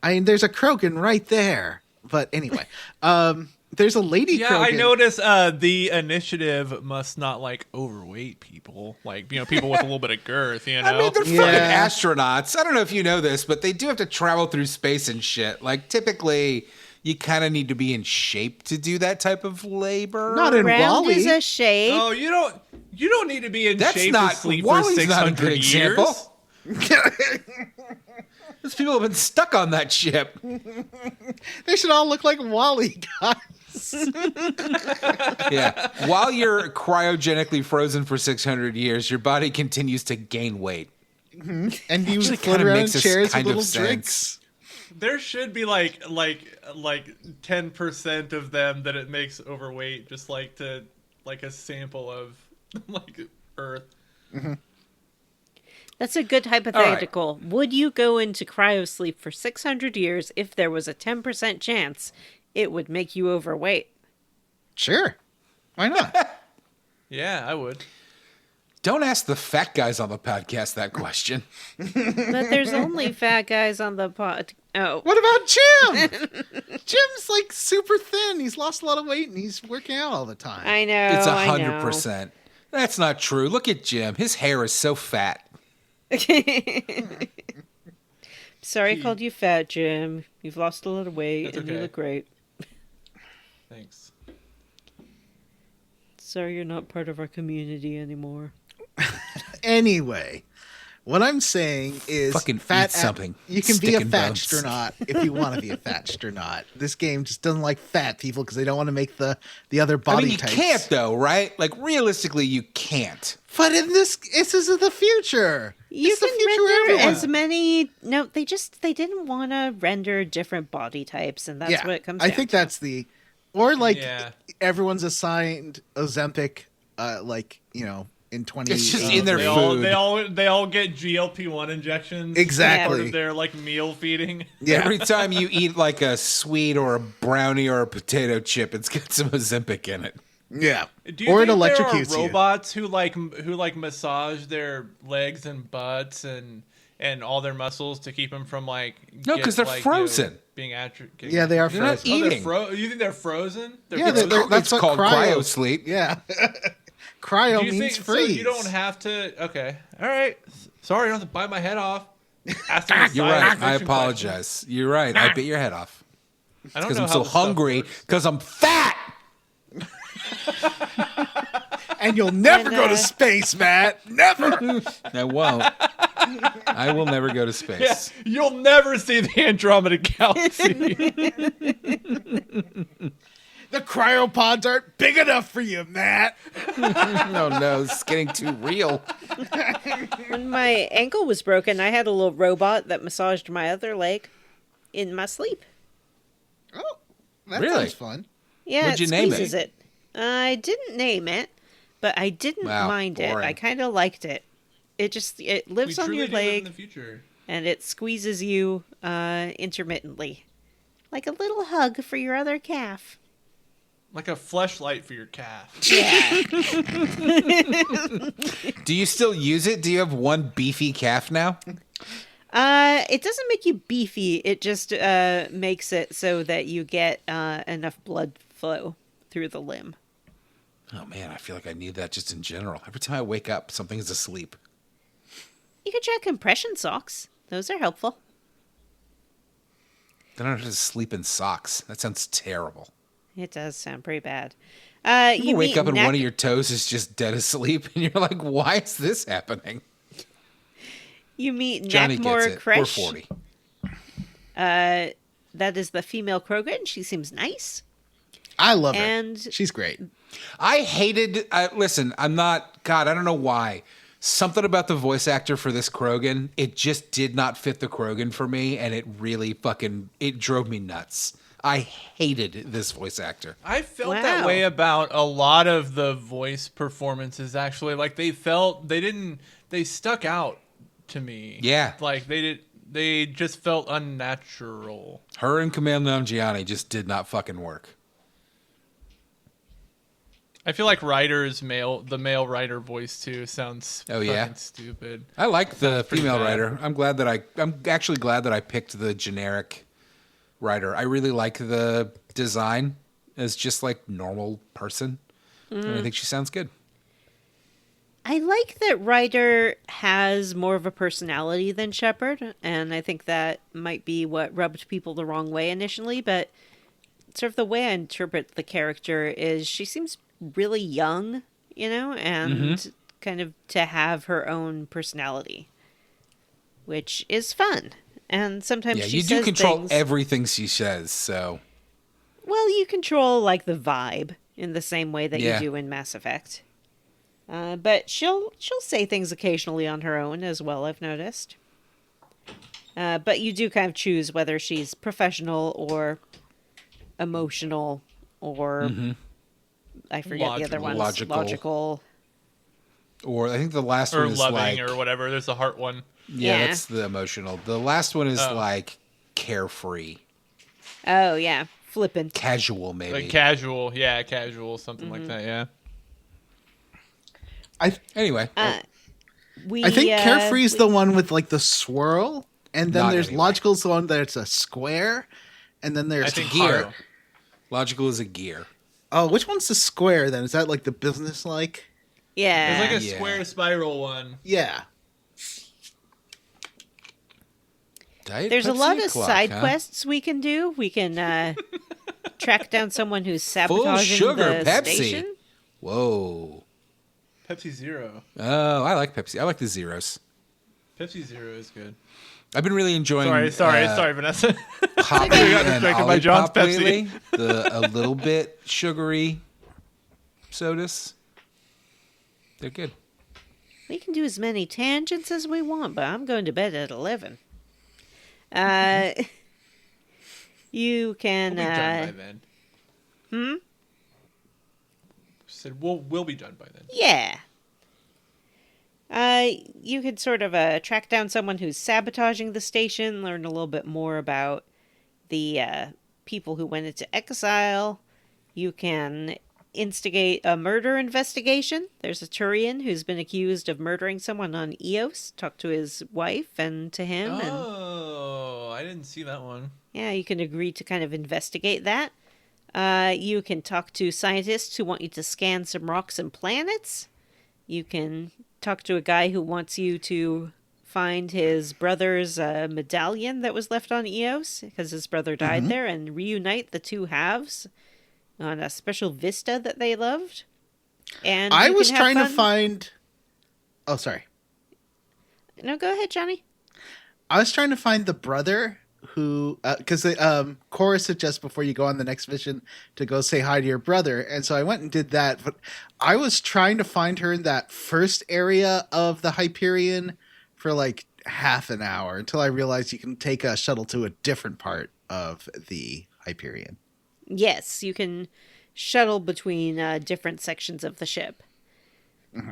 I mean, there's a Krogan right there. But anyway, there's a lady Yeah, Krogan. I noticed the initiative must not like overweight people, like people with a little bit of girth. You know, I mean, they're Yeah. fucking astronauts. I don't know if you know this, but they do have to travel through space and shit. Like, typically, you kind of need to be in shape to do that type of labor. Not in Round is Wally. a shape. oh, you don't need to be in That's shape not to sleep Wally's for not a good 600 years. example. Those people have been stuck on that ship. They should all look like Wally guys. Yeah. While you're cryogenically frozen for 600 years, your body continues to gain weight. And you Actually float kinda around in makes this chairs with kind of little sense. drinks. There should be like 10% of them that it makes overweight, just like a sample of like Earth. That's a good hypothetical. Would you go into cryosleep for 600 years if there was a 10% chance it would make you overweight? Sure. Why not? Yeah, I would. Don't ask the fat guys on the podcast that question. But there's only fat guys on the pod. Oh. What about Jim? Jim's like super thin. He's lost a lot of weight and he's working out all the time. I know. It's I know. 100%. That's not true. Look at Jim. His hair is so fat. Sorry I called you fat, Jim. You've lost a lot of weight That's and you okay. look great. Thanks. Sorry you're not part of our community anymore. Anyway, what I'm saying is Fucking fat eat something. You can be Stick a and fat bones. astronaut if you want to be a fat astronaut. This game just doesn't like fat people because they don't want to make the other body I mean, you types. can't, though, right? Like, realistically, you can't. But in this is the future. You It's the can future render everyone. as many. No, they didn't want to render different body types, and that's what it comes. I down think to. that's the, or like Yeah. everyone's assigned Ozempic, in 20. It's just in their They food. all get GLP-1 injections. Exactly. Part of their like meal feeding. Yeah. Every time you eat like a sweet or a brownie or a potato chip, it's got some Ozempic in it. Yeah. Do you Or it think there are electrocutes you. robots who massage their legs and butts and all their muscles to keep them from No, 'cause they're frozen. being Yeah, they are They're not frozen. eating. You think they're frozen? Yeah, It's that's what called cryo cryosleep. Yeah. Cryo Do you means think freeze. so? You don't have to. Okay, all right. Sorry, I don't have to bite my head off. Ask them a You're science right. I fiction apologize. You're right. I bit your head off. question. I don't Because know I'm how so this stuff hungry. works. Because I'm fat. And you'll never And, go to space, Matt. Never. I won't. I will never go to space. Yeah, you'll never see the Andromeda Galaxy. The cryopods aren't big enough for you, Matt. No, it's getting too real. When my ankle was broken, I had a little robot that massaged my other leg in my sleep. Oh, that Really? sounds fun. Yeah, What'd it you name squeezes it. I didn't name it, but I didn't Wow, mind it. boring. I kind of liked it. It lives we on truly your do live in leg the future. and it squeezes you intermittently, like a little hug for your other calf. Like a fleshlight for your calf. Yeah. Do you still use it? Do you have one beefy calf now? It doesn't make you beefy. It just makes it so that you get enough blood flow through the limb. Oh man, I feel like I need that just in general. Every time I wake up, something's asleep. You can try compression socks. Those are helpful. Then I don't have to sleep in socks. That sounds terrible. It does sound pretty bad. You wake meet up and one of your toes is just dead asleep, and you're like, "Why is this happening?" You meet Johnny Nakmor gets it. We're Kresh. 40. That is the female Krogan. She seems nice. I love And- her. She's great. I hated. Listen, I'm not. God, I don't know why. Something about the voice actor for this Krogan, it just did not fit the Krogan for me, and it really it drove me nuts. I hated this voice actor. I felt that Wow. way about a lot of the voice performances. Actually, like they stuck out to me. Yeah. like they just felt unnatural. Her and Kamal Namgiani just did not fucking work. I feel like the male writer voice too sounds Oh, yeah? fucking stupid. I like the pretty female bad. writer. I'm actually glad that I picked the generic writer. I really like the design as just like normal person. And I think she sounds good. I like that Ryder has more of a personality than Shepard, and I think that might be what rubbed people the wrong way initially, but sort of the way I interpret the character is she seems really young, and kind of to have her own personality, which is fun. And sometimes Yeah, she you do says control things. everything she says, so. Well, you control like the vibe in the same way that Yeah. you do in Mass Effect. But she'll say things occasionally on her own as well, I've noticed. But you do kind of choose whether she's professional or emotional or I forget the other ones. Logical. Or I think the last Or one is loving like. or whatever. There's the heart one. Yeah. That's the emotional. The last one is like carefree. Oh, yeah. Flippant. Casual, maybe. Like casual. Yeah, casual. Something like that, yeah. Anyway. I think Carefree is the one with like the swirl, and then Not there's anyway. Logical's the one that's a square, and then there's I think gear. heart. Logical is a gear. Oh, which one's the square then? Is that like the business like? Yeah. There's like a Yeah. square spiral one. Yeah. Diet There's a Pepsi lot of clock, side huh? quests we can do. We can track down someone who's Full sabotaging sugar the Pepsi. station. Whoa. Pepsi Zero. Oh, I like Pepsi. I like the zeros. Pepsi Zero is good. I've been really enjoying. Sorry, Vanessa. Poppy I got and distracted by Olipop John's Pepsi. lately. A little bit sugary sodas. They're good. We can do as many tangents as we want, but I'm going to bed at 11. You can. We'll be done by then. Said we'll be done by then. Yeah. You could sort of track down someone who's sabotaging the station, learn a little bit more about the people who went into exile. You can instigate a murder investigation. There's a Turian who's been accused of murdering someone on Eos. Talk to his wife and to him. And Oh, I didn't see that one. yeah, you can agree to kind of investigate that. You can talk to scientists who want you to scan some rocks and planets. You can talk to a guy who wants you to find his brother's medallion that was left on Eos because his brother died there and reunite the two halves on a special vista that they loved. And I you was can have trying to fun- find. Oh, sorry. No, go ahead, Johnny. I was trying to find the brother who, because Cora suggests before you go on the next mission to go say hi to your brother, and so I went and did that. But I was trying to find her in that first area of the Hyperion for like half an hour until I realized you can take a shuttle to a different part of the Hyperion. Yes, you can shuttle between different sections of the ship.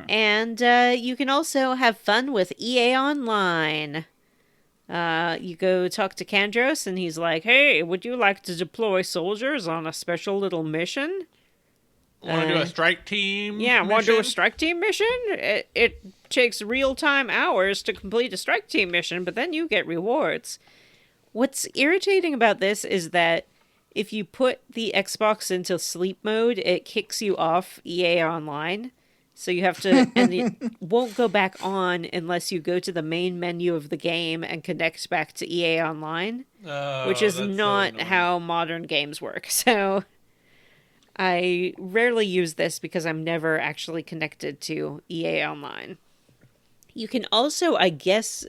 And you can also have fun with EA Online. You go talk to Kandros, and he's like, hey, would you like to deploy soldiers on a special little mission? Want to do a strike team? Yeah, want to do a mission? strike team mission? It takes real-time hours to complete a strike team mission, but then you get rewards. What's irritating about this is that if you put the Xbox into sleep mode, it kicks you off EA Online. So you have to, and it won't go back on unless you go to the main menu of the game and connect back to EA Online, which is that's so not annoying. how modern games work. So I rarely use this because I'm never actually connected to EA Online. You can also, I guess,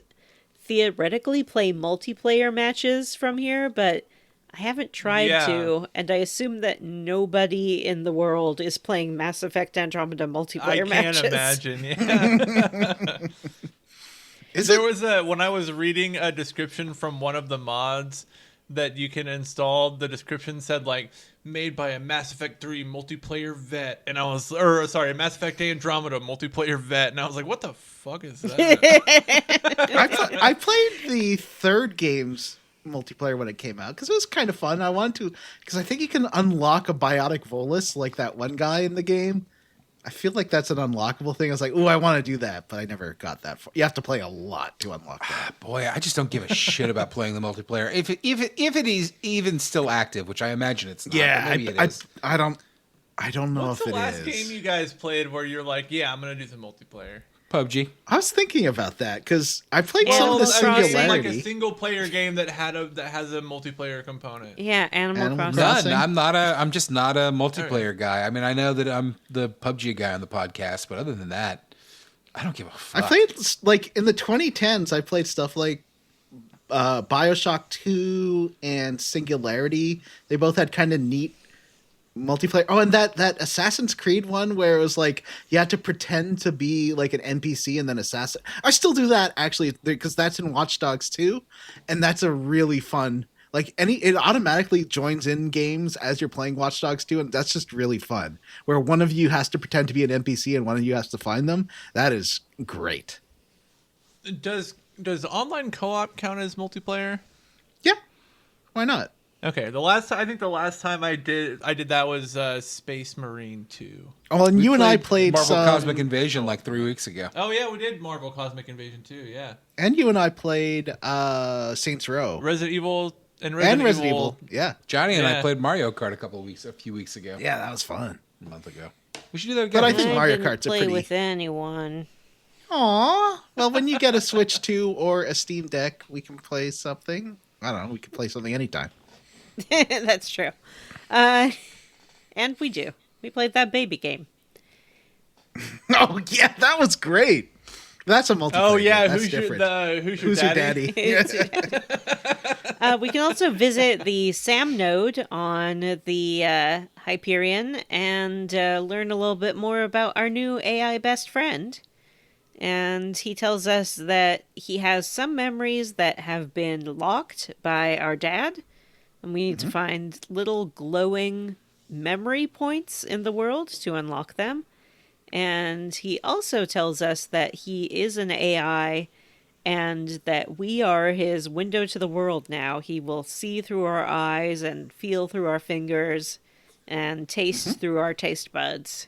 theoretically play multiplayer matches from here, but I haven't tried Yeah. to, and I assume that nobody in the world is playing Mass Effect Andromeda multiplayer I matches. can't imagine. Yeah. There was when I was reading a description from one of the mods that you can install. The description said like made by a Mass Effect 3 multiplayer vet, and Mass Effect Andromeda multiplayer vet, and I was like, what the fuck is that? I played the third game's multiplayer when it came out because it was kind of fun. I wanted to, because I think you can unlock a biotic Volus like that one guy in the game. I feel like that's an unlockable thing. I was like, "Ooh, I want to do that," but I never got that far. You have to play a lot to unlock that. Boy, I just don't give a shit about playing the multiplayer. If it is even still active, which I imagine it's not. but maybe it is. I don't know What's if the it last is. game you guys played where you're like, yeah, I'm gonna do some multiplayer? PUBG. I was thinking about that because I played some Well, of the I mean, Singularity. like a single player game that has a multiplayer component. Yeah, Animal Animal Crossing. Crossing. None. I'm just not a multiplayer guy. I mean, I know that I'm the PUBG guy on the podcast, but other than that, I don't give a fuck. I played like in the 2010s. I played stuff like Bioshock 2 and Singularity, they both had kind of neat multiplayer. Oh, and that Assassin's Creed one where it was like you had to pretend to be like an NPC and then assassin. I still do that actually because that's in Watch Dogs 2, and that's a really fun. Like it automatically joins in games as you're playing Watch Dogs 2, and that's just really fun. Where one of you has to pretend to be an NPC and one of you has to find them. That is great. Does online co-op count as multiplayer? Yeah, why not? Okay, I think the last time I did that was Space Marine 2. Oh, and you and I played Marvel some... Cosmic Invasion like 3 weeks ago. Oh yeah, we did Marvel Cosmic Invasion 2, yeah. And you and I played Saints Row. Resident Evil. Resident Evil. Yeah. Johnny and I Yeah. played Mario Kart a few weeks ago. Yeah, that was fun. A month ago. We should do that again. But I think Mario didn't Kart's a play pretty... with anyone. Aw. Well, when you get a Switch 2 or a Steam Deck, we can play something. I don't know. We can play something anytime. That's true. And we do. We played that baby game. Oh, yeah. That was great. That's a multiplayer Oh yeah, game. That's different. Who's your daddy? We can also visit the SAM node on the Hyperion and learn a little bit more about our new AI best friend. And he tells us that he has some memories that have been locked by our dad. And we need to find little glowing memory points in the world to unlock them. And he also tells us that he is an AI and that we are his window to the world now. He will see through our eyes and feel through our fingers and taste through our taste buds.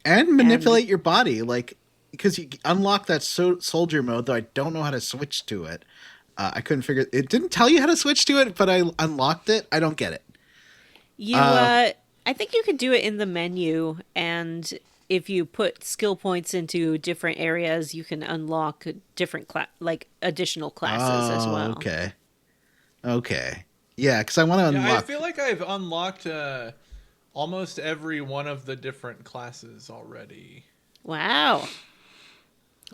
And manipulate your body, like, because you unlock that soldier mode, though I don't know how to switch to it. I couldn't figure it. Didn't tell you how to switch to it, but I unlocked it. I don't get it. I think you can do it in the menu, and if you put skill points into different areas, you can unlock different additional classes as well. Okay. Yeah, because I want to unlock. Yeah, I feel like I've unlocked almost every one of the different classes already. Wow.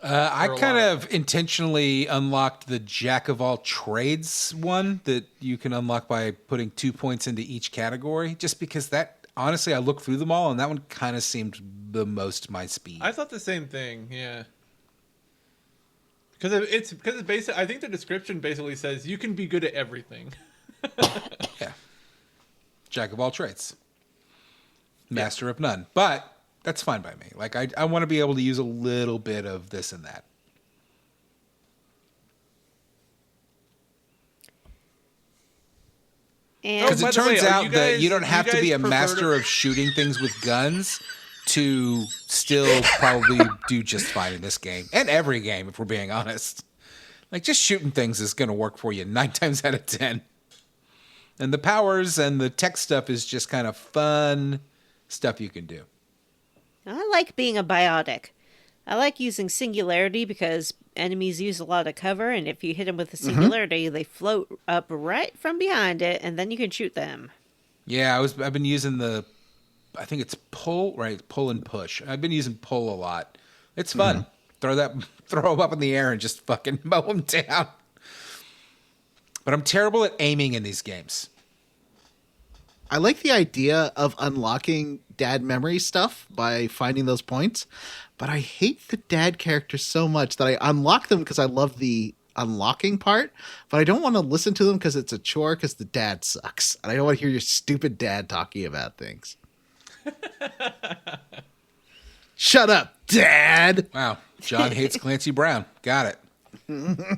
I kind of intentionally unlocked the Jack of all trades one that you can unlock by putting 2 points into each category, just because that, honestly, I looked through them all and that one kind of seemed the most my speed. I thought the same thing, yeah. Because it's basically, I think the description basically says you can be good at everything. Yeah. Jack of all trades. Master of none. But that's fine by me. Like, I want to be able to use a little bit of this and that. Because it turns out that you don't have to be a master of shooting things with guns to still probably do just fine in this game. And every game, if we're being honest. Like, just shooting things is going to work for you 9 times out of 10. And the powers and the tech stuff is just kind of fun stuff you can do. I like being a biotic. I like using singularity because enemies use a lot of cover, and if you hit them with a singularity, they float up right from behind it, and then you can shoot them. Yeah, I've been using I think it's pull, right? Pull and push. I've been using pull a lot. It's fun. Throw them up in the air and just fucking mow them down. But I'm terrible at aiming in these games. I like the idea of unlocking dad memory stuff by finding those points, but I hate the dad characters so much that I unlock them because I love the unlocking part, but I don't want to listen to them because it's a chore because the dad sucks. And I don't want to hear your stupid dad talking about things. Shut up, Dad! Wow. John hates Clancy Brown. Got it.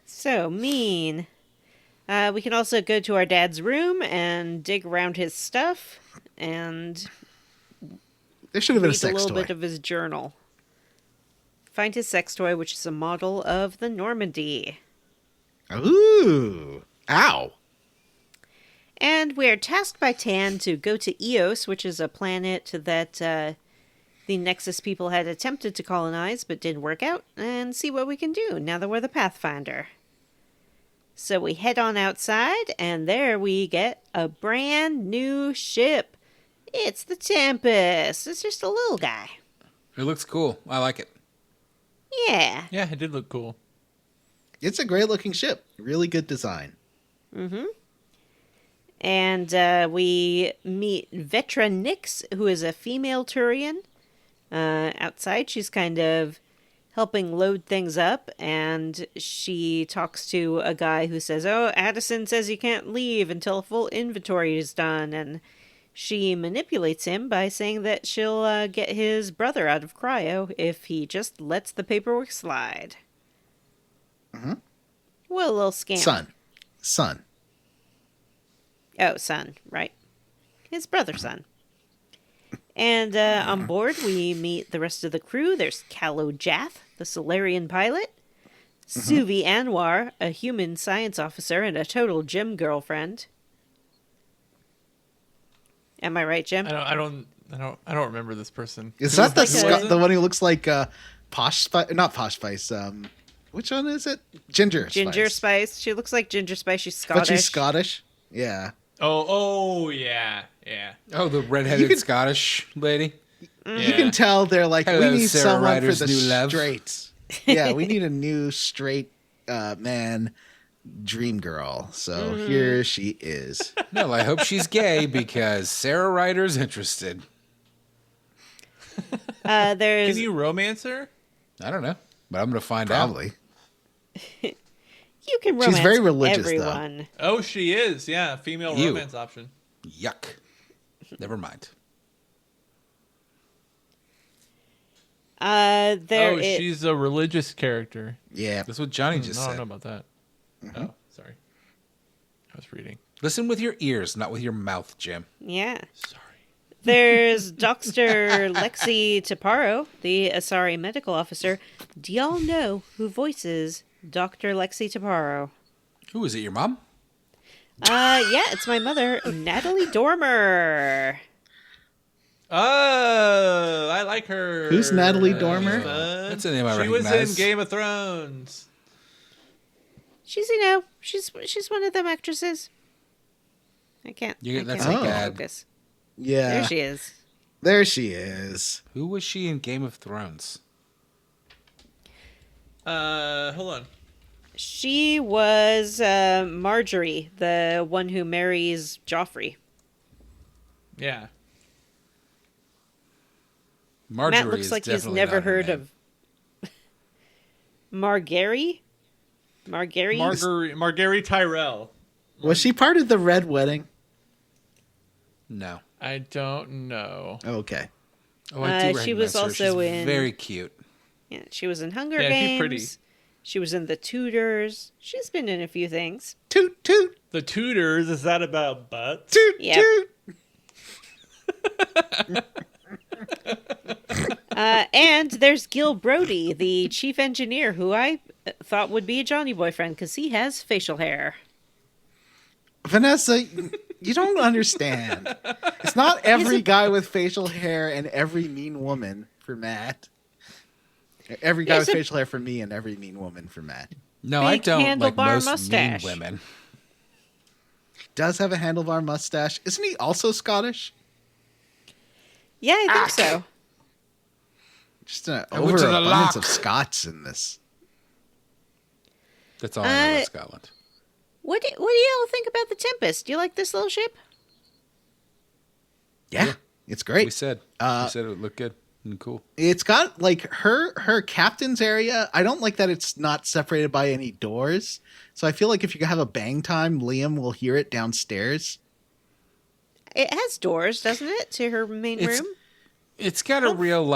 So mean. We can also go to our dad's room and dig around his stuff and There should have been a read a sex little toy. bit of his journal. Find his sex toy, which is a model of the Normandy. Ooh. Ow. And we are tasked by Tan to go to Eos, which is a planet that the Nexus people had attempted to colonize but didn't work out, and see what we can do now that we're the Pathfinder. So we head on outside, and there we get a brand new ship. It's the Tempest. It's just a little guy. It looks cool. I like it. Yeah. Yeah, it did look cool. It's a great looking ship. Really good design. And we meet Vetra Nix, who is a female Turian. Outside, she's kind of helping load things up, and she talks to a guy who says, "Oh, Addison says you can't leave until a full inventory is done," and she manipulates him by saying that she'll get his brother out of cryo if he just lets the paperwork slide. Mm-hmm. What a little scam. Son. Oh, son, right. His brother's son. And on board, we meet the rest of the crew. There's Callow Jath, the Solarian pilot. Suvi Anwar, a human science officer and a total gym girlfriend. Am I right, Jim? I don't remember this person. Is that the one who looks like Posh Spice? Not Posh Spice. Which one is it? Ginger Spice. She looks like Ginger Spice. She's Scottish. But she's Scottish? Yeah. Oh, yeah. Oh, the redheaded Scottish lady. You can tell they're like, Hello, we need Sarah someone Ryder's for the new love. straights. Yeah, we need a new straight man dream girl. So here she is. No, I hope she's gay because Sarah Ryder's interested. There's... Can you romance her? I don't know, but I'm going to find out. Probably. You can romance She's very religious, everyone. Oh, she is. Yeah, female You. romance option. Yuck. Never mind. She's a religious character. Yeah. That's what Johnny just I said. don't know about that. Oh, sorry. I was reading. Listen with your ears, not with your mouth, Jim. Yeah. Sorry. There's Dr. Lexi Taparo, the Asari medical officer. Do y'all know who voices Dr. Lexi Taparo? Who is it, your mom? Yeah, it's my mother, Natalie Dormer. Oh, I like her. Who's Natalie Dormer? That's a name I She was recognize. in Game of Thrones. She's, she's one of them actresses. I can't That's really bad. focus. Yeah. There she is. There she is. Who was she in Game of Thrones? Hold on. She was Marjorie, the one who marries Joffrey. Yeah. Marjorie Matt looks is like he's definitely never not her heard name. of Margary. Marguerite Tyrell. Was she part of the Red Wedding? No. I don't know. Okay. Oh, I do she recognize was her. also She's in- very cute. Yeah, she was in Hunger Yeah, she's Games. pretty. She was in The Tudors. She's been in a few things. Toot, toot, The Tudors, is that about butts? toot, Yep. toot. And there's Gil Brody, the chief engineer, who I thought would be a Johnny boyfriend because he has facial hair. Vanessa, you don't understand. It's not every guy with facial hair and every mean woman for Matt. Every guy He with has a- facial hair for me and every mean woman for Matt. No, I Big don't like handlebar most mustache. mean women. Does have a handlebar mustache. Isn't he also Scottish? Yeah, I think so. Just an I went to the overabundance lock. of Scots in this. That's all I know Uh, about Scotland. What do y'all think about the Tempest? Do you like this little ship? Yeah, it's great. We said it would look good and cool. It's got like her captain's area. I don't like that it's not separated by any doors. So I feel like if you have a bang time, Liam will hear it downstairs. It has doors, doesn't it, to her main It's- room? It's got a real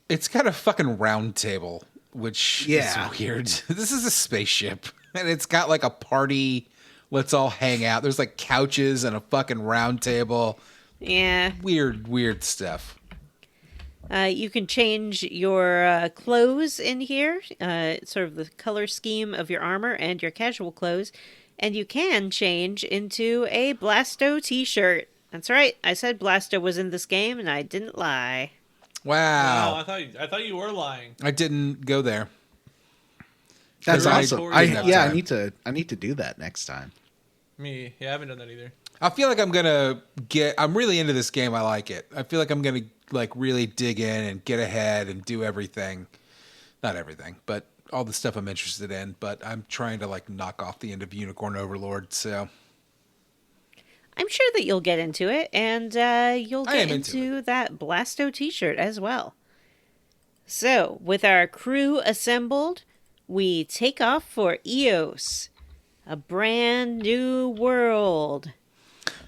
it's got a fucking round table, which Yeah. is weird. This is a spaceship, and it's got like a party. Let's all hang out. There's like couches and a fucking round table. Yeah. Weird stuff. You can change your clothes in here, sort of the color scheme of your armor and your casual clothes. And you can change into a Blasto t-shirt. That's right. I said Blasto was in this game, and I didn't lie. Wow. I thought you were lying. I didn't go there. That's 'Cause I awesome. didn't have I time. need to do that next time. Yeah, I haven't done that either. I feel like I'm really into this game. I like it. I feel like I'm gonna like really dig in and get ahead and do everything. Not everything, but all the stuff I'm interested in, but I'm trying to like knock off the end of Unicorn Overlord. So I'm sure that you'll get into it, and you'll I get am into into that Blasto t-shirt as well. So, with our crew assembled, we take off for Eos, a brand new world.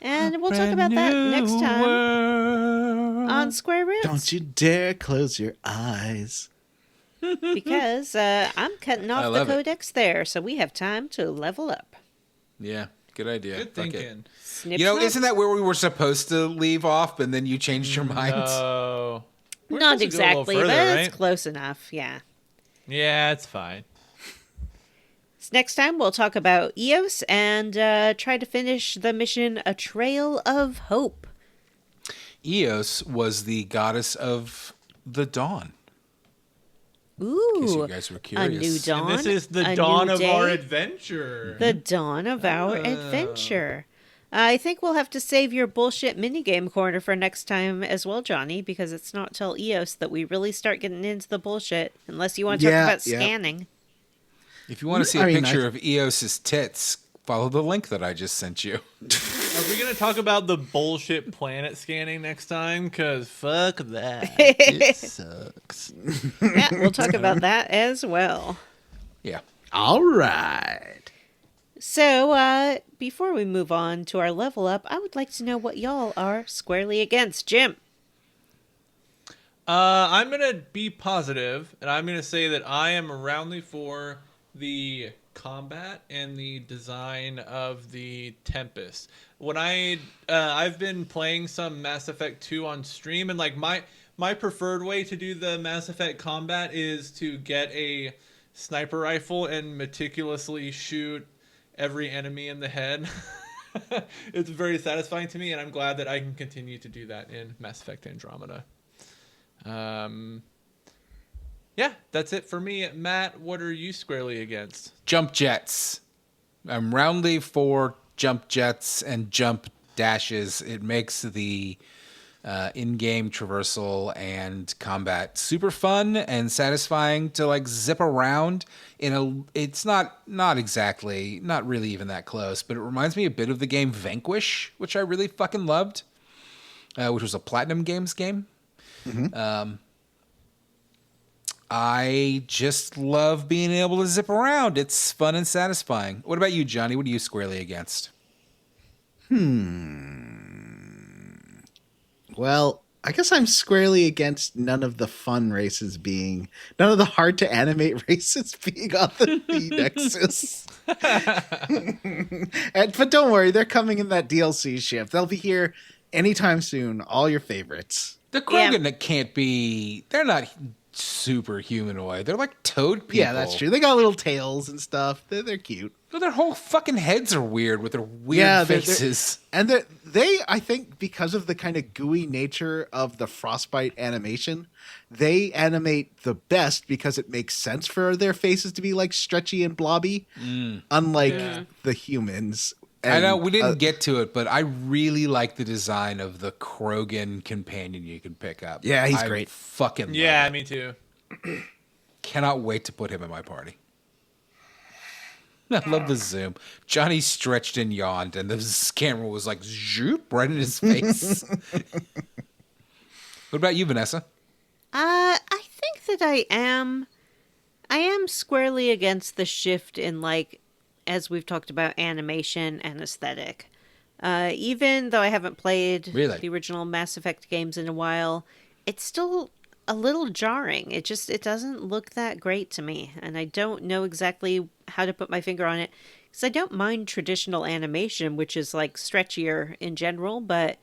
And we'll talk about that next time on Square Roots. Don't you dare close your eyes. Because I'm cutting off the love it. codex there, so we have time to level up. yeah, good idea. Good Fuck it. thinking. Snip, You know, snap. isn't that where we were supposed to leave off, and then you changed your mind? No. We're Not supposed to go a little exactly, further, but right? it's close enough, yeah. Yeah, it's fine. So next time we'll talk about Eos and try to finish the mission A Trail of Hope. Eos was the goddess of the dawn. Ooh, In case you guys were a curious. new dawn. And this is the a dawn new of our day, adventure. The dawn of our adventure. I think we'll have to save your bullshit minigame corner for next time as well, Johnny, because it's not till Eos that we really start getting into the bullshit, unless you want to talk about Yeah. scanning. If you want to see a I mean, picture of Eos's tits, follow the link that I just sent you. Are we going to talk about the bullshit planet scanning next time? Because fuck that. It sucks. Yeah, we'll talk about that as well. Yeah. All right. So, before we move on to our level up, I would like to know what y'all are squarely against. Jim. I'm going to be positive, and I'm going to say that I am roundly for the combat and the design of the Tempest. When I've been playing some Mass Effect 2 on stream, and like my preferred way to do the Mass Effect combat is to get a sniper rifle and meticulously shoot every enemy in the head. It's very satisfying to me, and I'm glad that I can continue to do that in Mass Effect Andromeda. Yeah, that's it for me. Matt, what are you squarely against? Jump jets. I'm roundly for jump jets and jump dashes. It makes the in-game traversal and combat super fun and satisfying to like zip around it's not really even that close, but it reminds me a bit of the game Vanquish, which I really fucking loved, which was a Platinum Games game. Mm-hmm. I just love being able to zip around. It's fun and satisfying. What about you, Johnny? What are you squarely against? Well, I guess I'm squarely against none of the hard to animate races being on the Nexus. But don't worry, they're coming in that DLC shift. They'll be here anytime soon. All your favorites. The Krogan can't be. They're not super humanoid. They're like toad people. Yeah, that's true. They got little tails and stuff. They're cute. But their whole fucking heads are weird with their weird faces. And they, I think, because of the kind of gooey nature of the Frostbite animation, they animate the best because it makes sense for their faces to be like stretchy and blobby, unlike the humans. I know we didn't get to it, but I really like the design of the Krogan companion you can pick up. Yeah, he's great. Fucking love Yeah, it. me too. Cannot wait to put him in my party. I love the zoom. Johnny stretched and yawned, and the camera was like zoop right in his face. What about you, Vanessa? I think that I am squarely against the shift in, like, as we've talked about, animation and aesthetic. Even though I haven't played the original Mass Effect games in a while, it's still a little jarring. It doesn't look that great to me, and I don't know exactly how to put my finger on it, because I don't mind traditional animation, which is like stretchier in general, but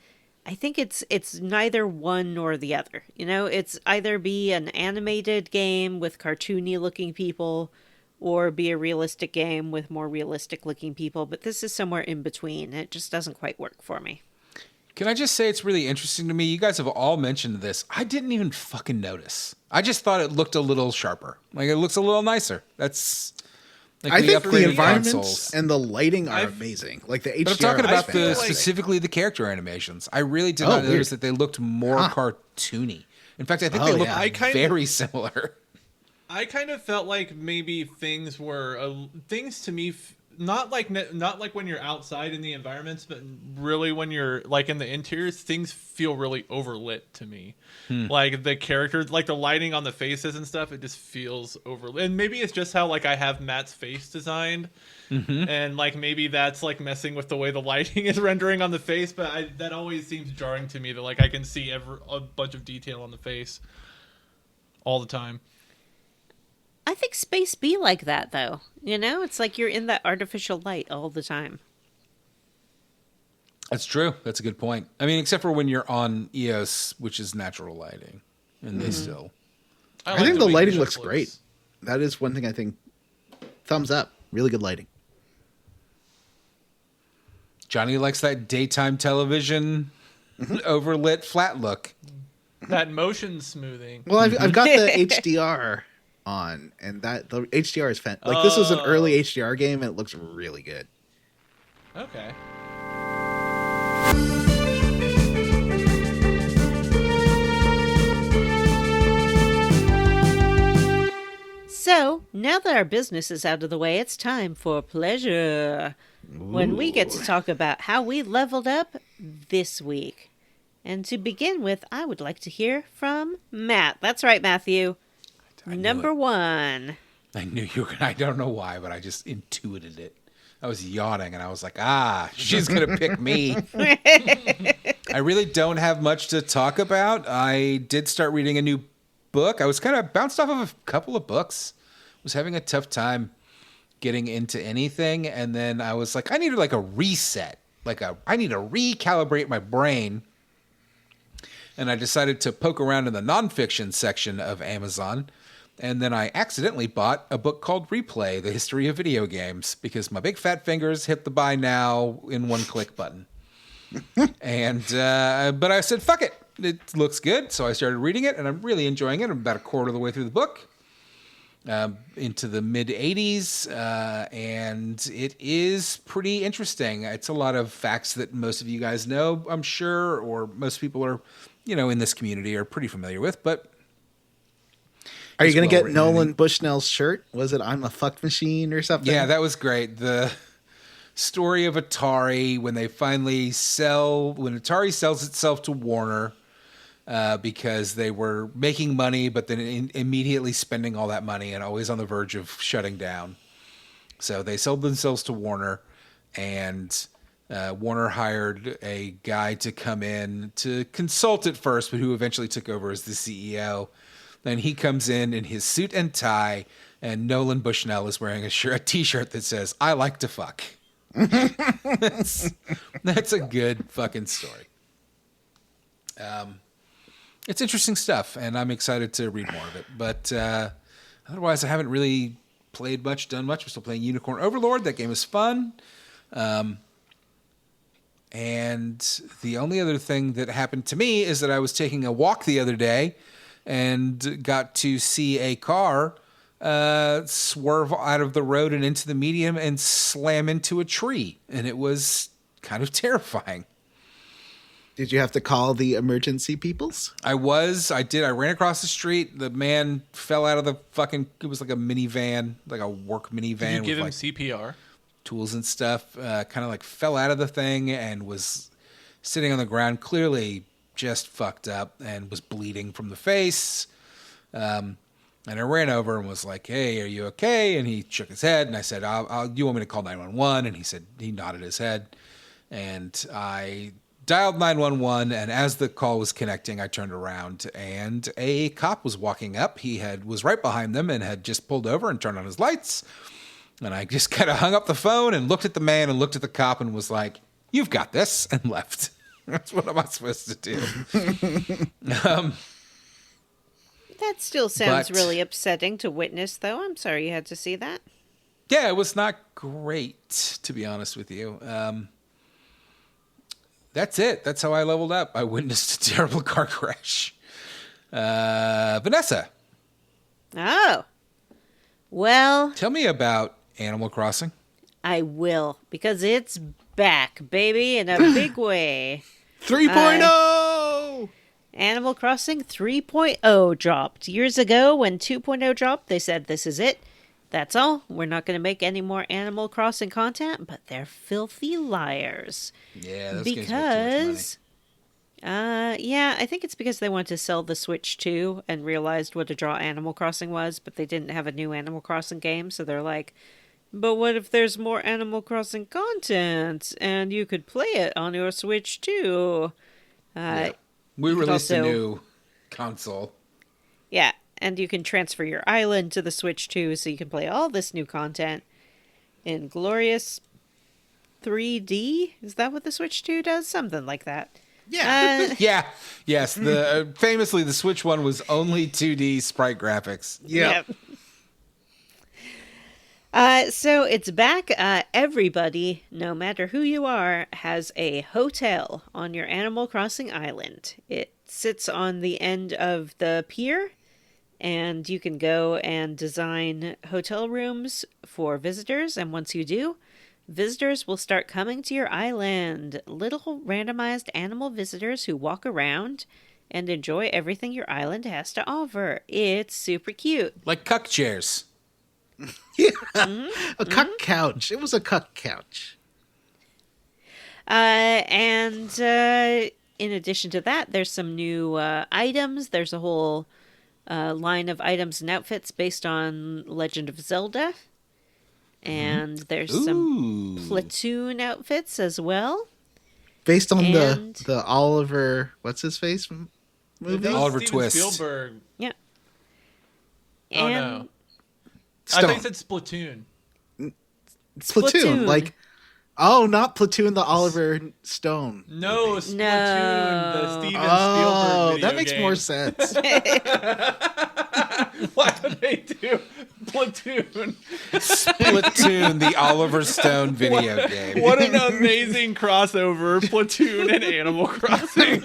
I think it's neither one nor the other. You know, it's either be an animated game with cartoony looking people, or be a realistic game with more realistic looking people, but this is somewhere in between. It just doesn't quite work for me. Can I just say it's really interesting to me? You guys have all mentioned this. I didn't even fucking notice. I just thought it looked a little sharper. Like, it looks a little nicer. That's... Like I think the upgraded environments consoles. and the lighting are amazing. Like the HDR. But I'm talking about is fantastic. specifically the character animations. I really did not notice that they looked more cartoony. In fact, I think they look very similar. I kind of felt like maybe things were things to me. Not like when you're outside in the environments, but really when you're like in the interiors, things feel really overlit to me. Like the characters, like the lighting on the faces and stuff, it just feels overlit. And maybe it's just how like I have Matt's face designed, and like maybe that's like messing with the way the lighting is rendering on the face. But that always seems jarring to me that like I can see a bunch of detail on the face all the time. I think space be like that, though. You know, it's like you're in that artificial light all the time. That's true. That's a good point. I mean, except for when you're on EOS, which is natural lighting, and they still. I think the lighting looks great. That is one thing I think. Thumbs up. Really good lighting. Johnny likes that daytime television overlit flat look. That motion smoothing. Well, I've got the HDR on, and that the HDR is like this was an early HDR game, and it looks really good. Okay. So, now that our business is out of the way, it's time for pleasure. When we get to talk about how we leveled up this week. And to begin with, I would like to hear from Matt. That's right, Matthew. Number one. I knew you were gonna, I don't know why, but I just intuited it. I was yawning and I was like, she's going to pick me. I really don't have much to talk about. I did start reading a new book. I was kind of bounced off of a couple of books. Was having a tough time getting into anything. And then I was like, I needed like a reset. I need to recalibrate my brain. And I decided to poke around in the nonfiction section of Amazon. And then I accidentally bought a book called Replay, The History of Video Games, because my big fat fingers hit the buy now in one click button. And but I said, fuck it. It looks good. So I started reading it, and I'm really enjoying it. I'm about a quarter of the way through the book, into the mid-'80s, and it is pretty interesting. It's a lot of facts that most of you guys know, I'm sure, or most people are, in this community are pretty familiar with, but are you going to get Nolan Bushnell's shirt? Was it I'm a fuck machine or something? Yeah, that was great. The story of Atari when Atari sells itself to Warner because they were making money, but then immediately spending all that money and always on the verge of shutting down. So they sold themselves to Warner, and Warner hired a guy to come in to consult at first, but who eventually took over as the CEO. Then he comes in his suit and tie, and Nolan Bushnell is wearing a t-shirt that says, I like to fuck. That's a good fucking story. It's interesting stuff, and I'm excited to read more of it. But otherwise, I haven't really played much, done much. I'm still playing Unicorn Overlord. That game is fun. And the only other thing that happened to me is that I was taking a walk the other day and got to see a car swerve out of the road and into the median and slam into a tree. And it was kind of terrifying. Did you have to call the emergency peoples? I did. I ran across the street. The man fell out of the it was like a minivan, like a work minivan. Did you give him like CPR? Tools and stuff. Kind of like fell out of the thing and was sitting on the ground, clearly just fucked up, and was bleeding from the face. And I ran over and was like, hey, are you okay? And he shook his head, and I said, you want me to call 911? And he nodded his head. And I dialed 911, and as the call was connecting, I turned around, and a cop was walking up. He was right behind them and had just pulled over and turned on his lights. And I just kind of hung up the phone and looked at the man and looked at the cop and was like, you've got this, and left. That's what am I supposed to do? That still sounds really upsetting to witness, though. I'm sorry you had to see that. Yeah, it was not great, to be honest with you. That's it. That's how I leveled up. I witnessed a terrible car crash. Vanessa. Oh. Well. Tell me about Animal Crossing. I will, because it's back, baby, in a big way. 3.0! Animal Crossing 3.0 dropped. Years ago, when 2.0 dropped, they said, this is it. That's all. We're not going to make any more Animal Crossing content, but they're filthy liars. Yeah, those games make too much money. Yeah, I think it's because they wanted to sell the Switch 2 and realized what a draw Animal Crossing was, but they didn't have a new Animal Crossing game, so they're like, but what if there's more Animal Crossing content and you could play it on your Switch too? We released also, a new console. Yeah, and you can transfer your island to the Switch too, so you can play all this new content in glorious 3D. Is that what the Switch 2 does? Something like that. Yeah. Yeah. Yes. The famously, the Switch one was only 2D sprite graphics. Yep. So it's back. Everybody, no matter who you are, has a hotel on your Animal Crossing island. It sits on the end of the pier, and you can go and design hotel rooms for visitors. And once you do, visitors will start coming to your island. Little randomized animal visitors who walk around and enjoy everything your island has to offer. It's super cute. Like cuck chairs. A cuck couch. It was a cuck couch. And in addition to that, there's some new items. There's a whole line of items and outfits based on Legend of Zelda. And there's some Platoon outfits as well. Based on And- the Oliver, what's his face movie? Oliver Steven Twist. Spielberg. Yeah. Oh, And no. I Stone. think it said Splatoon. Platoon. Like, oh, not Platoon, the Oliver Stone. No, Splatoon, the Steven Spielberg video that makes game. more sense. Why would they do Platoon? Splatoon, the Oliver Stone video game. What an amazing crossover, Platoon and Animal Crossing.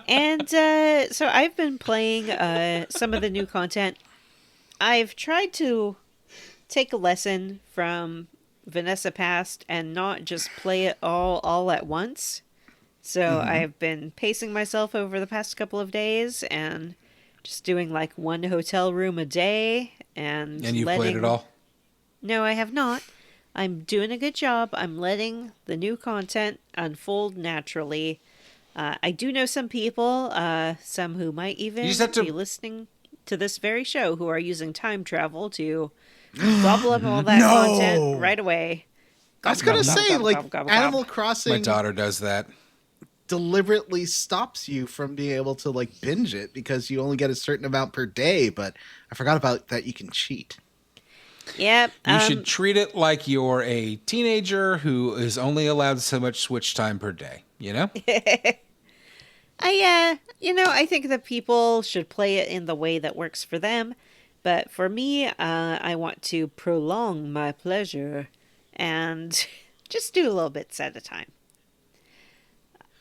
And so I've been playing some of the new content. I've tried to take a lesson from Vanessa Past and not just play it all at once. So I've been pacing myself over the past couple of days and just doing like one hotel room a day. And And you played it all? No, I have not. I'm doing a good job. I'm letting the new content unfold naturally. I do know some people, some who might even You just have to- be listening to this very show, who are using time travel to gobble up all that content right away. I was gonna Gobble, say, gobble, like, gobble, gobble, Animal gobble. Crossing My daughter does that. deliberately stops you from being able to like binge it because you only get a certain amount per day. But I forgot about that. You can cheat. Yep. You should treat it like you're a teenager who is only allowed so much Switch time per day. You know? I think that people should play it in the way that works for them. But for me, I want to prolong my pleasure and just do little bits at a time.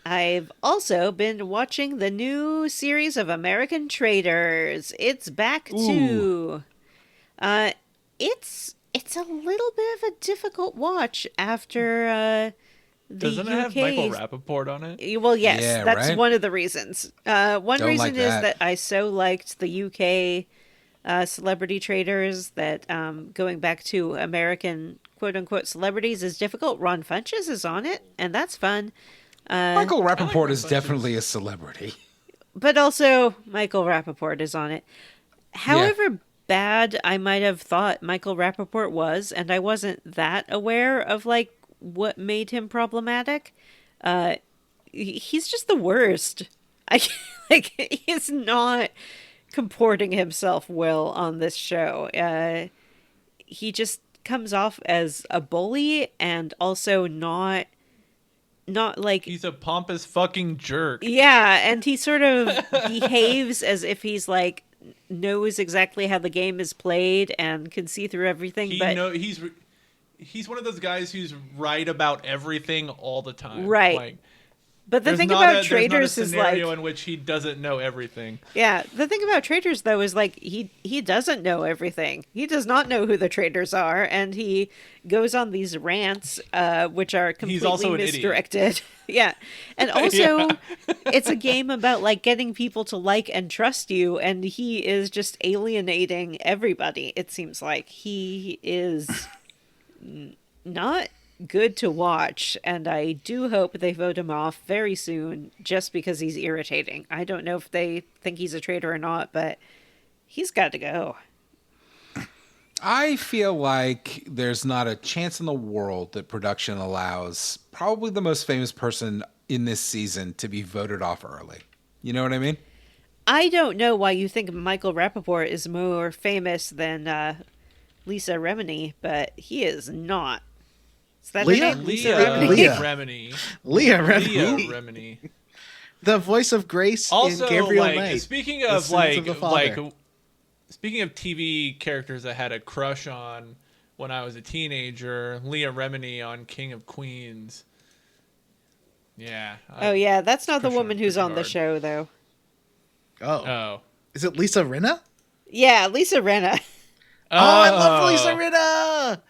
I've also been watching the new series of American Traders. It's back too. It's a little bit of a difficult watch after the Doesn't it have UK's Michael Rappaport on it? Well, yes, Yeah, that's right? one of the reasons. One Don't reason like is that. that I so liked the UK celebrity traders that going back to American quote-unquote celebrities is difficult. Ron Funches is on it, and that's fun. Michael Rappaport Ron is Funches. definitely a celebrity. But also, Michael Rappaport is on it. However bad I might have thought Michael Rappaport was, and I wasn't that aware of, like, what made him problematic, he's just the worst. He's not comporting himself well on this show. He just comes off as a bully and also not like He's a pompous fucking jerk. yeah, and he sort of behaves as if he's like knows exactly how the game is played and can see through everything. He's one of those guys who's right about everything all the time. Right. Like, But the There's thing not about there's Traders not a is like, scenario in which he doesn't know everything. yeah, the thing about Traders though is like he doesn't know everything. He does not know who the traders are, and he goes on these rants, which are completely also an idiot. misdirected. Yeah, and also it's a game about like getting people to like and trust you, and he is just alienating everybody. It seems like he is not good to watch, and I do hope they vote him off very soon just because he's irritating. I don't know if they think he's a traitor or not, but he's got to go. I feel like there's not a chance in the world that production allows probably the most famous person in this season to be voted off early. You know what I mean? I don't know why you think Michael Rappaport is more famous than Lisa Remini, but he is not. Is that Leah? her name? Leah Remini? Leah. Remini. Remini. The voice of Grace Also, in Gabriel like, Knight. speaking The of Sins of the Father. speaking of TV characters I had a crush on when I was a teenager, Leah Remini on King of Queens. Yeah. Oh yeah, that's not the crush on her woman who's pretty on the hard. show though. Oh. Is it Lisa Rinna? Yeah, Lisa Renna. Oh, I love Lisa Rinna.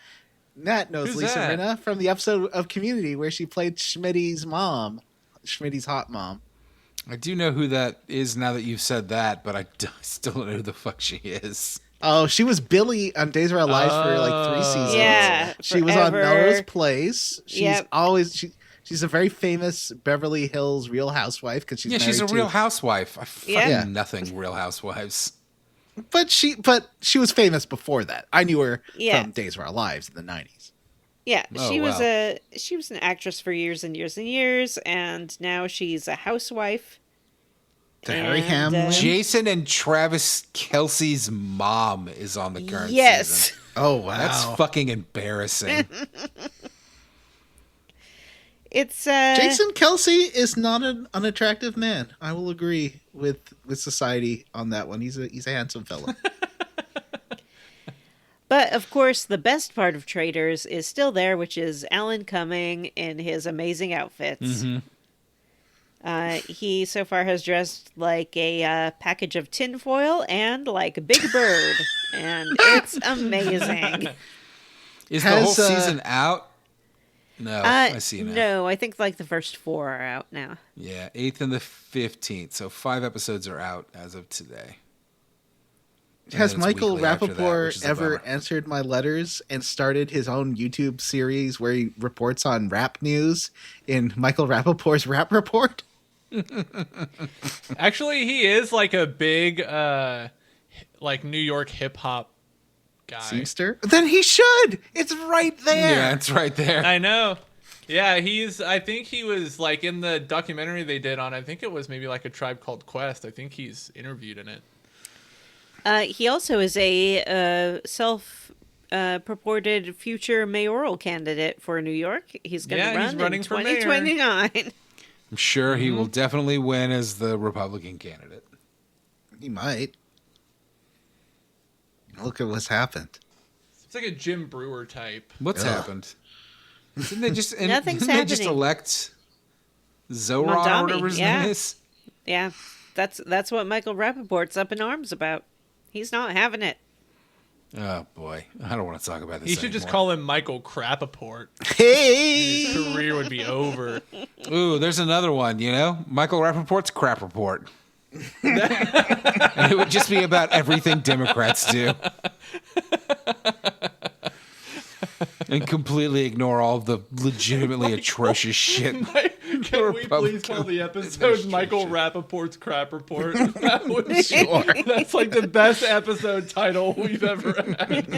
Nat knows Who's Lisa that? Rinna from the episode of Community where she played Schmitty's mom, Schmitty's hot mom. I do know who that is now that you've said that, but I still don't know who the fuck she is. Oh, she was Billy on Days of Our Lives for like 3 seasons. Yeah, she was on forever. Melrose Place. She's Yep. always she's a very famous Beverly Hills Real Housewife because she's She's a married real to- housewife. I fucking Yeah. nothing Real Housewives. But she was famous before that. I knew her Yeah. from Days of Our Lives in the 90s. Yeah, Oh, she was wow. she was an actress for years and years and years, and now she's a housewife. To Harry And, Hamlin. Jason and Travis Kelsey's mom is on the current Yes. season. Oh wow. That's fucking embarrassing. It's Jason Kelsey is not an unattractive man. I will agree with society on that one. He's a handsome fellow. But of course, the best part of Traders is still there, which is Alan Cumming in his amazing outfits. He so far has dressed like a package of tinfoil and like a big bird, and it's amazing. Is the whole Has, season out? No, I see now. No, I think like the first 4 are out now. Yeah, 8th and the 15th. So 5 episodes are out as of today. And Has then it's Michael weekly after that, which Rappaport is a ever bummer. answered my letters and started his own YouTube series where he reports on rap news in Michael Rappaport's Rap Report? Actually, he is like a big like New York hip hop guy. Seamster? Then he should! It's right there! Yeah, it's right there. I know. Yeah, I think he was like in the documentary they did on, I think it was maybe like A Tribe Called Quest. I think he's interviewed in it. He also is a self-purported future mayoral candidate for New York. He's going to Yeah, he's run running in for mayor. 2029. I'm sure he Mm-hmm. will definitely win as the Republican candidate. He might. Look at what's happened. It's like a Jim Brewer type. What's Ugh. happened? Didn't they just Nothing's didn't they just happening. elect Zoran or Mandami, whatever his yeah. name is? Yeah, that's what Michael Rappaport's up in arms about. He's not having it. Oh boy, I don't want to talk about this. He should just anymore. call him Michael Crapaport. Hey! His career would be over. Ooh, there's another one. You know, Michael Rappaport's Crap Report. And it would just be about everything Democrats do. And completely ignore all of the legitimately atrocious shit. Can we please call the episode Michael Rappaport's Crap Report? That would be, Sure. That's like the best episode title we've ever had.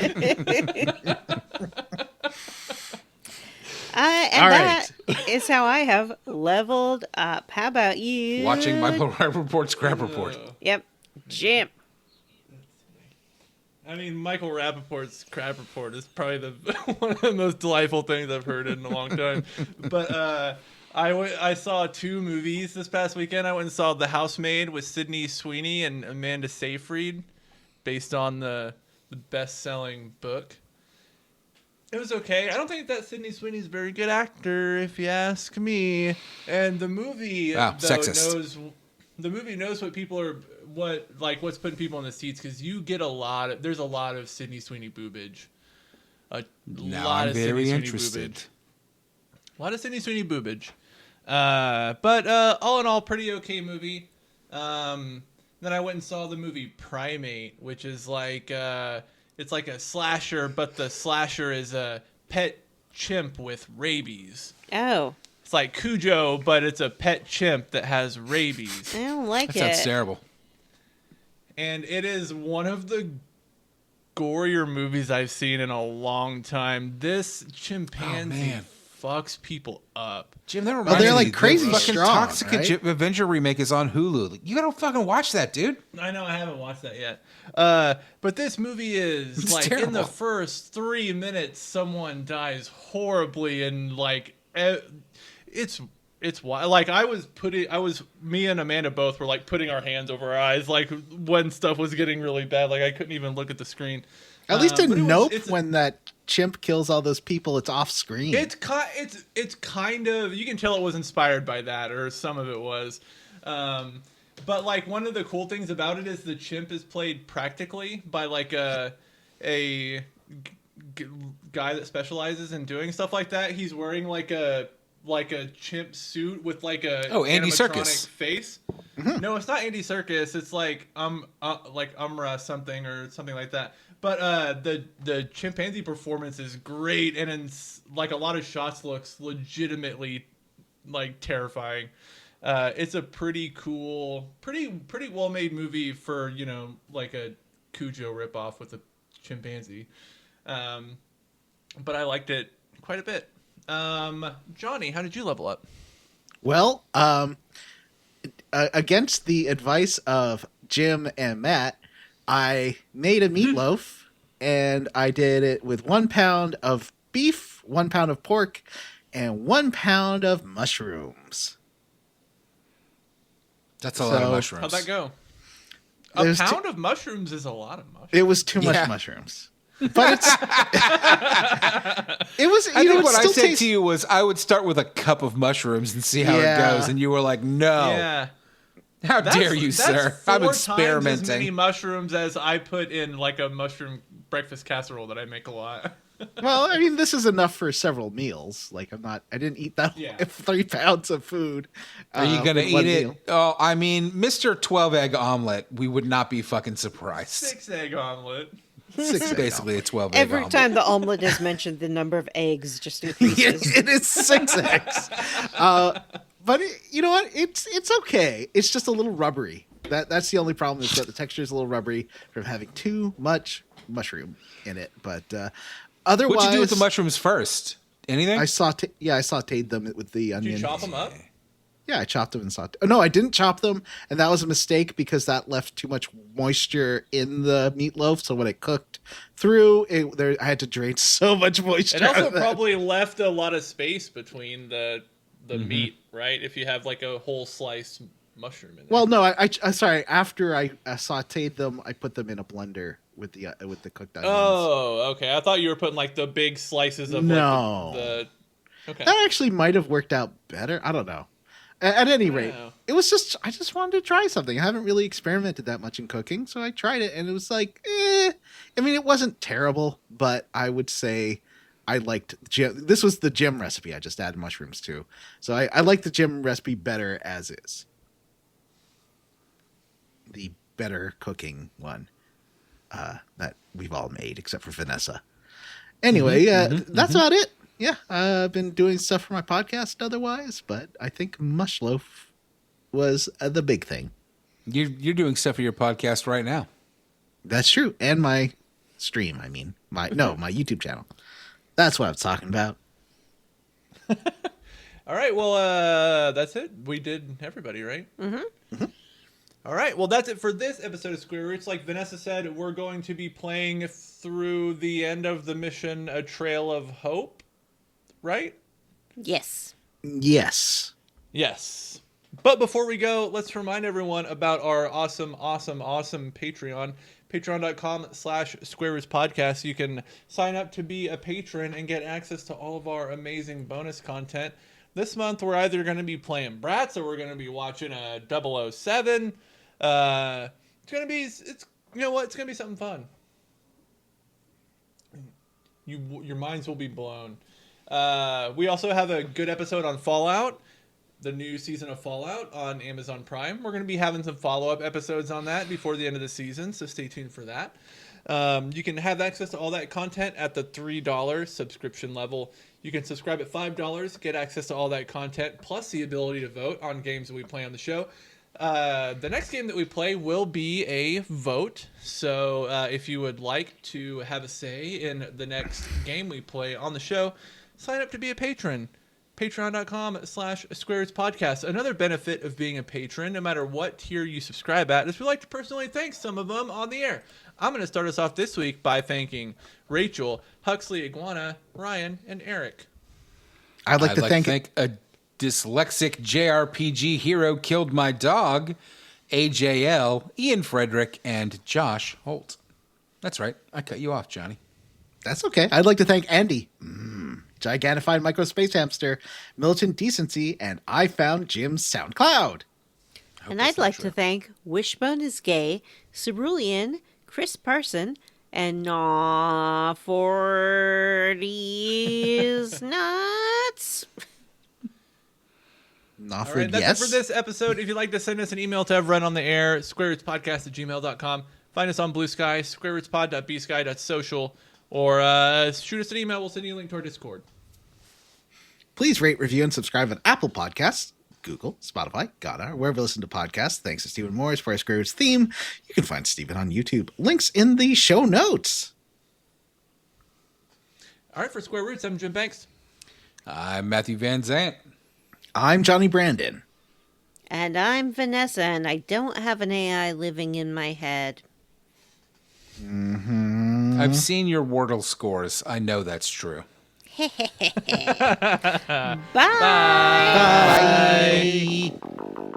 And All that is how I have leveled up. How about you? Watching Michael Rappaport's Crap Report. Yep, Jim. I mean, Michael Rappaport's Crap Report is probably one of the most delightful things I've heard in a long time. But I saw 2 movies this past weekend. I went and saw The Housemaid with Sydney Sweeney and Amanda Seyfried, based on the best-selling book. It was okay. I don't think that Sydney Sweeney's a very good actor, if you ask me. And the movie sexist. knows what people are what's putting people in the seats, because you get there's a lot of Sydney Sweeney boobage. Now I'm very interested. A lot of Sydney Sweeney boobage. But all in all, pretty okay movie. Then I went and saw the movie Primate, which is like it's like a slasher, but the slasher is a pet chimp with rabies. Oh. It's like Cujo, but it's a pet chimp that has rabies. I don't like That sounds terrible. And it is one of the gorier movies I've seen in a long time. This chimpanzee fucks people up. Jim, that reminds they're me, like crazy the fucking strong, Toxic right? Avenger remake is on Hulu. You gotta fucking watch that, dude. I know, I haven't watched that yet. But this movie is It's like terrible. in the first 3 minutes, someone dies horribly, and like it's wild. Like me and Amanda both were like putting our hands over our eyes, like when stuff was getting really bad. Like I couldn't even look at the screen. At least in but Nope, it's when that chimp kills all those people, it's off screen. It's kind of, you can tell it was inspired by that, or some of it was. But like one of the cool things about it is the chimp is played practically by like a guy that specializes in doing stuff like that. He's wearing like a chimp suit with like a Andy animatronic Serkis. face. Mm-hmm. No, it's not Andy Serkis. It's like Umra something or something like that. But the chimpanzee performance is great, and in like a lot of shots looks legitimately like terrifying. It's a pretty cool, pretty well made movie for, you know, like a Cujo ripoff with a chimpanzee. But I liked it quite a bit. Johnny, how did you level up? Well, against the advice of Jim and Matt, I made a meatloaf, and I did it with 1 pound of beef, 1 pound of pork, and 1 pound of mushrooms. That's a lot of mushrooms. How'd that go? A pound of mushrooms is a lot of mushrooms. It was too much mushrooms. But it's it was. I think what I said to you was I would start with a cup of mushrooms and see how it goes, and you were like, "No, Yeah. how dare you, sir? I'm Times as many experimenting." mushrooms as I put in like a mushroom breakfast casserole that I make a lot. Well, I mean, this is enough for several meals. Like, I didn't eat that 3 pounds of food. Are you gonna with one eat it? meal. Oh, I mean, Mr. 12-egg omelet. We would not be fucking surprised. 6-egg omelet. Basically a 12-egg Every omelet. time the omelet is mentioned, the number of eggs just increases. Yes, it is 6 eggs. But you know what? It's okay. It's just a little rubbery. That's the only problem, is that the texture is a little rubbery from having too much mushroom in it. But otherwise, What'd you do with the mushrooms first? Anything? I sauteed them with the onion. Did you chop them up? Yeah, I chopped them and sauteed. Oh, no, I didn't chop them, and that was a mistake because that left too much moisture in the meatloaf. So when it cooked through, I had to drain so much moisture. It also probably left a lot of space between the meat, right? If you have like a whole sliced mushroom in there. Well, no, I sorry. After I sauteed them, I put them in a blender with the cooked onions. Oh, okay. I thought you were putting like the big slices of No. like the okay. That actually might have worked out better. I don't know. At any rate, it was just I just wanted to try something. I haven't really experimented that much in cooking, so I tried it, and it was like, I mean, it wasn't terrible, but I would say I liked this was the Jim recipe. I just added mushrooms to, so I like the Jim recipe better as is. The better cooking one that we've all made, except for Vanessa. Anyway, that's about it. Yeah, I've been doing stuff for my podcast otherwise, but I think Mushloaf was the big thing. You're doing stuff for your podcast right now. That's true, and my stream. I mean, my YouTube channel. That's what I was talking about. All right, well, that's it. We did everybody, right? Mm-hmm. All right, well, that's it for this episode of Square Roots. Like Vanessa said, we're going to be playing through the end of the mission, A Trail of Hope, right? Yes. Yes. Yes. But before we go, let's remind everyone about our awesome Patreon. patreon.com/squarerootspodcast. You can sign up to be a patron and get access to all of our amazing bonus content. This month, we're either going to be playing Bratz or we're going to be watching a 007. It's going to be, you know what? It's going to be something fun. Your minds will be blown. We also have a good episode on Fallout, the new season of Fallout on Amazon Prime. We're going to be having some follow-up episodes on that before the end of the season, so stay tuned for that. You can have access to all that content at the $3 subscription level. You can subscribe at $5, get access to all that content, plus the ability to vote on games that we play on the show. The next game that we play will be a vote. So if you would like to have a say in the next game we play on the show, sign up to be a patron. Patreon.com/SquareRootsPodcast. Another benefit of being a patron, no matter what tier you subscribe at, is we like to personally thank some of them on the air. I'm going to start us off this week by thanking Rachel, Huxley, Iguana, Ryan, and Eric. I'd like to thank a dyslexic JRPG hero killed my dog, AJL, Ian Frederick, and Josh Holt. That's right. I cut you off, Johnny. That's okay. I'd like to thank Andy, Gigantified Microspace Hamster, Militant Decency, and I Found Jim's SoundCloud. And I'd like to thank Wishbone is Gay, Cerulean, Chris Parson, and Naw 40's Nuts. Not All for right, that's yes. it for this episode. If you'd like to send us an email to have run on the air, squarerootspodcast@gmail.com. Find us on Blue Sky, squarerootspod.bsky.social, or shoot us an email. We'll send you a link to our Discord. Please rate, review, and subscribe on Apple Podcasts, Google, Spotify, Gaga, wherever you listen to podcasts. Thanks to Stephen Morris for our Square Roots theme. You can find Stephen on YouTube. Links in the show notes. All right, for Square Roots, I'm Jim Banks. I'm Matthew Van Zant. I'm Johnny Brandon. And I'm Vanessa, and I don't have an AI living in my head. I've seen your Wordle scores. I know that's true. Bye. Bye. Bye.